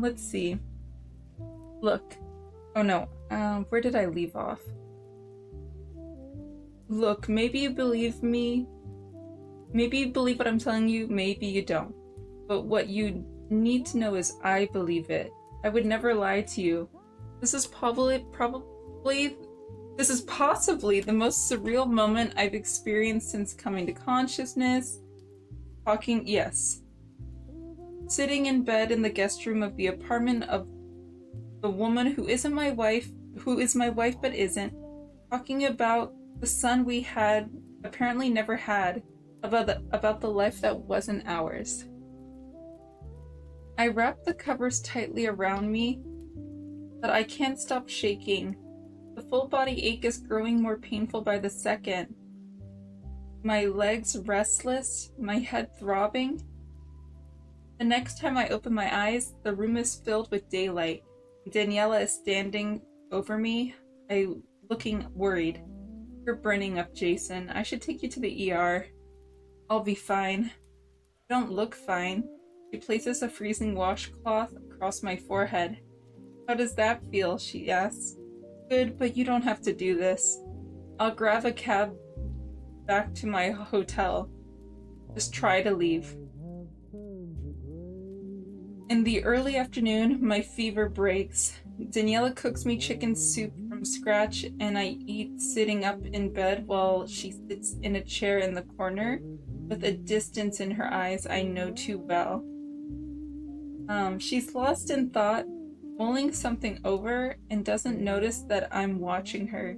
Let's see. Look. Oh no. Where did I leave off? Look, maybe you believe me. Maybe you believe what I'm telling you, maybe you don't. But what you need to know is I believe it. I would never lie to you. This is possibly the most surreal moment I've experienced since coming to consciousness. Yes. Sitting in bed in the guest room of the apartment of the woman who is my wife but isn't, talking about the son we had apparently never had, about the life that wasn't ours. I wrap the covers tightly around me, but I can't stop shaking. The full body ache is growing more painful by the second. My legs restless, my head throbbing. The next time I open my eyes, the room is filled with daylight. Daniela is standing over me, looking worried. You're burning up, Jason. I should take you to the ER. I'll be fine. I don't look fine. She places a freezing washcloth across my forehead. How does that feel? She asks. Good, but you don't have to do this. I'll grab a cab back to my hotel. Just try to leave. In the early afternoon, my fever breaks. Daniela cooks me chicken soup from scratch, and I eat sitting up in bed while she sits in a chair in the corner with a distance in her eyes I know too well. She's lost in thought, mulling something over, and doesn't notice that I'm watching her.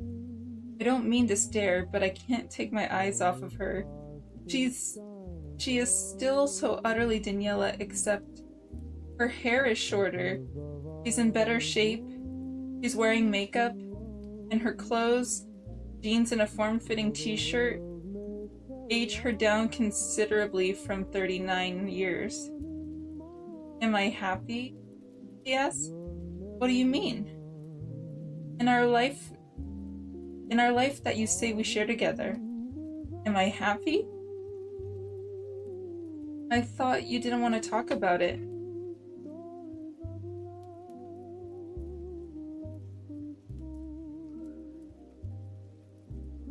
I don't mean to stare, but I can't take my eyes off of her. She is still so utterly Daniela, except her hair is shorter. She's in better shape. She's wearing makeup, and her clothes, jeans and a form-fitting t-shirt, age her down considerably from 39 years. Am I happy? She asks. What do you mean? In our life that you say we share together. Am I happy? I thought you didn't want to talk about it.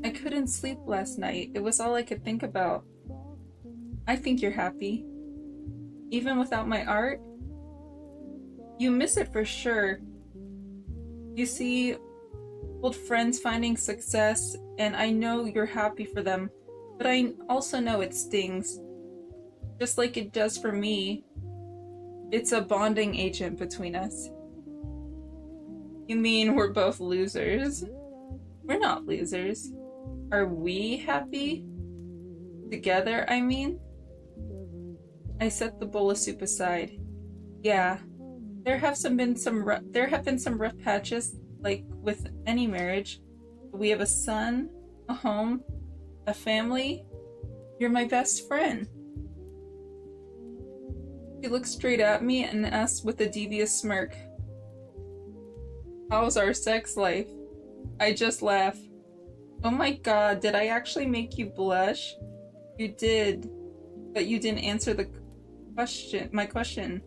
I couldn't sleep last night. It was all I could think about. I think you're happy. Even without my art? You miss it for sure. You see old friends finding success, and I know you're happy for them, but I also know it stings. Just like it does for me. It's a bonding agent between us. You mean we're both losers? We're not losers. Are we happy? Together, I mean? I set the bowl of soup aside. Yeah, there have been some rough patches, like with any marriage. But we have a son, a home, a family. You're my best friend. She looks straight at me and asks with a devious smirk, how's our sex life? I just laugh. Oh my god, did I actually make you blush? You did, but you didn't answer my question.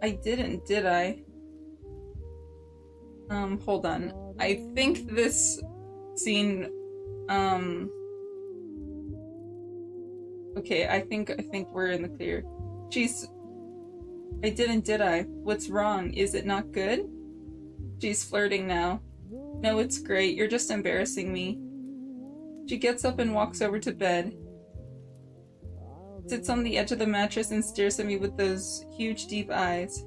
I didn't, did I? Hold on. I think this scene, okay, I think we're in the clear. I didn't, did I? What's wrong? Is it not good? She's flirting now. No, it's great. You're just embarrassing me. She gets up and walks over to bed. Sits on the edge of the mattress and stares at me with those huge, deep eyes.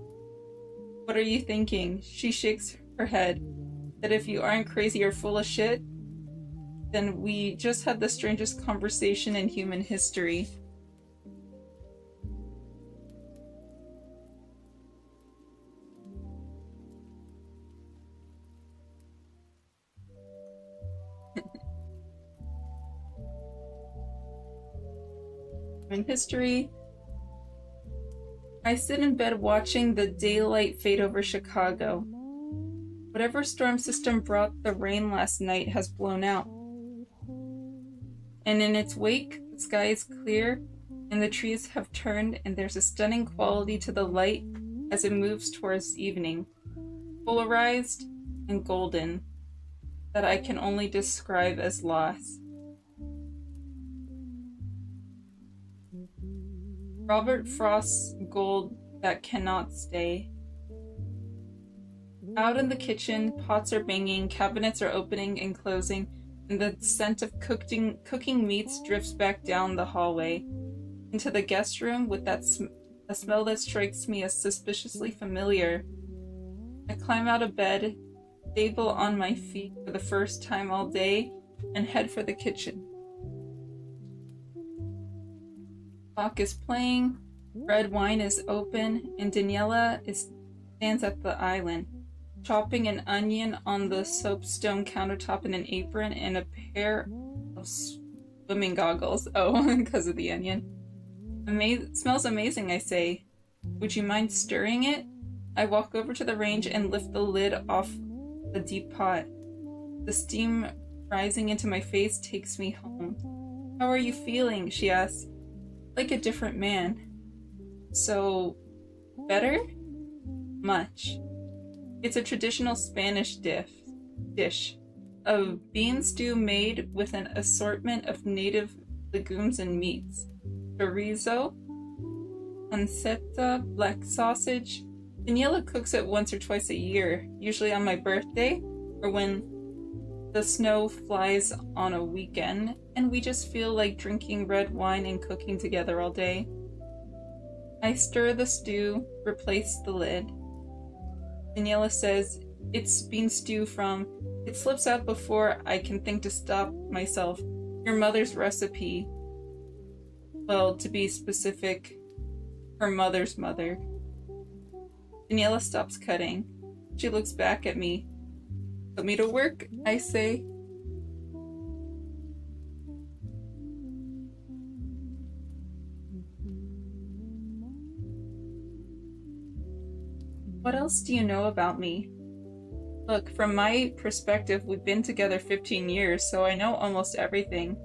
What are you thinking? She shakes her head. That if you aren't crazy or full of shit, then we just had the strangest conversation in human history. In history. I sit in bed watching the daylight fade over Chicago. Whatever storm system brought the rain last night has blown out. And in its wake, the sky is clear and the trees have turned, and there's a stunning quality to the light as it moves towards evening, polarized and golden, that I can only describe as loss. Robert Frost's gold that cannot stay. Out in the kitchen, pots are banging, cabinets are opening and closing, and the scent of cooking meats drifts back down the hallway into the guest room with a smell that strikes me as suspiciously familiar. I climb out of bed, stable on my feet for the first time all day, and head for the kitchen. Clock is playing, red wine is open, and Daniela stands at the island, chopping an onion on the soapstone countertop in an apron and a pair of swimming goggles. Oh, because of the onion. Smells amazing, I say. Would you mind stirring it? I walk over to the range and lift the lid off the deep pot. The steam rising into my face takes me home. How are you feeling? She asks. Like a different man. So, better? Much. It's a traditional Spanish dish. A bean stew made with an assortment of native legumes and meats. Chorizo, pancetta, black sausage. Daniela cooks it once or twice a year, usually on my birthday or when the snow flies on a weekend, and we just feel like drinking red wine and cooking together all day. I stir the stew, replace the lid. Daniela says, it's bean stew from... It slips out before I can think to stop myself. Your mother's recipe. Well, to be specific, her mother's mother. Daniela stops cutting. She looks back at me. Put me to work, I say. What else do you know about me? Look, from my perspective, we've been together 15 years, so I know almost everything.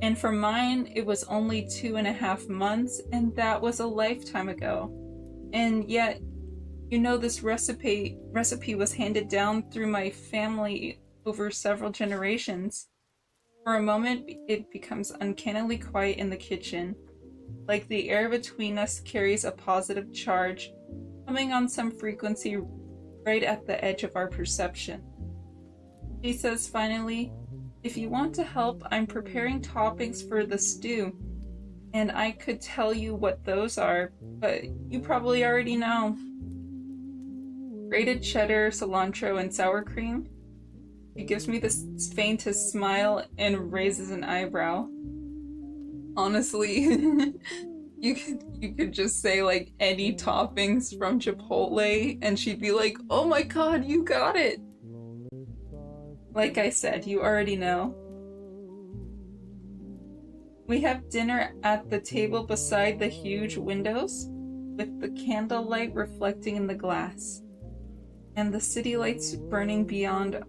And for mine, it was only 2.5 months, and that was a lifetime ago. And yet, you know, this recipe was handed down through my family over several generations. For a moment, it becomes uncannily quiet in the kitchen, like the air between us carries a positive charge, coming on some frequency right at the edge of our perception. She says finally, if you want to help, I'm preparing toppings for the stew, and I could tell you what those are, but you probably already know. Grated cheddar, cilantro, and sour cream. She gives me the faintest smile and raises an eyebrow. Honestly, you could just say like any toppings from Chipotle and she'd be like, oh my god, you got it! Like I said, you already know. We have dinner at the table beside the huge windows, with the candlelight reflecting in the glass, and the city lights burning beyond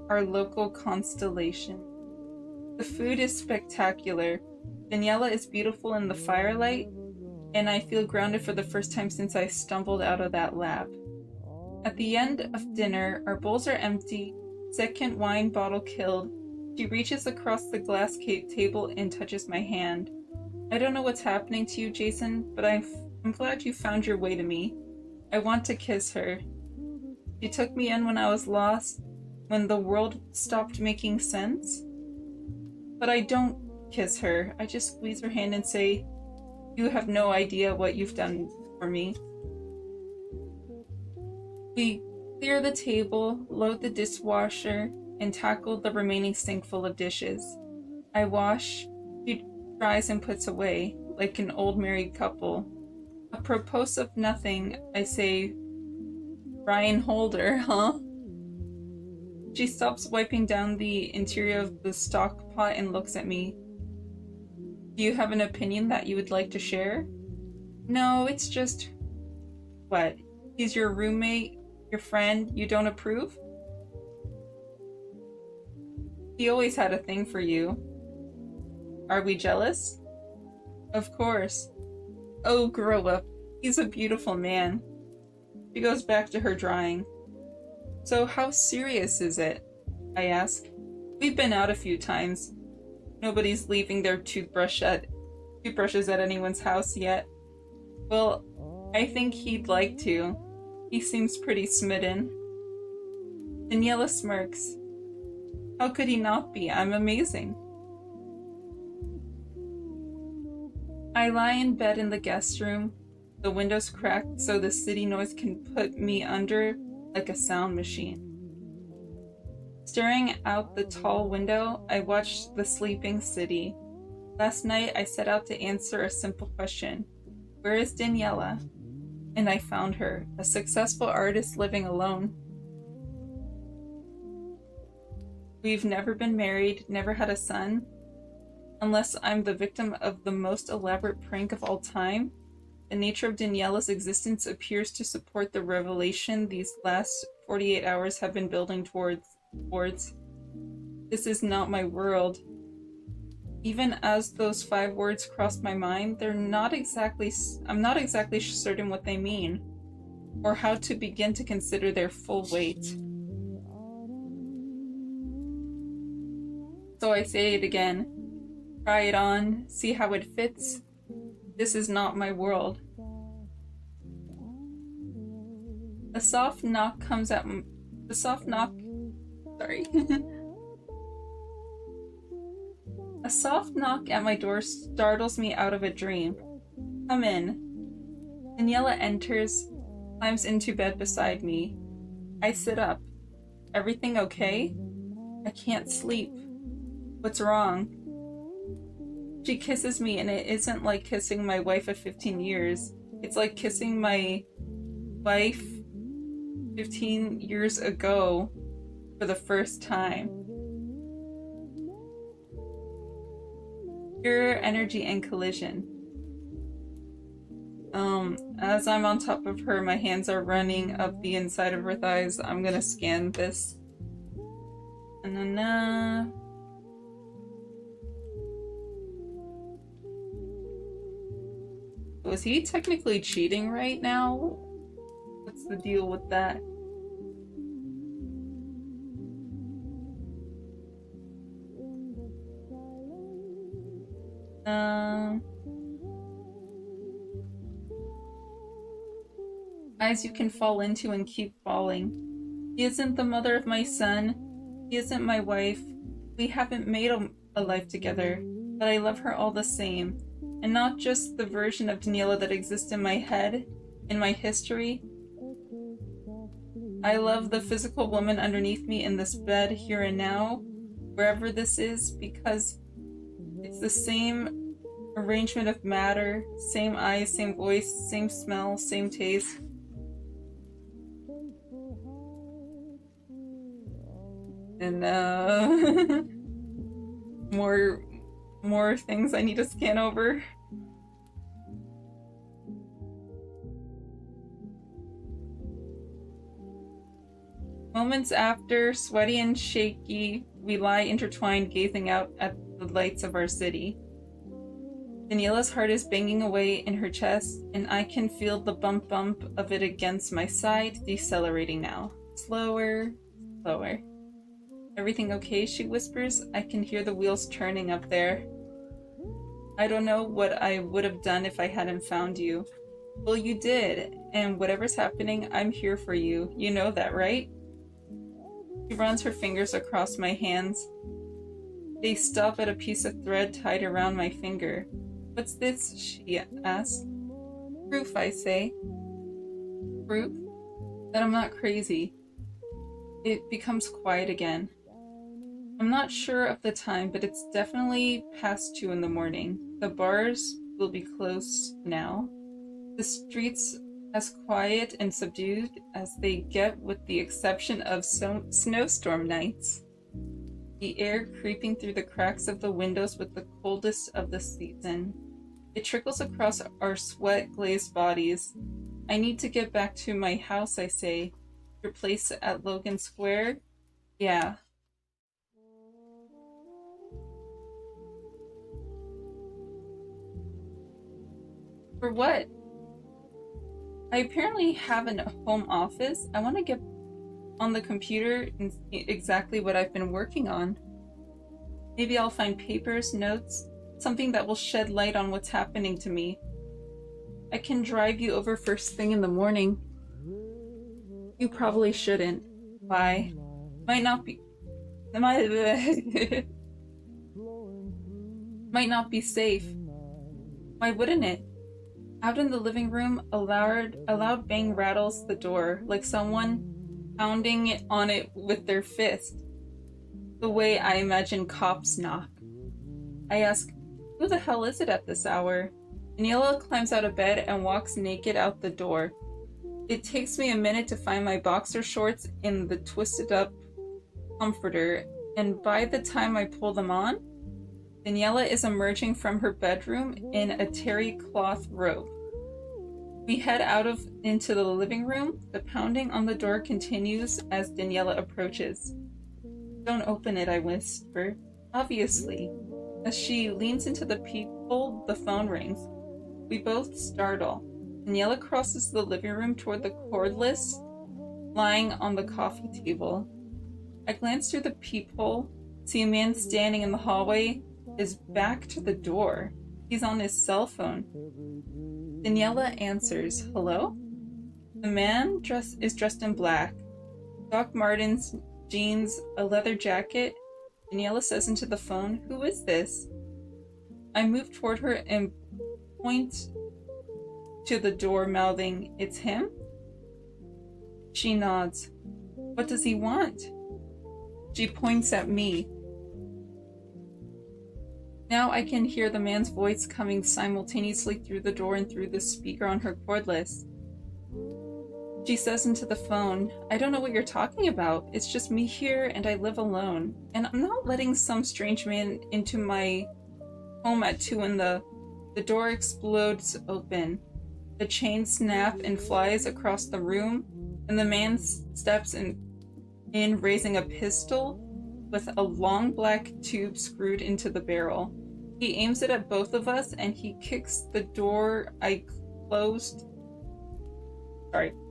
our local constellation. The food is spectacular. Daniela is beautiful in the firelight, and I feel grounded for the first time since I stumbled out of that lab. At the end of dinner, our bowls are empty, second wine bottle killed. She reaches across the glass table and touches my hand. I don't know what's happening to you, Jason, but I'm glad you found your way to me. I want to kiss her. She took me in when I was lost, when the world stopped making sense. But I don't kiss her. I just squeeze her hand and say, you have no idea what you've done for me. We clear the table, load the dishwasher, and tackle the remaining sink full of dishes. I wash, she dries and puts away, like an old married couple. Apropos of nothing, I say, Ryan Holder, huh? She stops wiping down the interior of the stock pot and looks at me. Do you have an opinion that you would like to share? No, it's just... What? He's your roommate, your friend, you don't approve? He always had a thing for you. Are we jealous? Of course. Oh, grow up. He's a beautiful man. She goes back to her drawing. So how serious is it? I ask. We've been out a few times. Nobody's leaving their toothbrushes at anyone's house yet. Well, I think he'd like to. He seems pretty smitten. Daniela smirks. How could he not be? I'm amazing. I lie in bed in the guest room, the windows cracked so the city noise can put me under like a sound machine. Staring out the tall window, I watch the sleeping city. Last night, I set out to answer a simple question. Where is Daniela? And I found her, a successful artist living alone. We've never been married, never had a son. Unless I'm the victim of the most elaborate prank of all time, the nature of Daniela's existence appears to support the revelation these last 48 hours have been building towards. This is not my world. Even as those 5 words crossed my mind, I'm not exactly certain what they mean, or how to begin to consider their full weight. So I say it again. Try it on, see how it fits. This is not my world. A soft knock A soft knock at my door startles me out of a dream. Come in. Daniela enters, climbs into bed beside me. I sit up. Everything okay? I can't sleep. What's wrong? She kisses me, and it isn't like kissing my wife of 15 years. It's like kissing my wife 15 years ago for the first time. Pure energy and collision. As I'm on top of her, my hands are running up the inside of her thighs. I'm gonna scan this. Na-na-na. Was he technically cheating right now? What's the deal with that? Eyes you can fall into and keep falling. He isn't the mother of my son. He isn't my wife. We haven't made a life together, but I love her all the same. And not just the version of Daniela that exists in my head, in my history. I love the physical woman underneath me in this bed here and now, wherever this is, because it's the same arrangement of matter, same eyes, same voice, same smell, same taste. And more things I need to scan over. Moments after, sweaty and shaky, we lie intertwined, gazing out at the lights of our city. Daniela's heart is banging away in her chest, and I can feel the bump of it against my side, decelerating now. Slower, slower. Everything okay, she whispers. I can hear the wheels turning up there. I don't know what I would have done if I hadn't found you. Well, you did, and whatever's happening, I'm here for you. You know that, right? She runs her fingers across my hands. They stop at a piece of thread tied around my finger. What's this? She asks. Proof, I say. Proof? That I'm not crazy. It becomes quiet again. I'm not sure of the time, but it's definitely past 2 in the morning. The bars will be closed now. The streets as quiet and subdued as they get, with the exception of snowstorm nights. The air creeping through the cracks of the windows with the coldest of the season. It trickles across our sweat-glazed bodies. I need to get back to my house, I say. Your place at Logan Square? Yeah. For what? I apparently have a home office. I want to get on the computer and see exactly what I've been working on. Maybe I'll find papers, notes, something that will shed light on what's happening to me. I can drive you over first thing in the morning. You probably shouldn't. Why? Might not be... might not be safe. Why wouldn't it? Out in the living room, a loud bang rattles the door, like someone pounding on it with their fist. The way I imagine cops knock. I ask, who the hell is it at this hour? Daniela climbs out of bed and walks naked out the door. It takes me a minute to find my boxer shorts in the twisted up comforter, and by the time I pull them on, Daniela is emerging from her bedroom in a terry cloth robe. We head into the living room. The pounding on the door continues as Daniela approaches. Don't open it, I whisper. Obviously. As she leans into the peephole, the phone rings. We both startle. Daniela crosses the living room toward the cordless lying on the coffee table. I glance through the peephole, see a man standing in the hallway, his back to the door. He's on his cell phone. Daniela answers, hello? The man is dressed in black. Doc Martens, jeans, a leather jacket. Daniela says into the phone, who is this? I move toward her and point to the door, mouthing, it's him? She nods. What does he want? She points at me. Now I can hear the man's voice coming simultaneously through the door and through the speaker on her cordless. She says into the phone, I don't know what you're talking about. It's just me here and I live alone. And I'm not letting some strange man into my home at 2 in the door explodes open. The chain snaps and flies across the room, and the man steps in raising a pistol with a long black tube screwed into the barrel. He aims it at both of us and he kicks the door I closed.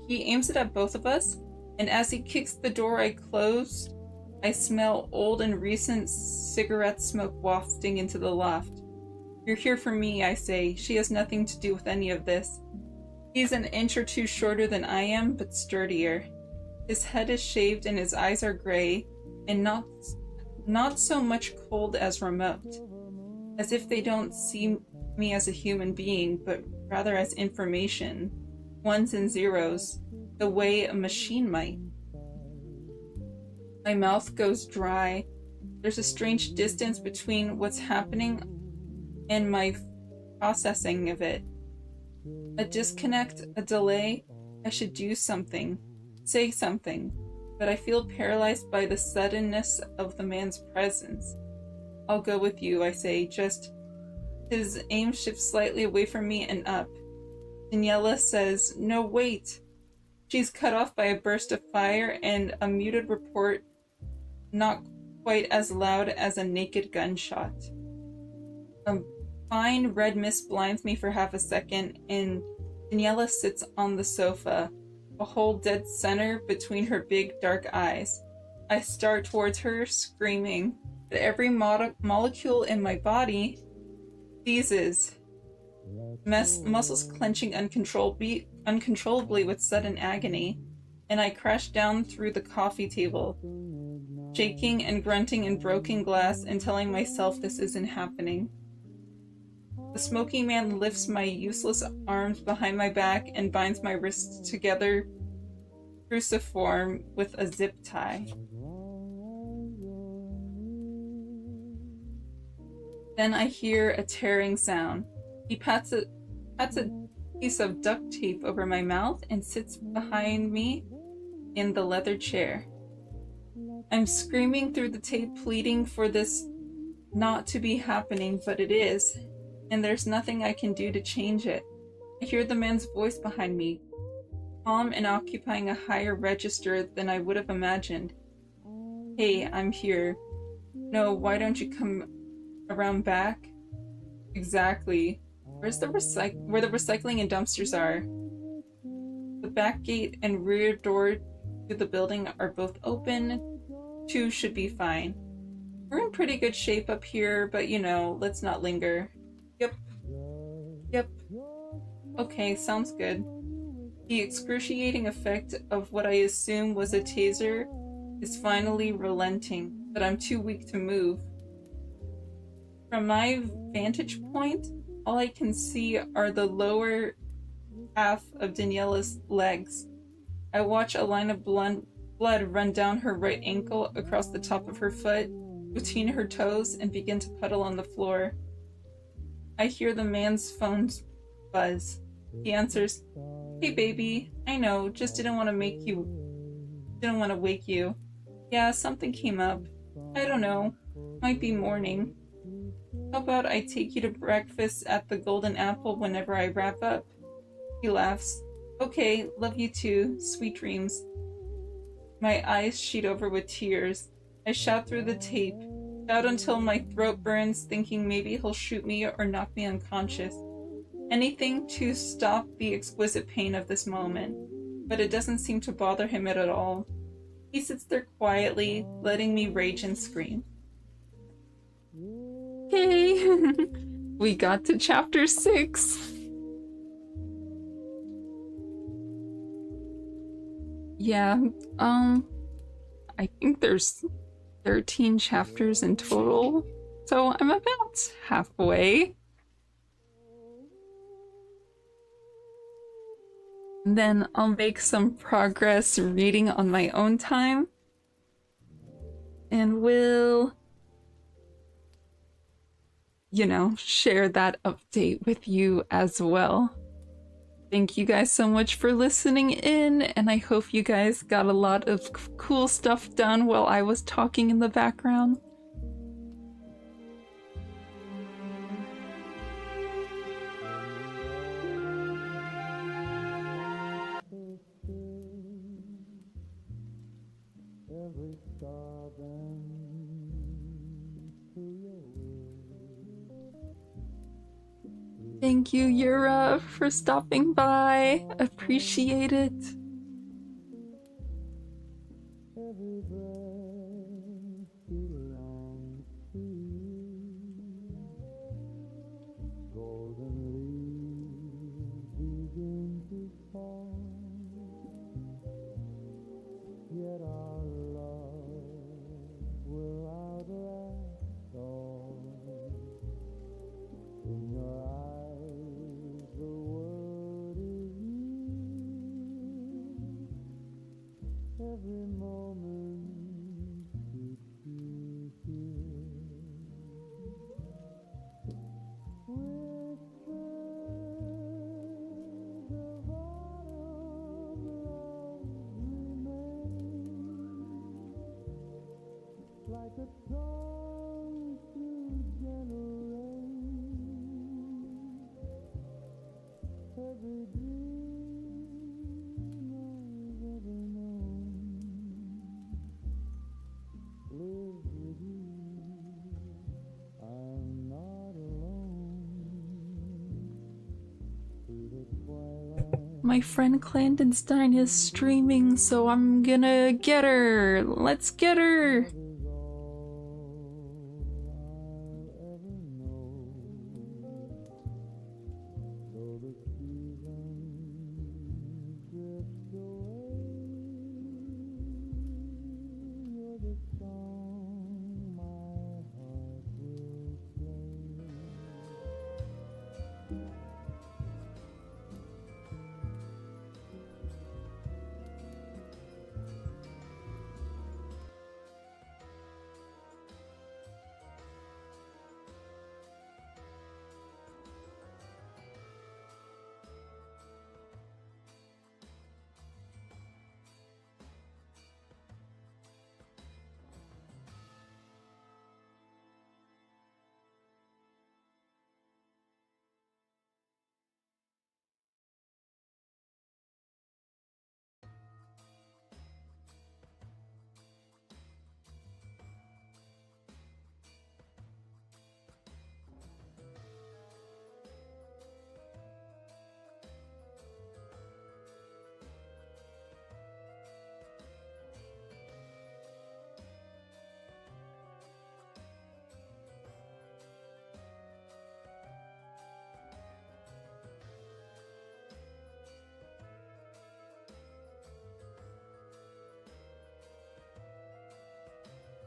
He aims it at both of us, and as he kicks the door I closed, I smell old and recent cigarette smoke wafting into the loft. You're here for me, I say. She has nothing to do with any of this. He's an inch or two shorter than I am, but sturdier. His head is shaved and his eyes are gray, and not so much cold as remote. As if they don't see me as a human being, but rather as information. Ones and zeros, the way a machine might. My mouth goes dry. There's a strange distance between what's happening and my processing of it. A disconnect, a delay. I should do something, say something, but I feel paralyzed by the suddenness of the man's presence. I'll go with you, I say, just... His aim shifts slightly away from me and up. Daniela says, no, wait. She's cut off by a burst of fire and a muted report not quite as loud as a naked gunshot. A fine red mist blinds me for half a second, and Daniela sits on the sofa, a hole dead center between her big dark eyes. I start towards her, screaming, but every molecule in my body seizes. Muscles clenching uncontrollably with sudden agony, and I crash down through the coffee table, shaking and grunting in broken glass and telling myself this isn't happening. The smoky man lifts my useless arms behind my back and binds my wrists together cruciform with a zip tie. Then I hear a tearing sound. He pats a piece of duct tape over my mouth and sits behind me in the leather chair. I'm screaming through the tape, pleading for this not to be happening, but it is. and there's nothing I can do to change it. I hear the man's voice behind me, calm and occupying a higher register than I would have imagined. Hey, I'm here. No, why don't you come around back? Exactly. Where the recycling and dumpsters are. The back gate and rear door to the building are both open. 2 should be fine. We're in pretty good shape up here, but you know, let's not linger. Yep. Okay, sounds good. The excruciating effect of what I assume was a taser is finally relenting, but I'm too weak to move. From my vantage point, all I can see are the lower half of Daniela's legs. I watch a line of blood run down her right ankle across the top of her foot, between her toes, and begin to puddle on the floor. I hear the man's phone buzz. He answers, "Hey baby, I know, just didn't want to wake you. Yeah, something came up. I don't know, might be morning. How about I take you to breakfast at the Golden Apple whenever I wrap up?" He laughs. Okay, love you too, sweet dreams. My eyes sheet over with tears. I shout through the tape, shout until my throat burns, thinking maybe he'll shoot me or knock me unconscious. Anything to stop the exquisite pain of this moment, but it doesn't seem to bother him at all. He sits there quietly, letting me rage and scream. Okay, we got to chapter 6. Yeah, I think there's 13 chapters in total, so I'm about halfway. And then I'll make some progress reading on my own time, and we'll, you know, share that update with you as well. Thank you guys so much for listening in, and I hope you guys got a lot of cool stuff done while I was talking in the background. Every star bends to your will. Thank you, Yura, for stopping by. Appreciate it. Every breath belongs to you. Golden leaves begin to fall. Yet our love will outlast all. In your eyes, the world is new. Every moment keeps you here. Whispers of autumn love remain, like a song through gentle rain. Every dream I've ever known lives with you. I'm not alone. Through the twilight. My friend Clandestine is streaming, so I'm gonna get her. Let's get her. Is all I'll ever know. Though the seasons drift away, you're the song my heart will play.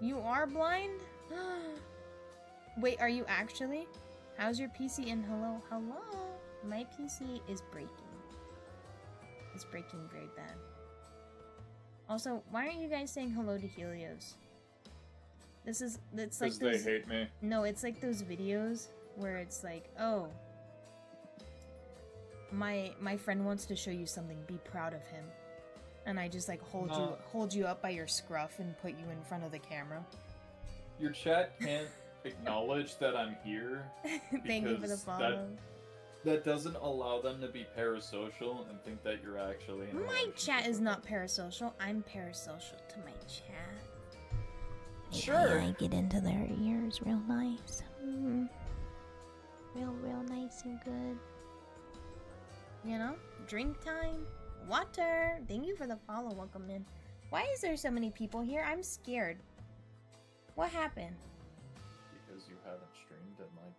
You are blind? Wait, are you actually? How's your PC? And hello? Hello? My PC is breaking. It's breaking very bad. Also, why aren't you guys saying hello to Helios? It's like Because those... they hate me. No, it's like those videos where it's like, oh, my friend wants to show you something, be proud of him. And I just like hold you up by your scruff and put you in front of the camera. Your chat can't acknowledge that I'm here. Thank you for the follow. That doesn't allow them to be parasocial and think that you're actually in a My relationship chat is with not them. parasocial. I'm parasocial to my chat. Sure. I get into their ears real nice. Real nice and good. You know? Drink time. Water. Thank you for the follow. Welcome in. Why is there so many people here? I'm scared. What happened? Because you haven't streamed in like...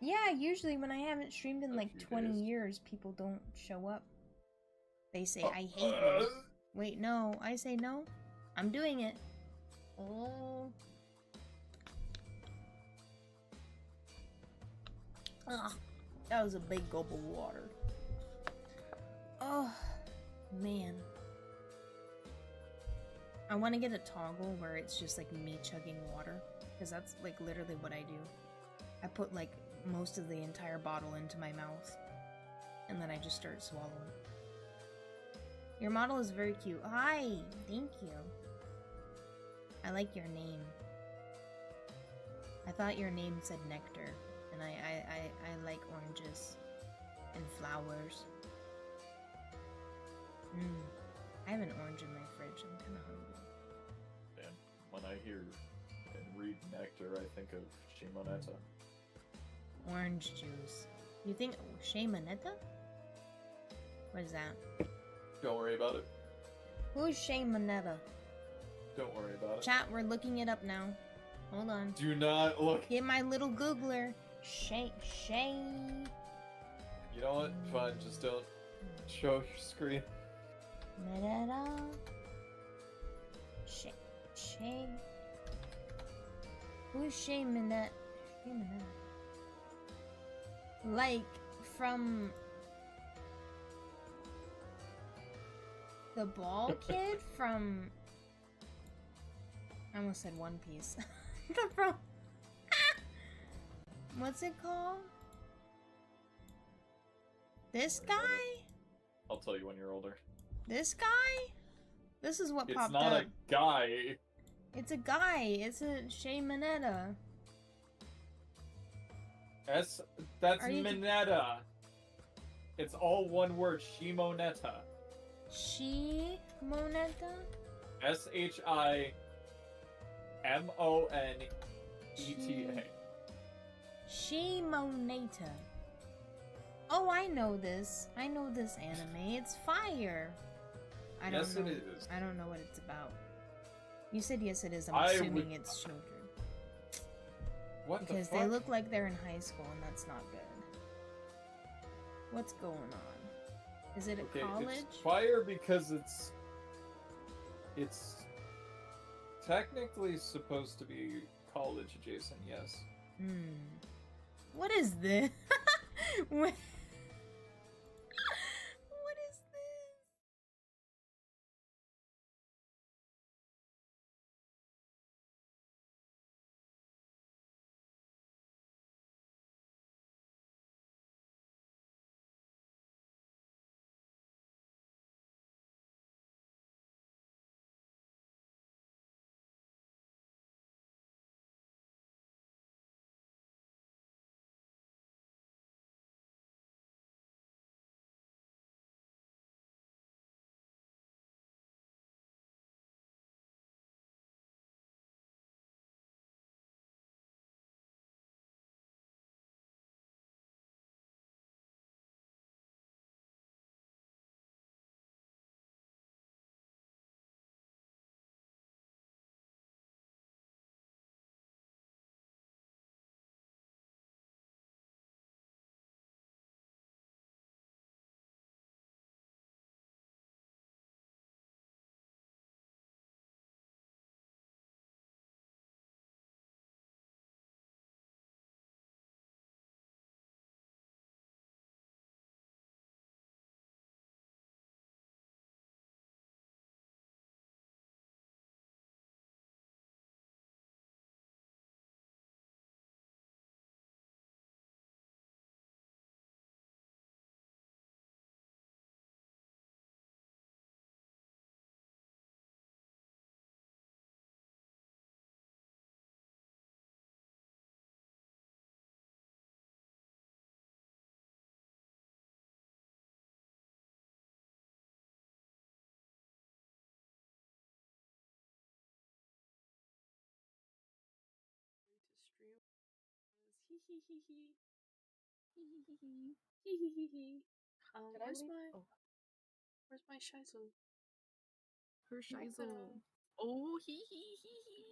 Yeah, usually when I haven't streamed in A like few 20 days. years, people don't show up. They say, I hate you. Wait, no. I say no. I'm doing it. Oh. Ugh. That was a big gulp of water. Oh, man. I want to get a toggle where it's just like me chugging water. Because that's like literally what I do. I put like most of the entire bottle into my mouth. And then I just start swallowing. Your model is very cute. Hi! Thank you. I like your name. I thought your name said nectar. And I like oranges. And flowers. I have an orange in my fridge. I'm kind of hungry. And when I hear and read nectar, I think of Shimoneta. Orange juice. You think Shaymanetta? What is that? Don't worry about it. Who's Shaymanetta? Don't worry about it. Chat, we're looking it up now. Hold on. Do not look. Get my little Googler. Shay. You know what? Fine, just don't show your screen. Manetta. Shay. Who's Shaymanetta? Shaymanetta. Like from the ball kid from. I almost said One Piece. From what's it called? This guy? I'll tell you when you're older. This guy? This is what It's popped not up. a guy. It's a guy. It's a Shay Manetta. That's Are you- Mineta. It's all one word. Shimoneta. She Moneta? SHIMONETA. She Moneta. Oh, I know this. I know this anime. It's fire. I don't Yes, know. it is. I don't know what it's about. You said yes, it is. I'm I assuming would- it's children. What Because the fuck? they look like they're in high school, and that's not good. What's going on? Is it a Okay, college? it's fire because it's technically supposed to be college adjacent, yes. What is this? What- hee hee hee. Hee hee hee hee. Hee hee hee hee. Did I leave? Oh, Where's my shizzle? her Look at shizzle. Oh, hee hee hee hee.